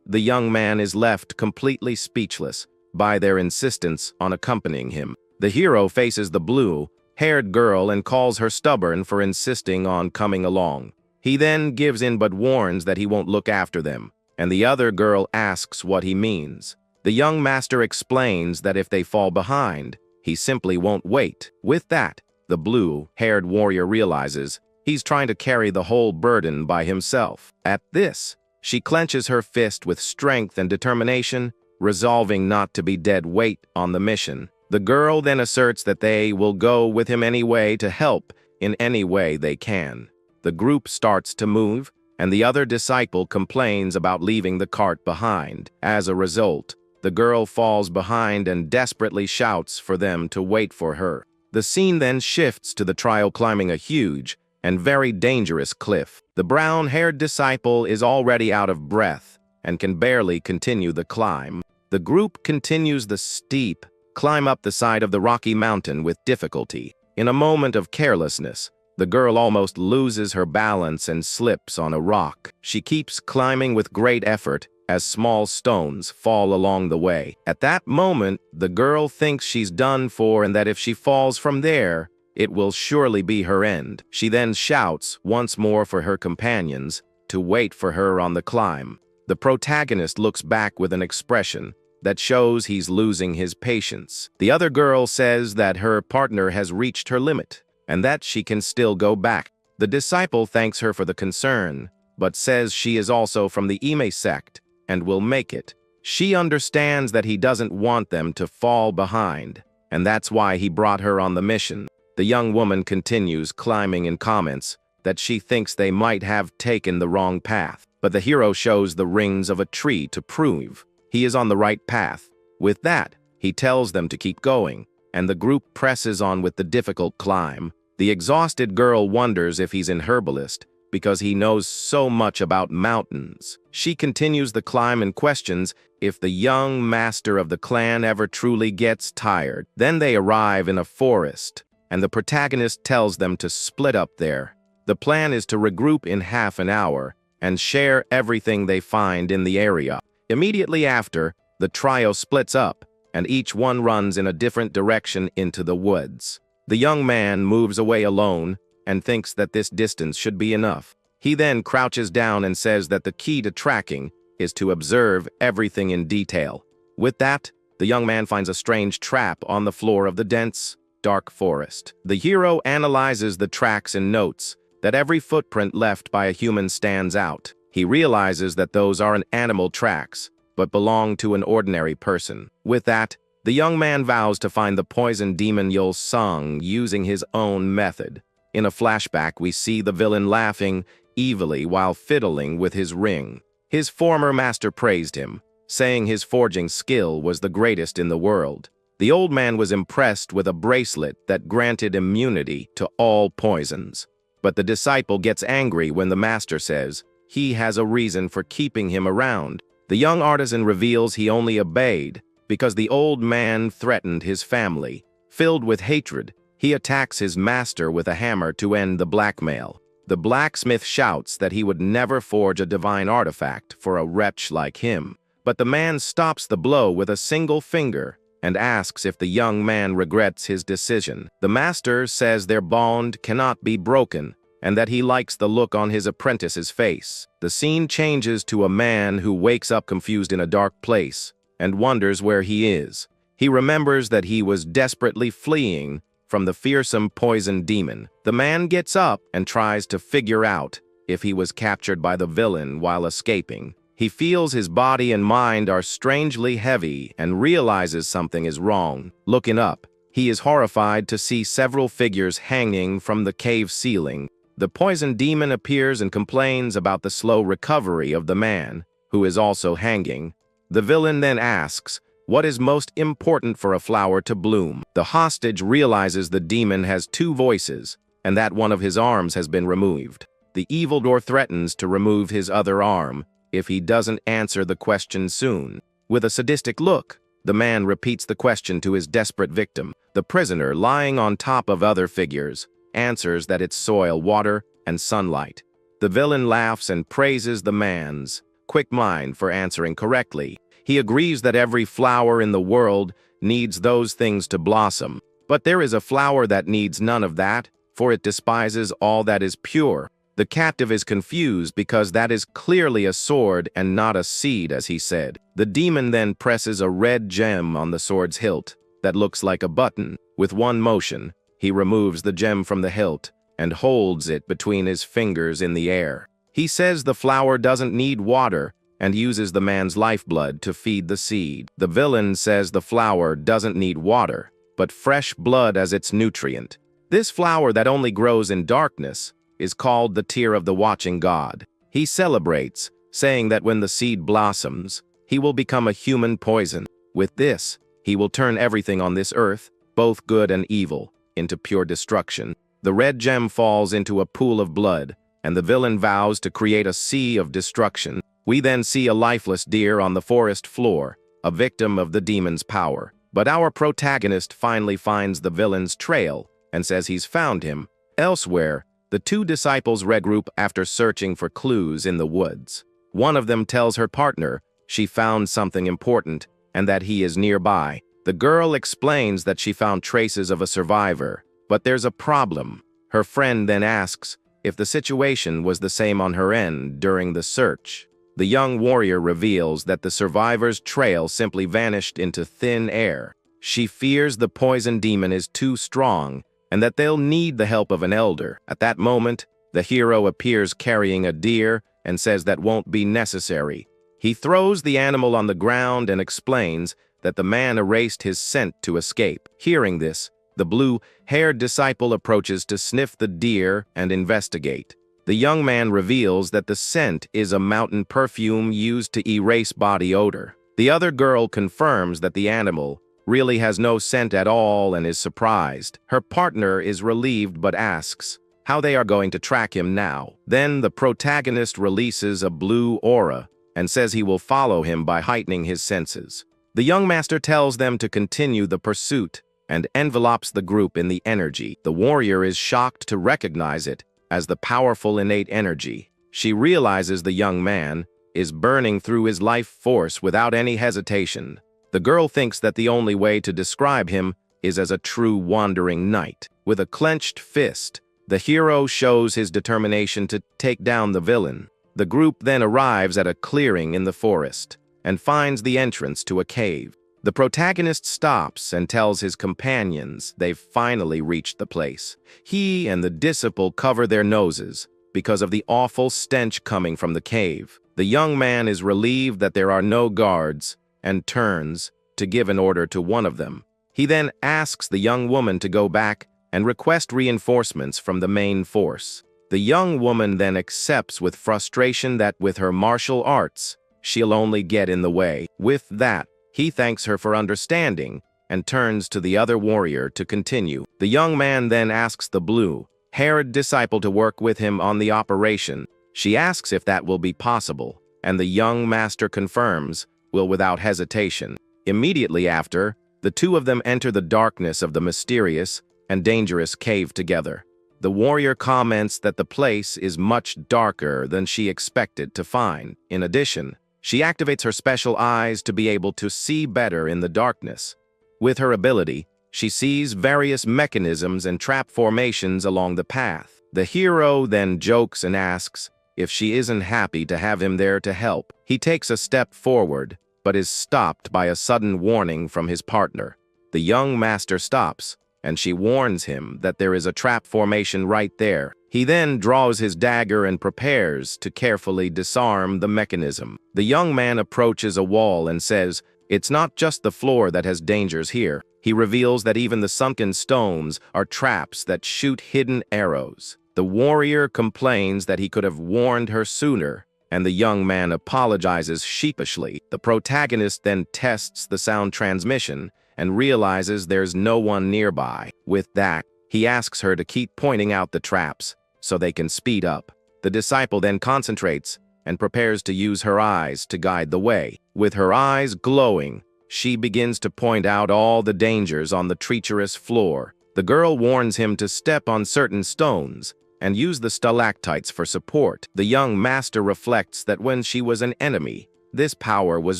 The young man is left completely speechless by their insistence on accompanying him. The hero faces the blue-haired girl and calls her stubborn for insisting on coming along. He then gives in but warns that he won't look after them, and the other girl asks what he means. The young master explains that if they fall behind, he simply won't wait. With that, the blue-haired warrior realizes he's trying to carry the whole burden by himself. At this, she clenches her fist with strength and determination, resolving not to be dead weight on the mission. The girl then asserts that they will go with him anyway to help in any way they can. The group starts to move, and the other disciple complains about leaving the cart behind. As a result, the girl falls behind and desperately shouts for them to wait for her. The scene then shifts to the trio climbing a huge and very dangerous cliff. The brown-haired disciple is already out of breath and can barely continue the climb. The group continues the steep climb up the side of the rocky mountain with difficulty. In a moment of carelessness, the girl almost loses her balance and slips on a rock. She keeps climbing with great effort as small stones fall along the way. At that moment, the girl thinks she's done for and that if she falls from there, it will surely be her end. She then shouts once more for her companions to wait for her on the climb. The protagonist looks back with an expression that shows he's losing his patience. The other girl says that her partner has reached her limit and that she can still go back. The disciple thanks her for the concern, but says she is also from the Ime sect and will make it. She understands that he doesn't want them to fall behind, and that's why he brought her on the mission. The young woman continues climbing and comments that she thinks they might have taken the wrong path, but the hero shows the rings of a tree to prove he is on the right path. With that, he tells them to keep going, and the group presses on with the difficult climb. The exhausted girl wonders if he's an herbalist, because he knows so much about mountains. She continues the climb and questions if the young master of the clan ever truly gets tired. Then they arrive in a forest, and the protagonist tells them to split up there. The plan is to regroup in half an hour and share everything they find in the area. Immediately after, the trio splits up, and each one runs in a different direction into the woods. The young man moves away alone and thinks that this distance should be enough. He then crouches down and says that the key to tracking is to observe everything in detail. With that, the young man finds a strange trap on the floor of the dense, dark forest. The hero analyzes the tracks and notes that every footprint left by a human stands out. He realizes that those aren't animal tracks, but belong to an ordinary person. With that, the young man vows to find the poison demon Yul Sung using his own method. In a flashback, we see the villain laughing evilly while fiddling with his ring. His former master praised him, saying his forging skill was the greatest in the world. The old man was impressed with a bracelet that granted immunity to all poisons. But the disciple gets angry when the master says he has a reason for keeping him around. The young artisan reveals he only obeyed because the old man threatened his family. Filled with hatred, he attacks his master with a hammer to end the blackmail. The blacksmith shouts that he would never forge a divine artifact for a wretch like him. But the man stops the blow with a single finger and asks if the young man regrets his decision. The master says their bond cannot be broken and that he likes the look on his apprentice's face. The scene changes to a man who wakes up confused in a dark place and wonders where he is. He remembers that he was desperately fleeing from the fearsome poison demon. The man gets up and tries to figure out if he was captured by the villain while escaping. He feels his body and mind are strangely heavy and realizes something is wrong. Looking up, he is horrified to see several figures hanging from the cave ceiling. The poison demon appears and complains about the slow recovery of the man, who is also hanging. The villain then asks, what is most important for a flower to bloom? The hostage realizes the demon has two voices and that one of his arms has been removed. The evildoer threatens to remove his other arm if he doesn't answer the question soon. With a sadistic look, the man repeats the question to his desperate victim. The prisoner, lying on top of other figures, answers that it's soil, water, and sunlight. The villain laughs and praises the man's quick mind for answering correctly. He agrees that every flower in the world needs those things to blossom. But there is a flower that needs none of that, for it despises all that is pure. The captive is confused because that is clearly a sword and not a seed, as he said. The demon then presses a red gem on the sword's hilt that looks like a button. With one motion, he removes the gem from the hilt and holds it between his fingers in the air. He says the flower doesn't need water and uses the man's lifeblood to feed the seed. The villain says the flower doesn't need water, but fresh blood as its nutrient. This flower that only grows in darkness is called the tear of the watching god. He celebrates, saying that when the seed blossoms, he will become a human poison. With this, he will turn everything on this earth, both good and evil, into pure destruction. The red gem falls into a pool of blood, and the villain vows to create a sea of destruction. We then see a lifeless deer on the forest floor, a victim of the demon's power. But our protagonist finally finds the villain's trail and says he's found him. Elsewhere, the two disciples regroup after searching for clues in the woods. One of them tells her partner she found something important and that he is nearby. The girl explains that she found traces of a survivor, but there's a problem. Her friend then asks if the situation was the same on her end during the search. The young warrior reveals that the survivor's trail simply vanished into thin air. She fears the poison demon is too strong and that they'll need the help of an elder. At that moment, the hero appears carrying a deer and says that won't be necessary. He throws the animal on the ground and explains that the man erased his scent to escape. Hearing this, the blue-haired disciple approaches to sniff the deer and investigate. The young man reveals that the scent is a mountain perfume used to erase body odor. The other girl confirms that the animal really has no scent at all and is surprised. Her partner is relieved but asks how they are going to track him now. Then the protagonist releases a blue aura and says he will follow him by heightening his senses. The young master tells them to continue the pursuit and envelopes the group in the energy. The warrior is shocked to recognize it as the powerful innate energy. She realizes the young man is burning through his life force without any hesitation. The girl thinks that the only way to describe him is as a true wandering knight. With a clenched fist, the hero shows his determination to take down the villain. The group then arrives at a clearing in the forest and finds the entrance to a cave. The protagonist stops and tells his companions they've finally reached the place. He and the disciple cover their noses because of the awful stench coming from the cave. The young man is relieved that there are no guards and turns to give an order to one of them. He then asks the young woman to go back and request reinforcements from the main force. The young woman then accepts with frustration that with her martial arts, she'll only get in the way. With that, he thanks her for understanding and turns to the other warrior to continue. The young man then asks the blue-haired disciple to work with him on the operation. She asks if that will be possible, and the young master confirms, will without hesitation. Immediately after, the two of them enter the darkness of the mysterious and dangerous cave together. The warrior comments that the place is much darker than she expected to find. In addition, she activates her special eyes to be able to see better in the darkness. With her ability, she sees various mechanisms and trap formations along the path. The hero then jokes and asks if she isn't happy to have him there to help. He takes a step forward, but is stopped by a sudden warning from his partner. The young master stops, and she warns him that there is a trap formation right there. He then draws his dagger and prepares to carefully disarm the mechanism. The young man approaches a wall and says, "It's not just the floor that has dangers here." He reveals that even the sunken stones are traps that shoot hidden arrows. The warrior complains that he could have warned her sooner, and the young man apologizes sheepishly. The protagonist then tests the sound transmission and realizes there's no one nearby. With that, he asks her to keep pointing out the traps so they can speed up. The disciple then concentrates and prepares to use her eyes to guide the way. With her eyes glowing, she begins to point out all the dangers on the treacherous floor. The girl warns him to step on certain stones and use the stalactites for support. The young master reflects that when she was an enemy, this power was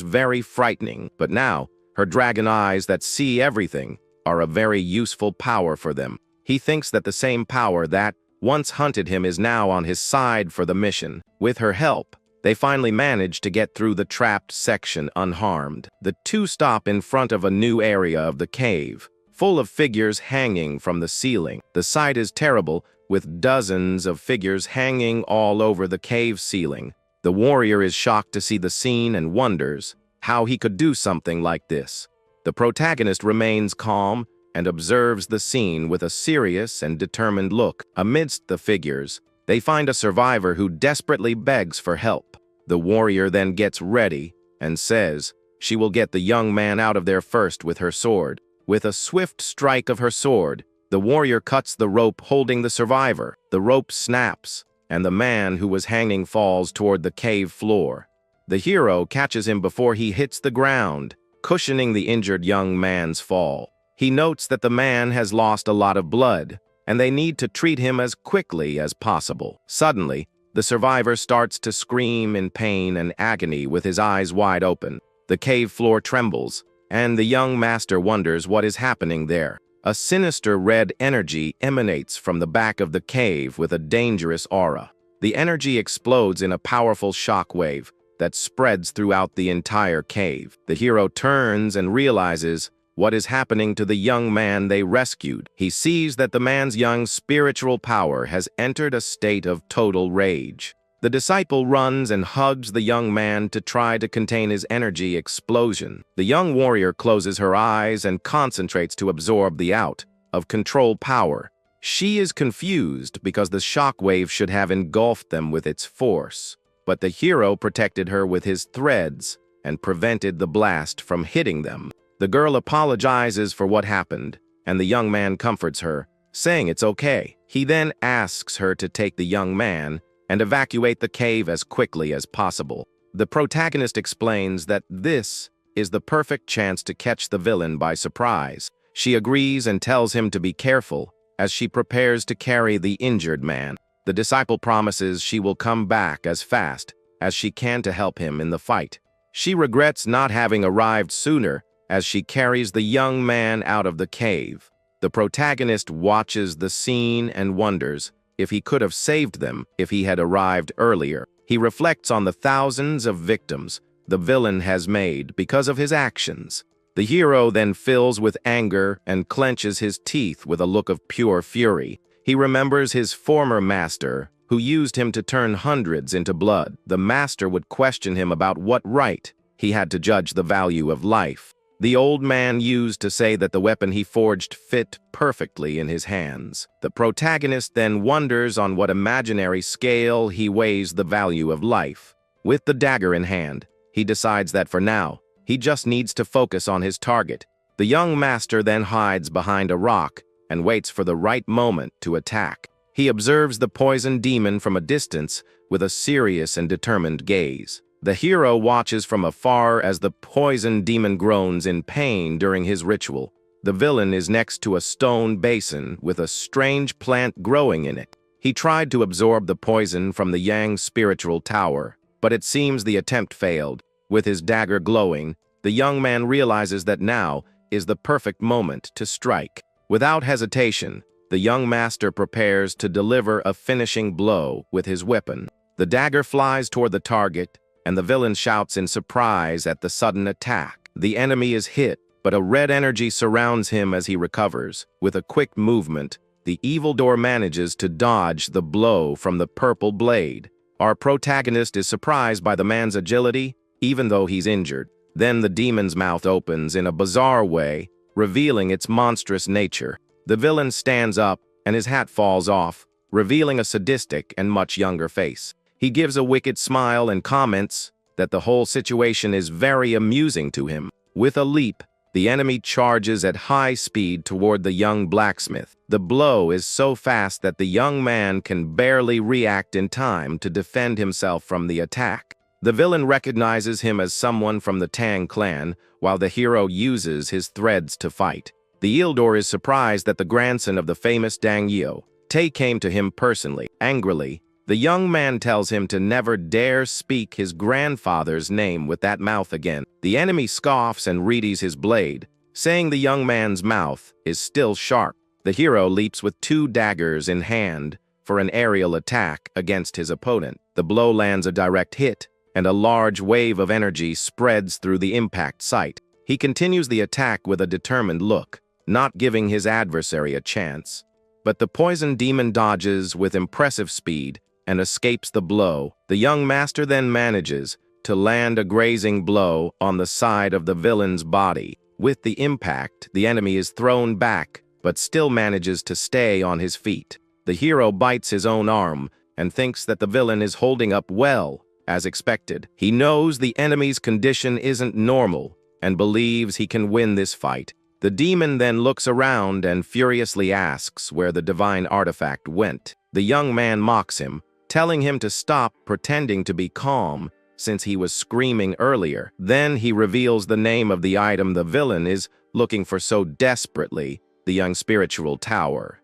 very frightening, but now, her dragon eyes that see everything are a very useful power for them. He thinks that the same power that once hunted him is now on his side for the mission. With her help, they finally manage to get through the trapped section unharmed. The two stop in front of a new area of the cave, full of figures hanging from the ceiling. The sight is terrible, with dozens of figures hanging all over the cave ceiling. The warrior is shocked to see the scene and wonders how he could do something like this. The protagonist remains calm and observes the scene with a serious and determined look. Amidst the figures, they find a survivor who desperately begs for help. The warrior then gets ready and says she will get the young man out of there first with her sword. With a swift strike of her sword, the warrior cuts the rope holding the survivor. The rope snaps, and the man who was hanging falls toward the cave floor. The hero catches him before he hits the ground, cushioning the injured young man's fall. He notes that the man has lost a lot of blood, and they need to treat him as quickly as possible. Suddenly, the survivor starts to scream in pain and agony with his eyes wide open. The cave floor trembles, and the young master wonders what is happening there. A sinister red energy emanates from the back of the cave with a dangerous aura. The energy explodes in a powerful shock wave that spreads throughout the entire cave. The hero turns and realizes what is happening to the young man they rescued. He sees that the man's young spiritual power has entered a state of total rage. The disciple runs and hugs the young man to try to contain his energy explosion. The young warrior closes her eyes and concentrates to absorb the out of control power. She is confused because the shockwave should have engulfed them with its force, but the hero protected her with his threads and prevented the blast from hitting them. The girl apologizes for what happened, and the young man comforts her, saying it's okay. He then asks her to take the young man and evacuate the cave as quickly as possible. The protagonist explains that this is the perfect chance to catch the villain by surprise. She agrees and tells him to be careful as she prepares to carry the injured man. The disciple promises she will come back as fast as she can to help him in the fight. She regrets not having arrived sooner as she carries the young man out of the cave. The protagonist watches the scene and wonders if he could have saved them if he had arrived earlier. He reflects on the thousands of victims the villain has made because of his actions. The hero then fills with anger and clenches his teeth with a look of pure fury. He remembers his former master, who used him to turn hundreds into blood. The master would question him about what right he had to judge the value of life. The old man used to say that the weapon he forged fit perfectly in his hands. The protagonist then wonders on what imaginary scale he weighs the value of life. With the dagger in hand, he decides that for now, he just needs to focus on his target. The young master then hides behind a rock and waits for the right moment to attack. He observes the poison demon from a distance with a serious and determined gaze. The hero watches from afar as the poison demon groans in pain during his ritual. The villain is next to a stone basin with a strange plant growing in it. He tried to absorb the poison from the Yang spiritual tower, but it seems the attempt failed. With his dagger glowing, the young man realizes that now is the perfect moment to strike. Without hesitation, the young master prepares to deliver a finishing blow with his weapon. The dagger flies toward the target, and the villain shouts in surprise at the sudden attack. The enemy is hit, but a red energy surrounds him as he recovers. With a quick movement, the evildoer manages to dodge the blow from the purple blade. Our protagonist is surprised by the man's agility, even though he's injured. Then the demon's mouth opens in a bizarre way, revealing its monstrous nature. The villain stands up, and his hat falls off, revealing a sadistic and much younger face. He gives a wicked smile and comments that the whole situation is very amusing to him. With a leap, the enemy charges at high speed toward the young blacksmith. The blow is so fast that the young man can barely react in time to defend himself from the attack. The villain recognizes him as someone from the Tang clan, while the hero uses his threads to fight. The evildoer is surprised that the grandson of the famous Dang Yeo, Tay, came to him personally. Angrily, the young man tells him to never dare speak his grandfather's name with that mouth again. The enemy scoffs and readies his blade, saying the young man's mouth is still sharp. The hero leaps with 2 daggers in hand for an aerial attack against his opponent. The blow lands a direct hit, and a large wave of energy spreads through the impact site. He continues the attack with a determined look, not giving his adversary a chance. But the poison demon dodges with impressive speed and escapes the blow. The young master then manages to land a grazing blow on the side of the villain's body. With the impact, the enemy is thrown back, but still manages to stay on his feet. The hero bites his own arm and thinks that the villain is holding up well, as expected. He knows the enemy's condition isn't normal and believes he can win this fight. The demon then looks around and furiously asks where the divine artifact went. The young man mocks him, telling him to stop pretending to be calm since he was screaming earlier. Then he reveals the name of the item the villain is looking for so desperately, the young spiritual tower.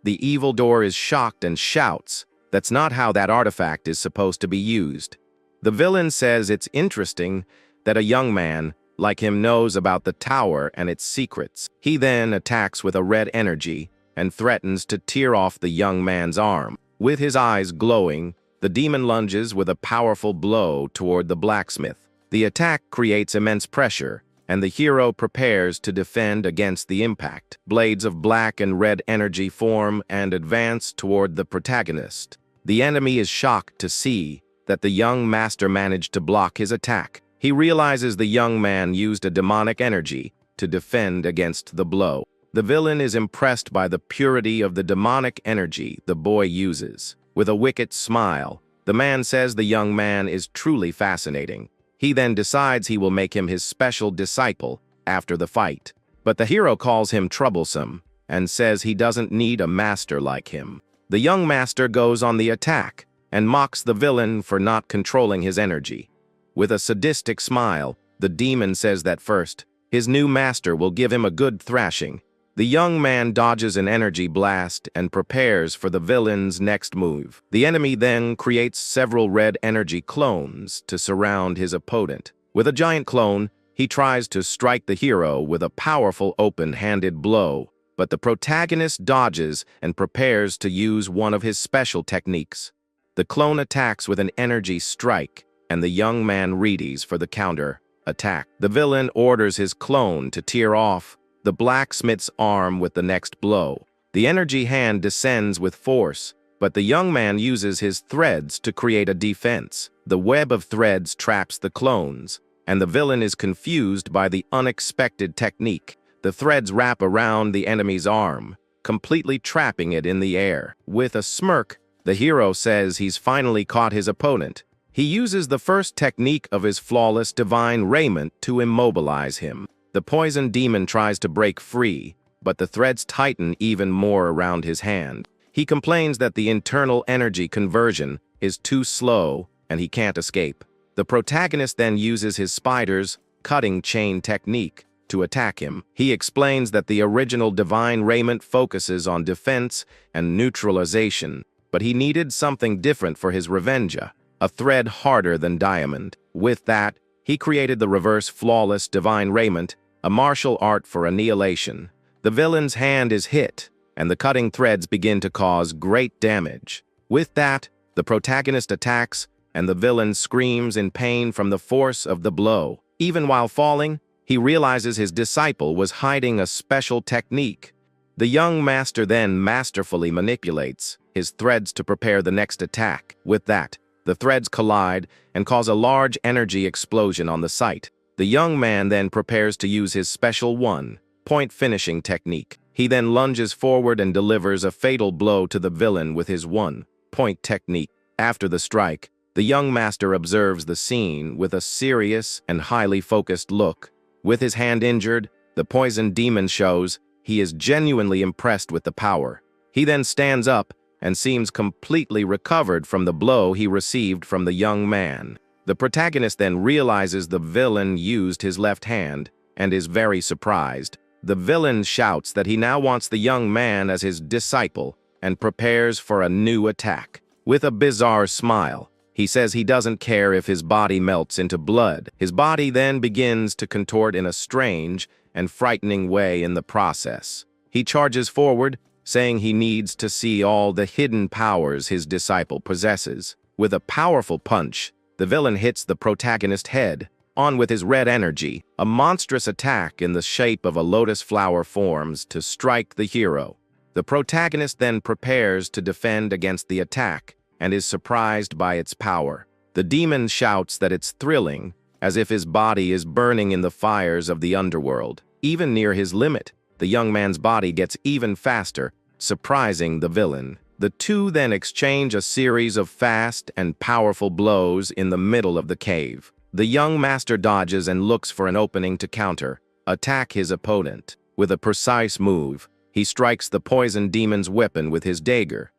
The evildoer is shocked and shouts, "That's not how that artifact is supposed to be used." The villain says it's interesting that a young man like him knows about the tower and its secrets. He then attacks with a red energy and threatens to tear off the young man's arm. With his eyes glowing, the demon lunges with a powerful blow toward the blacksmith. The attack creates immense pressure, and the hero prepares to defend against the impact. Blades of black and red energy form and advance toward the protagonist. The enemy is shocked to see that the young master managed to block his attack. He realizes the young man used a demonic energy to defend against the blow. The villain is impressed by the purity of the demonic energy the boy uses. With a wicked smile, the man says the young man is truly fascinating. He then decides he will make him his special disciple after the fight. But the hero calls him troublesome and says he doesn't need a master like him. The young master goes on the attack and mocks the villain for not controlling his energy. With a sadistic smile, the demon says that first, his new master will give him a good thrashing. The young man dodges an energy blast and prepares for the villain's next move. The enemy then creates several red energy clones to surround his opponent. With a giant clone, he tries to strike the hero with a powerful open-handed blow, but the protagonist dodges and prepares to use one of his special techniques. The clone attacks with an energy strike, and the young man readies for the counter attack. The villain orders his clone to tear off the blacksmith's arm with the next blow. The energy hand descends with force, but the young man uses his threads to create a defense. The web of threads traps the clones, and the villain is confused by the unexpected technique. The threads wrap around the enemy's arm, completely trapping it in the air. With a smirk, the hero says he's finally caught his opponent. He uses the first technique of his flawless divine raiment to immobilize him. The poison demon tries to break free, but the threads tighten even more around his hand. He complains that the internal energy conversion is too slow and he can't escape. The protagonist then uses his spider's cutting chain technique to attack him. He explains that the original divine raiment focuses on defense and neutralization, but he needed something different for his revenge, a thread harder than diamond. With that, he created the reverse flawless divine raiment, a martial art for annihilation. The villain's hand is hit, and the cutting threads begin to cause great damage. With that, the protagonist attacks, and the villain screams in pain from the force of the blow. Even while falling, he realizes his disciple was hiding a special technique. The young master then masterfully manipulates his threads to prepare the next attack. With that, the threads collide and cause a large energy explosion on the site. The young man then prepares to use his special one-point finishing technique. He then lunges forward and delivers a fatal blow to the villain with his one-point technique. After the strike, the young master observes the scene with a serious and highly focused look. With his hand injured, the poison demon shows he is genuinely impressed with the power. He then stands up and seems completely recovered from the blow he received from the young man. The protagonist then realizes the villain used his left hand and is very surprised. The villain shouts that he now wants the young man as his disciple and prepares for a new attack. With a bizarre smile, he says he doesn't care if his body melts into blood. His body then begins to contort in a strange and frightening way in the process. He charges forward, saying he needs to see all the hidden powers his disciple possesses. With a powerful punch, the villain hits the protagonist's head on with his red energy. A monstrous attack in the shape of a lotus flower forms to strike the hero. The protagonist then prepares to defend against the attack and is surprised by its power. The demon shouts that it's thrilling, as if his body is burning in the fires of the underworld. Even near his limit, the young man's body gets even faster, surprising the villain. The two then exchange a series of fast and powerful blows in the middle of the cave. The young master dodges and looks for an opening to attack his opponent. With a precise move, he strikes the poison demon's weapon with his dagger.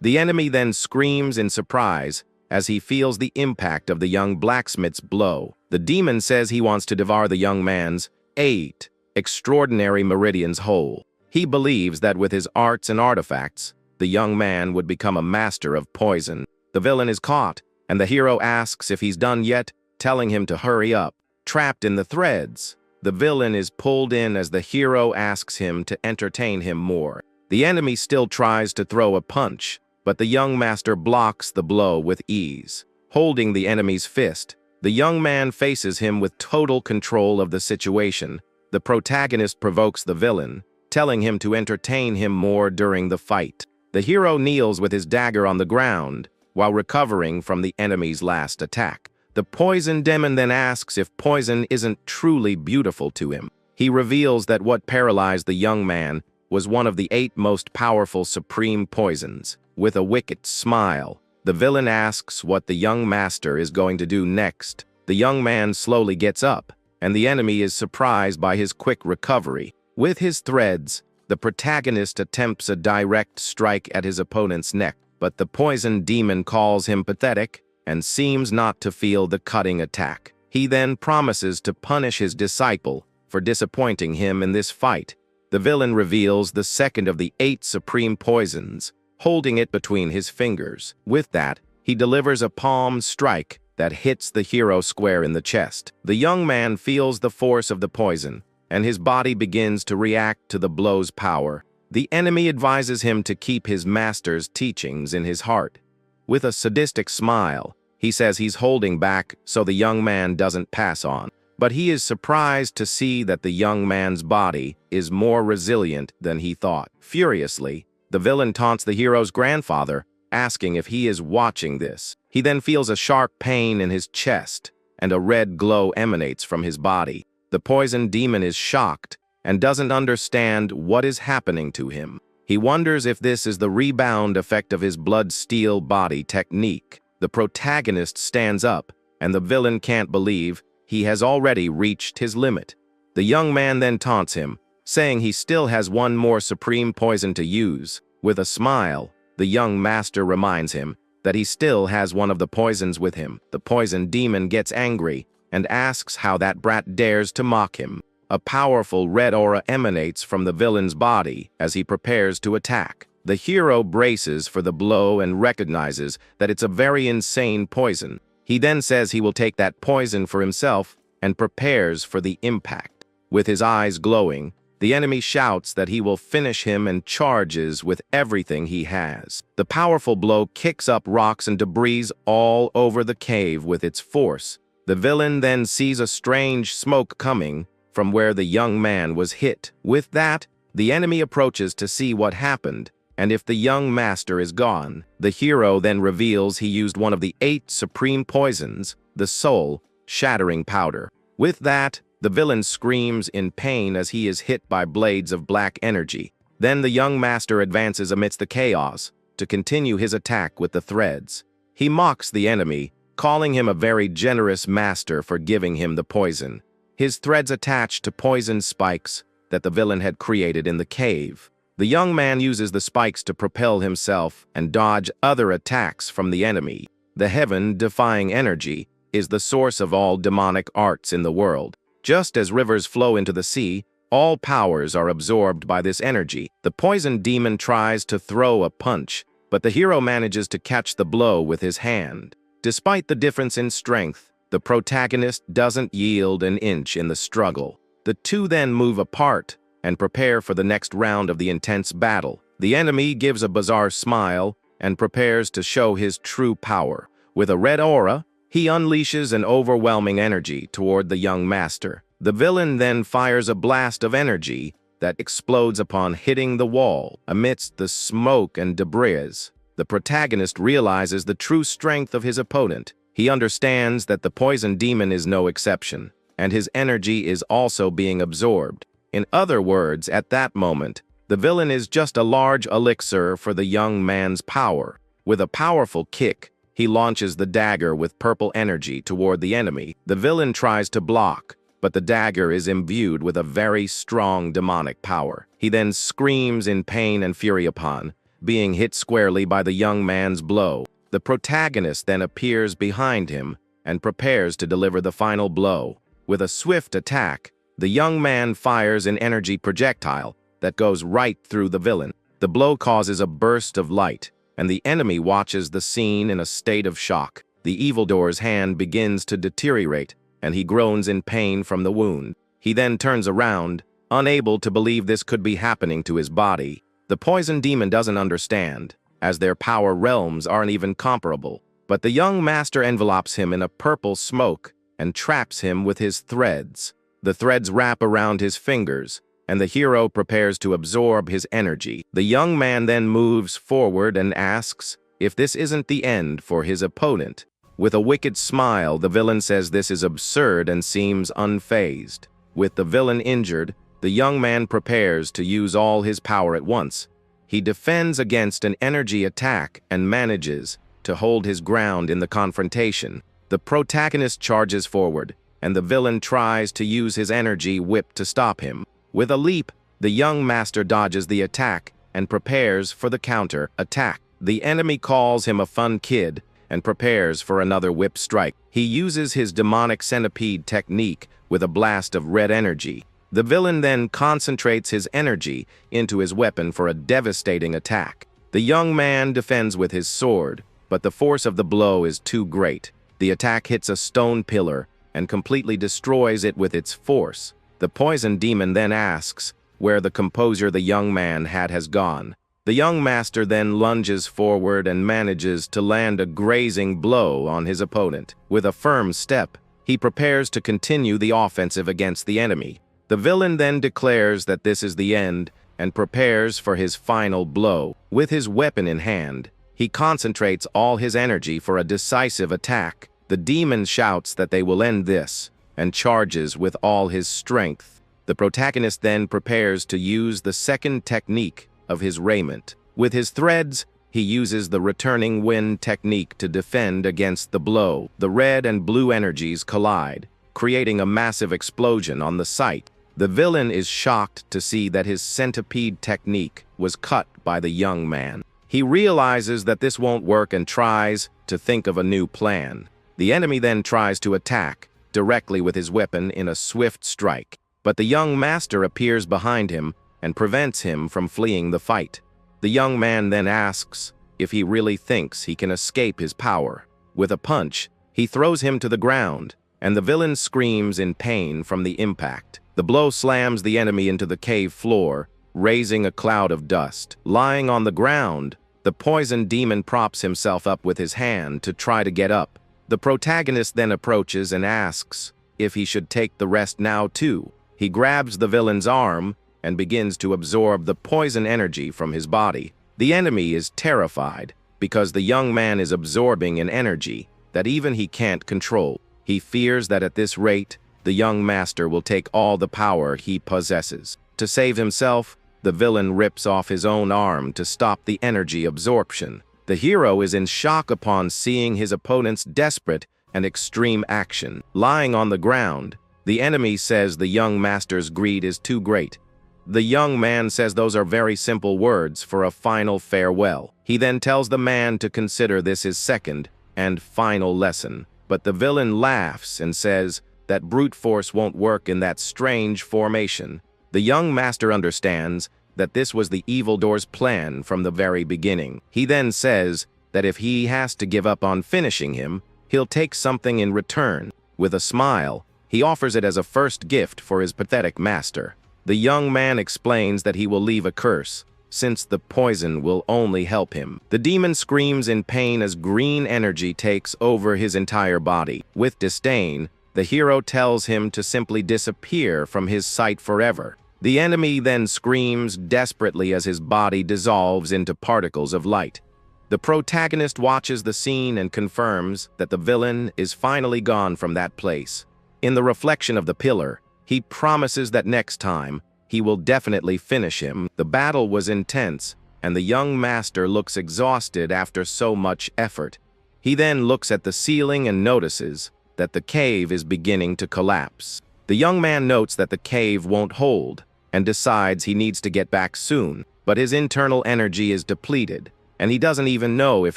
The enemy then screams in surprise as he feels the impact of the young blacksmith's blow. The demon says he wants to devour the young man's 8 extraordinary meridians whole. He believes that with his arts and artifacts, the young man would become a master of poison. The villain is caught, and the hero asks if he's done yet, telling him to hurry up. Trapped in the threads, the villain is pulled in as the hero asks him to entertain him more. The enemy still tries to throw a punch, but the young master blocks the blow with ease. Holding the enemy's fist, the young man faces him with total control of the situation. The protagonist provokes the villain, telling him to entertain him more during the fight. The hero kneels with his dagger on the ground while recovering from the enemy's last attack. The poison demon then asks if poison isn't truly beautiful to him. He reveals that what paralyzed the young man was one of the 8 most powerful supreme poisons. With a wicked smile, the villain asks what the young master is going to do next. The young man slowly gets up, and the enemy is surprised by his quick recovery. With his threads, the protagonist attempts a direct strike at his opponent's neck, but the poison demon calls him pathetic and seems not to feel the cutting attack. He then promises to punish his disciple for disappointing him in this fight. The villain reveals the second of the 8 supreme poisons, holding it between his fingers. With that, he delivers a palm strike that hits the hero square in the chest. The young man feels the force of the poison, and his body begins to react to the blow's power. The enemy advises him to keep his master's teachings in his heart. With a sadistic smile, he says he's holding back so the young man doesn't pass on. But he is surprised to see that the young man's body is more resilient than he thought. Furiously, the villain taunts the hero's grandfather, asking if he is watching this. He then feels a sharp pain in his chest, and a red glow emanates from his body. The poison demon is shocked and doesn't understand what is happening to him. He wonders if this is the rebound effect of his blood steel body technique. The protagonist stands up, and the villain can't believe he has already reached his limit. The young man then taunts him, saying he still has one more supreme poison to use. With a smile, the young master reminds him that he still has one of the poisons with him. The poison demon gets angry and asks how that brat dares to mock him. A powerful red aura emanates from the villain's body as he prepares to attack. The hero braces for the blow and recognizes that it's a very insane poison. He then says he will take that poison for himself and prepares for the impact. With his eyes glowing, the enemy shouts that he will finish him and charges with everything he has. The powerful blow kicks up rocks and debris all over the cave with its force. The villain then sees a strange smoke coming from where the young man was hit. With that, the enemy approaches to see what happened, and if the young master is gone. The hero then reveals he used one of the 8 supreme poisons, the soul-shattering powder. With that, the villain screams in pain as he is hit by blades of black energy. Then the young master advances amidst the chaos to continue his attack with the threads. He mocks the enemy, calling him a very generous master for giving him the poison. His threads attach to poison spikes that the villain had created in the cave. The young man uses the spikes to propel himself and dodge other attacks from the enemy. The heaven-defying energy is the source of all demonic arts in the world. Just as rivers flow into the sea, all powers are absorbed by this energy. The poison demon tries to throw a punch, but the hero manages to catch the blow with his hand. Despite the difference in strength, the protagonist doesn't yield an inch in the struggle. The two then move apart and prepare for the next round of the intense battle. The enemy gives a bizarre smile and prepares to show his true power. With a red aura, he unleashes an overwhelming energy toward the young master. The villain then fires a blast of energy that explodes upon hitting the wall. Amidst the smoke and debris, the protagonist realizes the true strength of his opponent. He understands that the poison demon is no exception, and his energy is also being absorbed. In other words, at that moment, the villain is just a large elixir for the young man's power. With a powerful kick, he launches the dagger with purple energy toward the enemy. The villain tries to block, but the dagger is imbued with a very strong demonic power. He then screams in pain and fury upon being hit squarely by the young man's blow. The protagonist then appears behind him and prepares to deliver the final blow. With a swift attack, the young man fires an energy projectile that goes right through the villain. The blow causes a burst of light, and the enemy watches the scene in a state of shock. The evildoer's hand begins to deteriorate, and he groans in pain from the wound. He then turns around, unable to believe this could be happening to his body. The poison demon doesn't understand, as their power realms aren't even comparable. But the young master envelopes him in a purple smoke and traps him with his threads. The threads wrap around his fingers, and the hero prepares to absorb his energy. The young man then moves forward and asks if this isn't the end for his opponent. With a wicked smile, the villain says this is absurd and seems unfazed. With the villain injured, the young man prepares to use all his power at once. He defends against an energy attack and manages to hold his ground in the confrontation. The protagonist charges forward, and the villain tries to use his energy whip to stop him. With a leap, the young master dodges the attack and prepares for the counter-attack. The enemy calls him a fun kid and prepares for another whip strike. He uses his demonic centipede technique with a blast of red energy. The villain then concentrates his energy into his weapon for a devastating attack. The young man defends with his sword, but the force of the blow is too great. The attack hits a stone pillar and completely destroys it with its force. The poison demon then asks where the composure the young man had has gone. The young master then lunges forward and manages to land a grazing blow on his opponent. With a firm step, he prepares to continue the offensive against the enemy. The villain then declares that this is the end and prepares for his final blow. With his weapon in hand, he concentrates all his energy for a decisive attack. The demon shouts that they will end this and charges with all his strength. The protagonist then prepares to use the second technique of his raiment. With his threads, he uses the returning wind technique to defend against the blow. The red and blue energies collide, creating a massive explosion on the site. The villain is shocked to see that his centipede technique was cut by the young man. He realizes that this won't work and tries to think of a new plan. The enemy then tries to attack directly with his weapon in a swift strike, but the young master appears behind him and prevents him from fleeing the fight. The young man then asks if he really thinks he can escape his power. With a punch, he throws him to the ground, and the villain screams in pain from the impact. The blow slams the enemy into the cave floor, raising a cloud of dust. Lying on the ground, the poison demon props himself up with his hand to try to get up. The protagonist then approaches and asks if he should take the rest now too. He grabs the villain's arm and begins to absorb the poison energy from his body. The enemy is terrified because the young man is absorbing an energy that even he can't control. He fears that at this rate, the young master will take all the power he possesses. To save himself, the villain rips off his own arm to stop the energy absorption. The hero is in shock upon seeing his opponent's desperate and extreme action. Lying on the ground, the enemy says the young master's greed is too great. The young man says those are very simple words for a final farewell. He then tells the man to consider this his second and final lesson. But the villain laughs and says that brute force won't work in that strange formation. The young master understands that this was the evildoer's plan from the very beginning. He then says that if he has to give up on finishing him, he'll take something in return. With a smile, he offers it as a first gift for his pathetic master. The young man explains that he will leave a curse, since the poison will only help him. The demon screams in pain as green energy takes over his entire body. With disdain, the hero tells him to simply disappear from his sight forever. The enemy then screams desperately as his body dissolves into particles of light. The protagonist watches the scene and confirms that the villain is finally gone from that place. In the reflection of the pillar, he promises that next time, he will definitely finish him. The battle was intense, and the young master looks exhausted after so much effort. He then looks at the ceiling and notices that the cave is beginning to collapse. The young man notes that the cave won't hold, and decides he needs to get back soon, but his internal energy is depleted, and he doesn't even know if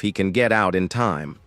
he can get out in time.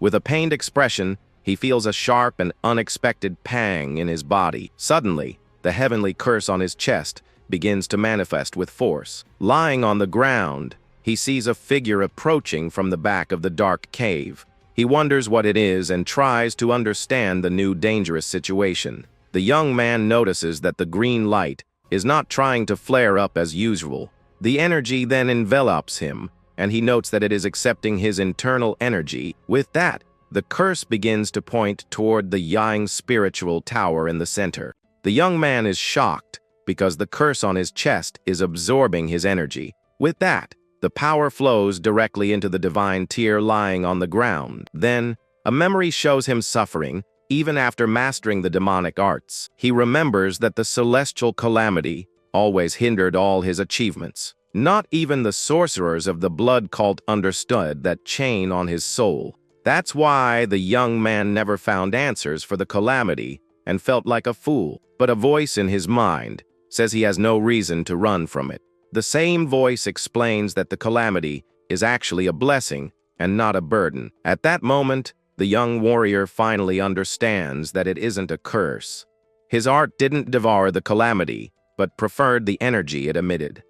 With a pained expression, he feels a sharp and unexpected pang in his body. Suddenly, the heavenly curse on his chest begins to manifest with force. Lying on the ground, he sees a figure approaching from the back of the dark cave. He wonders what it is and tries to understand the new dangerous situation. The young man notices that the green light is not trying to flare up as usual. The energy then envelops him, and he notes that it is accepting his internal energy. With that, the curse begins to point toward the Yang spiritual tower in the center. The young man is shocked because the curse on his chest is absorbing his energy. With that, the power flows directly into the divine tier lying on the ground. Then, a memory shows him suffering even after mastering the demonic arts. He remembers that the celestial calamity always hindered all his achievements. Not even the sorcerers of the blood cult understood that chain on his soul. That's why the young man never found answers for the calamity and felt like a fool. But a voice in his mind says he has no reason to run from it. The same voice explains that the calamity is actually a blessing and not a burden. At that moment, the young warrior finally understands that it isn't a curse. His art didn't devour the calamity, but preferred the energy it emitted.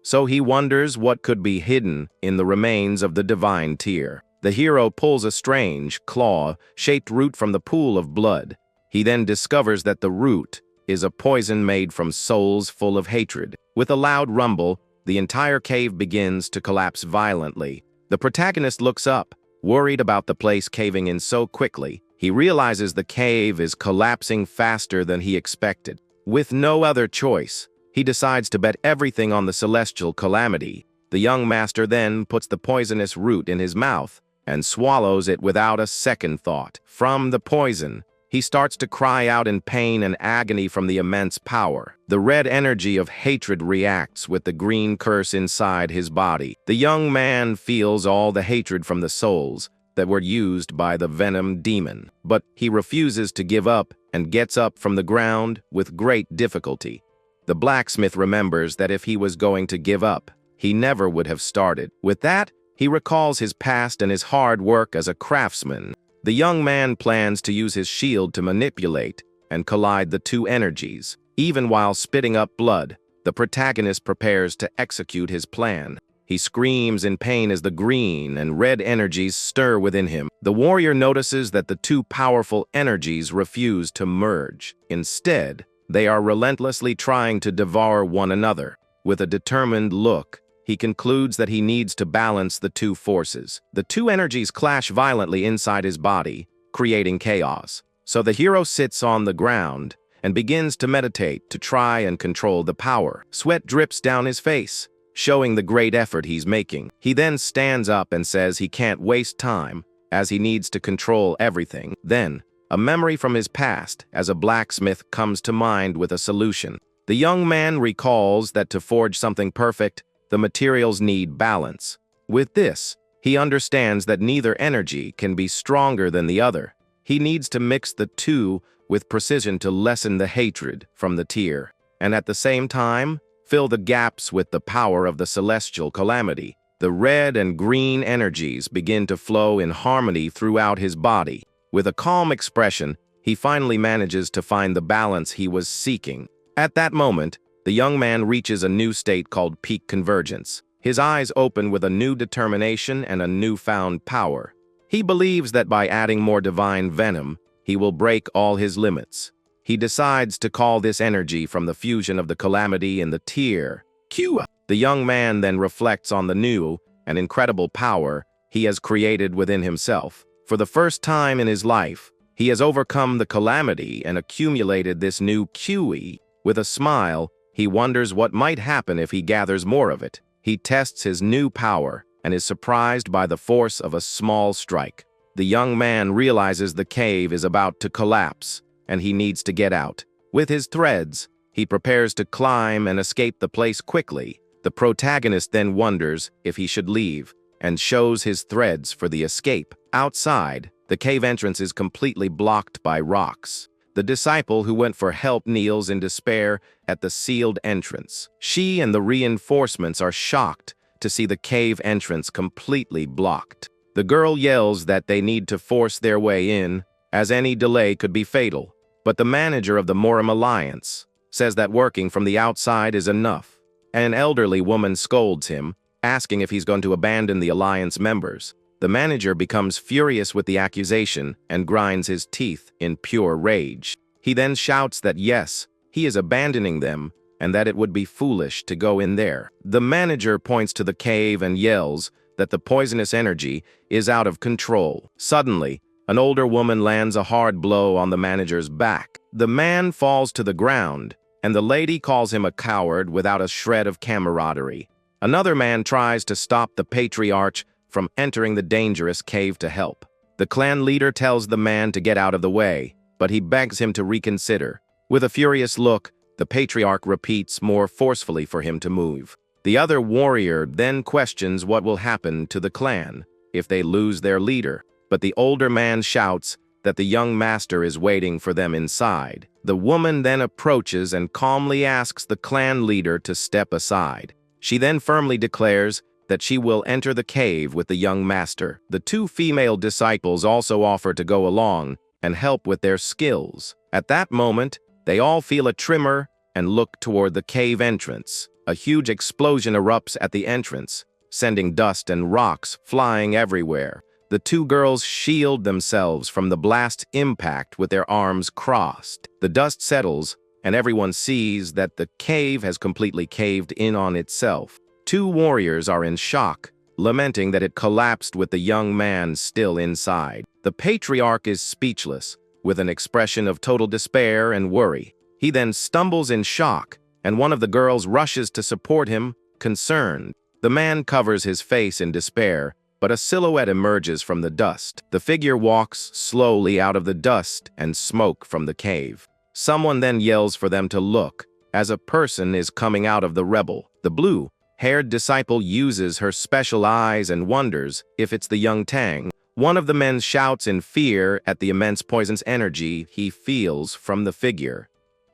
So he wonders what could be hidden in the remains of the divine tier. The hero pulls a strange, claw-shaped root from the pool of blood. He then discovers that the root is a poison made from souls full of hatred. With a loud rumble, the entire cave begins to collapse violently. The protagonist looks up, worried about the place caving in so quickly. He realizes the cave is collapsing faster than he expected. With no other choice, he decides to bet everything on the celestial calamity. The young master then puts the poisonous root in his mouth and swallows it without a second thought. From the poison, he starts to cry out in pain and agony from the immense power. The red energy of hatred reacts with the green curse inside his body. The young man feels all the hatred from the souls that were used by the venom demon, but he refuses to give up and gets up from the ground with great difficulty. The blacksmith remembers that if he was going to give up, he never would have started. With that, He recalls his past and his hard work as a craftsman. The young man plans to use his shield to manipulate and collide the two energies. Even while spitting up blood, the protagonist prepares to execute his plan. He screams in pain as the green and red energies stir within him. The warrior notices that the two powerful energies refuse to merge. Instead, they are relentlessly trying to devour one another. With a determined look, he concludes that he needs to balance the two forces. The two energies clash violently inside his body, creating chaos. So the hero sits on the ground and begins to meditate to try and control the power. Sweat drips down his face, showing the great effort he's making. He then stands up and says he can't waste time, as he needs to control everything. Then, a memory from his past as a blacksmith comes to mind with a solution. The young man recalls that to forge something perfect, the materials need balance. With this, he understands that neither energy can be stronger than the other. He needs to mix the two with precision to lessen the hatred from the tear, and at the same time, fill the gaps with the power of the celestial calamity. The red and green energies begin to flow in harmony throughout his body. With a calm expression, he finally manages to find the balance he was seeking. At that moment, the young man reaches a new state called peak convergence. His eyes open with a new determination and a newfound power. He believes that by adding more divine venom, he will break all his limits. He decides to call this energy from the fusion of the calamity and the tear, Q. The young man then reflects on the new and incredible power he has created within himself. For the first time in his life, he has overcome the calamity and accumulated this new QE. With a smile, he wonders what might happen if he gathers more of it. He tests his new power and is surprised by the force of a small strike. The young man realizes the cave is about to collapse, and he needs to get out. With his threads, he prepares to climb and escape the place quickly. The protagonist then wonders if he should leave, and shows his threads for the escape. Outside, the cave entrance is completely blocked by rocks. The disciple who went for help kneels in despair at the sealed entrance. She and the reinforcements are shocked to see the cave entrance completely blocked. The girl yells that they need to force their way in, as any delay could be fatal. But the manager of the Moram Alliance says that working from the outside is enough. An elderly woman scolds him, asking if he's going to abandon the Alliance members. The manager becomes furious with the accusation and grinds his teeth in pure rage. He then shouts that yes, he is abandoning them and that it would be foolish to go in there. The manager points to the cave and yells that the poisonous energy is out of control. Suddenly, an older woman lands a hard blow on the manager's back. The man falls to the ground, and the lady calls him a coward without a shred of camaraderie. Another man tries to stop the patriarch from entering the dangerous cave to help. The clan leader tells the man to get out of the way, but he begs him to reconsider. With a furious look, the patriarch repeats more forcefully for him to move. The other warrior then questions what will happen to the clan if they lose their leader, but the older man shouts that the young master is waiting for them inside. The woman then approaches and calmly asks the clan leader to step aside. She then firmly declares that she will enter the cave with the young master. The two female disciples also offer to go along and help with their skills. At that moment, they all feel a tremor and look toward the cave entrance. A huge explosion erupts at the entrance, sending dust and rocks flying everywhere. The two girls shield themselves from the blast impact with their arms crossed. The dust settles, and everyone sees that the cave has completely caved in on itself. Two warriors are in shock, lamenting that it collapsed with the young man still inside. The patriarch is speechless, with an expression of total despair and worry. He then stumbles in shock, and one of the girls rushes to support him, concerned. The man covers his face in despair, but a silhouette emerges from the dust. The figure walks slowly out of the dust and smoke from the cave. Someone then yells for them to look, as a person is coming out of the rebel. The blue-haired disciple uses her special eyes and wonders if it's the young Tang. One of the men shouts in fear at the immense poisonous energy he feels from the figure.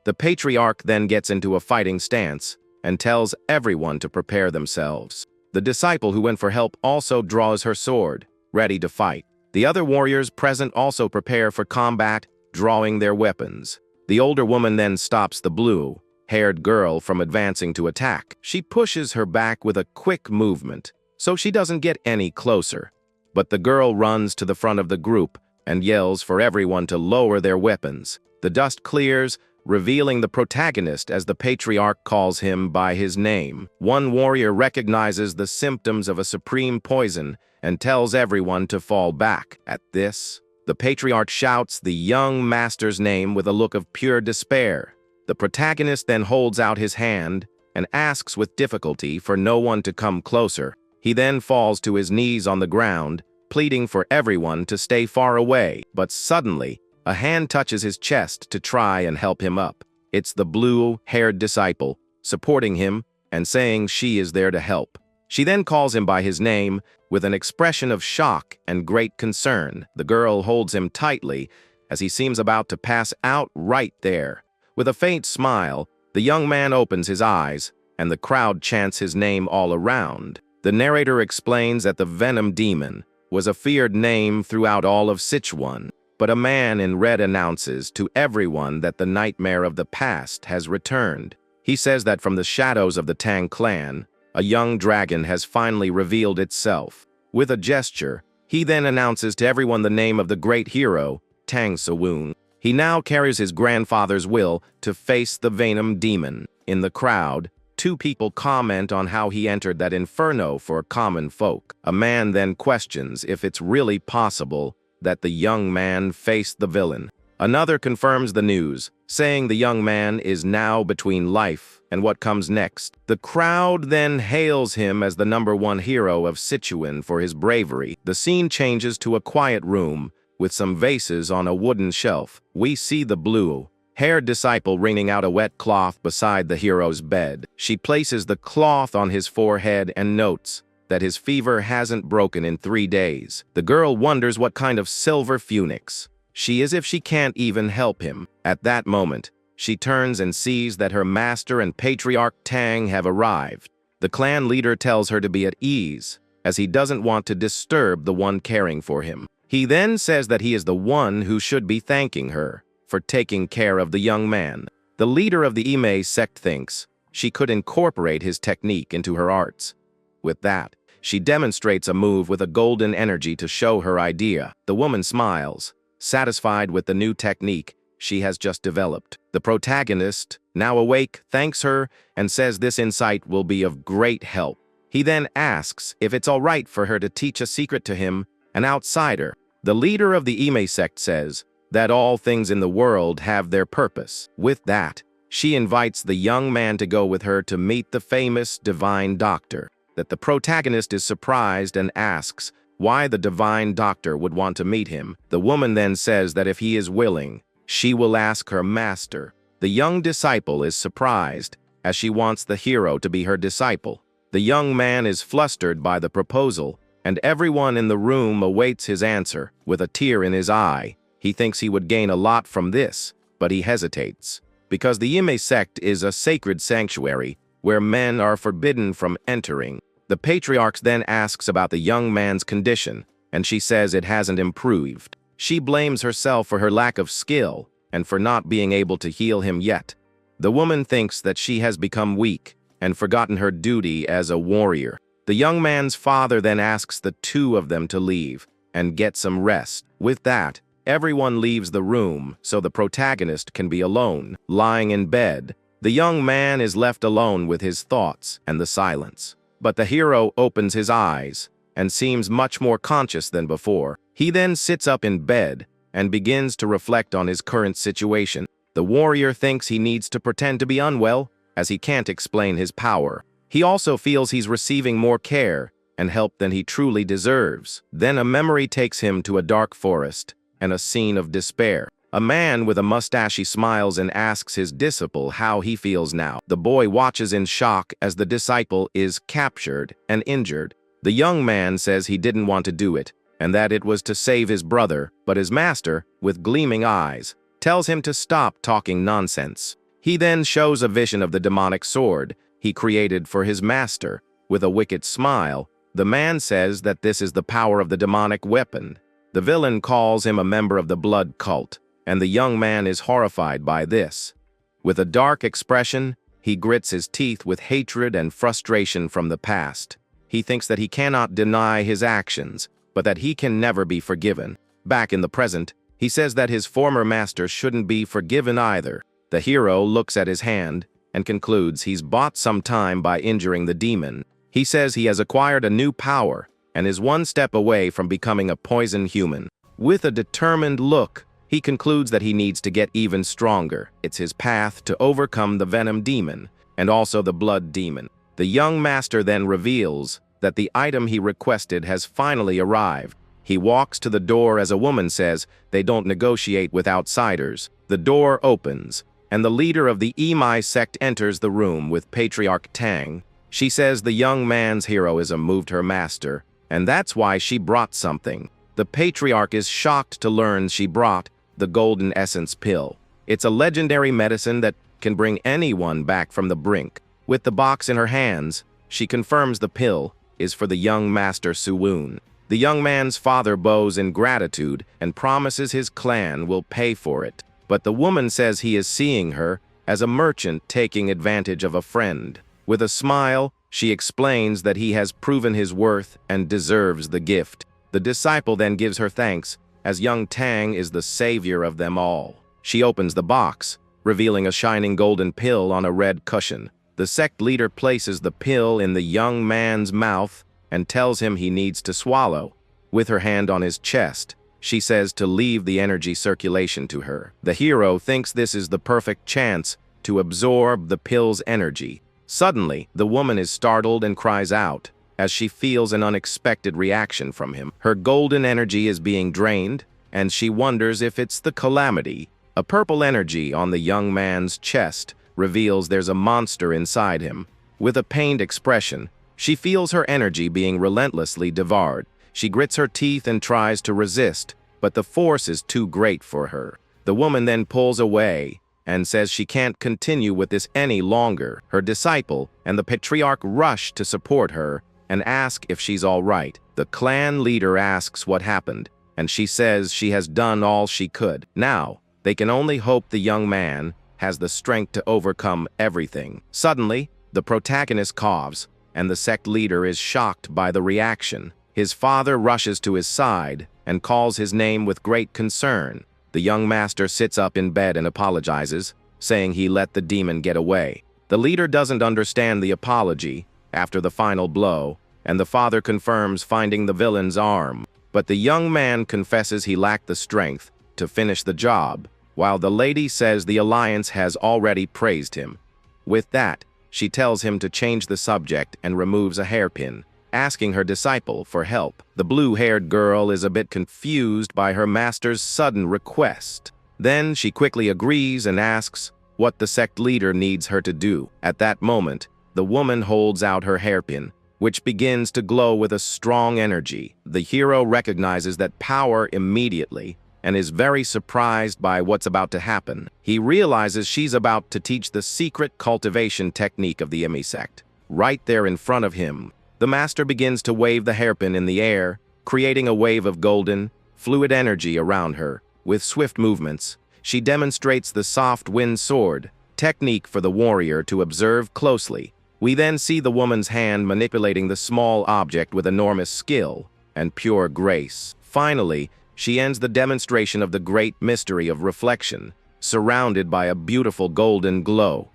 The patriarch then gets into a fighting stance and tells everyone to prepare themselves. The disciple who went for help also draws her sword, ready to fight. The other warriors present also prepare for combat, drawing their weapons. The older woman then stops the blue-haired girl from advancing to attack. She pushes her back with a quick movement, so she doesn't get any closer. But the girl runs to the front of the group and yells for everyone to lower their weapons. The dust clears, revealing the protagonist as the patriarch calls him by his name. One warrior recognizes the symptoms of a supreme poison and tells everyone to fall back. At this, the patriarch shouts the young master's name with a look of pure despair. The protagonist then holds out his hand and asks with difficulty for no one to come closer. He then falls to his knees on the ground, pleading for everyone to stay far away. But suddenly, a hand touches his chest to try and help him up. It's the blue-haired disciple, supporting him and saying she is there to help. She then calls him by his name with an expression of shock and great concern. The girl holds him tightly as he seems about to pass out right there. With a faint smile, the young man opens his eyes, and the crowd chants his name all around. The narrator explains that the Venom Demon was a feared name throughout all of Sichuan, but a man in red announces to everyone that the nightmare of the past has returned. He says that from the shadows of the Tang clan, a young dragon has finally revealed itself. With a gesture, he then announces to everyone the name of the great hero, Tang Sawun. He now carries his grandfather's will to face the Venom Demon. In the crowd, two people comment on how he entered that inferno for common folk. A man then questions if it's really possible that the young man faced the villain. Another confirms the news, saying the young man is now between life and what comes next. The crowd then hails him as the #1 hero of Sichuan for his bravery. The scene changes to a quiet room with some vases on a wooden shelf. We see the blue-haired disciple wringing out a wet cloth beside the hero's bed. She places the cloth on his forehead and notes that his fever hasn't broken in 3 days. The girl wonders what kind of silver phoenix she is if she can't even help him. At that moment, she turns and sees that her master and patriarch Tang have arrived. The clan leader tells her to be at ease, as he doesn't want to disturb the one caring for him. He then says that he is the one who should be thanking her for taking care of the young man. The leader of the Ime sect thinks she could incorporate his technique into her arts. With that, she demonstrates a move with a golden energy to show her idea. The woman smiles, satisfied with the new technique she has just developed. The protagonist, now awake, thanks her and says this insight will be of great help. He then asks if it's all right for her to teach a secret to him, an outsider. The leader of the Ime sect says that all things in the world have their purpose. With that, she invites the young man to go with her to meet the famous divine doctor. That the protagonist is surprised and asks why the divine doctor would want to meet him. The woman then says that if he is willing, she will ask her master. The young disciple is surprised, as she wants the hero to be her disciple. The young man is flustered by the proposal, and everyone in the room awaits his answer. With a tear in his eye, he thinks he would gain a lot from this, but he hesitates. Because the Ime sect is a sacred sanctuary where men are forbidden from entering. The patriarch then asks about the young man's condition, and she says it hasn't improved. She blames herself for her lack of skill and for not being able to heal him yet. The woman thinks that she has become weak and forgotten her duty as a warrior. The young man's father then asks the two of them to leave and get some rest. With that, everyone leaves the room so the protagonist can be alone. Lying in bed, the young man is left alone with his thoughts and the silence. But the hero opens his eyes and seems much more conscious than before. He then sits up in bed and begins to reflect on his current situation. The warrior thinks he needs to pretend to be unwell, as he can't explain his power. He also feels he's receiving more care and help than he truly deserves. Then a memory takes him to a dark forest and a scene of despair. A man with a mustache smiles and asks his disciple how he feels now. The boy watches in shock as the disciple is captured and injured. The young man says he didn't want to do it, and that it was to save his brother, but his master, with gleaming eyes, tells him to stop talking nonsense. He then shows a vision of the demonic sword he created for his master, With a wicked smile, the man says that this is the power of the demonic weapon. The villain calls him a member of the blood cult, and the young man is horrified by this. With a dark expression, he grits his teeth with hatred and frustration from the past. He thinks that he cannot deny his actions, but that he can never be forgiven. Back in the present, he says that his former master shouldn't be forgiven either. The hero looks at his hand and concludes he's bought some time by injuring the demon. He says he has acquired a new power and is one step away from becoming a poison human. With a determined look, he concludes that he needs to get even stronger. It's his path to overcome the venom demon and also the blood demon. The young master then reveals that the item he requested has finally arrived. He walks to the door as a woman says they don't negotiate with outsiders. The door opens, and the leader of the Emai sect enters the room with Patriarch Tang. She says the young man's heroism moved her master, and that's why she brought something. The Patriarch is shocked to learn she brought the Golden Essence pill. It's a legendary medicine that can bring anyone back from the brink. With the box in her hands, she confirms the pill is for the young master Sichuan. The young man's father bows in gratitude and promises his clan will pay for it. But the woman says he is seeing her as a merchant taking advantage of a friend. With a smile, she explains that he has proven his worth and deserves the gift. The disciple then gives her thanks, as young Tang is the savior of them all. She opens the box, revealing a shining golden pill on a red cushion. The sect leader places the pill in the young man's mouth and tells him he needs to swallow. With her hand on his chest, she says to leave the energy circulation to her. The hero thinks this is the perfect chance to absorb the pill's energy. Suddenly, the woman is startled and cries out as she feels an unexpected reaction from him. Her golden energy is being drained, and she wonders if it's the calamity. A purple energy on the young man's chest reveals there's a monster inside him. With a pained expression, she feels her energy being relentlessly devoured. She grits her teeth and tries to resist, but the force is too great for her. The woman then pulls away and says she can't continue with this any longer. Her disciple and the patriarch rush to support her and ask if she's all right. The clan leader asks what happened, and she says she has done all she could. Now, they can only hope the young man has the strength to overcome everything. Suddenly, the protagonist coughs, and the sect leader is shocked by the reaction. His father rushes to his side and calls his name with great concern. The young master sits up in bed and apologizes, saying he let the demon get away. The leader doesn't understand the apology after the final blow, and the father confirms finding the villain's arm. But the young man confesses he lacked the strength to finish the job, while the lady says the alliance has already praised him. With that, she tells him to change the subject and removes a hairpin, asking her disciple for help. The blue-haired girl is a bit confused by her master's sudden request. Then she quickly agrees and asks what the sect leader needs her to do. At that moment, the woman holds out her hairpin, which begins to glow with a strong energy. The hero recognizes that power immediately and is very surprised by what's about to happen. He realizes she's about to teach the secret cultivation technique of the Emi sect. Right there in front of him, the master begins to wave the hairpin in the air, creating a wave of golden, fluid energy around her. With swift movements, she demonstrates the soft wind sword, technique for the warrior to observe closely. We then see the woman's hand manipulating the small object with enormous skill and pure grace. Finally, she ends the demonstration of the great mystery of reflection, surrounded by a beautiful golden glow.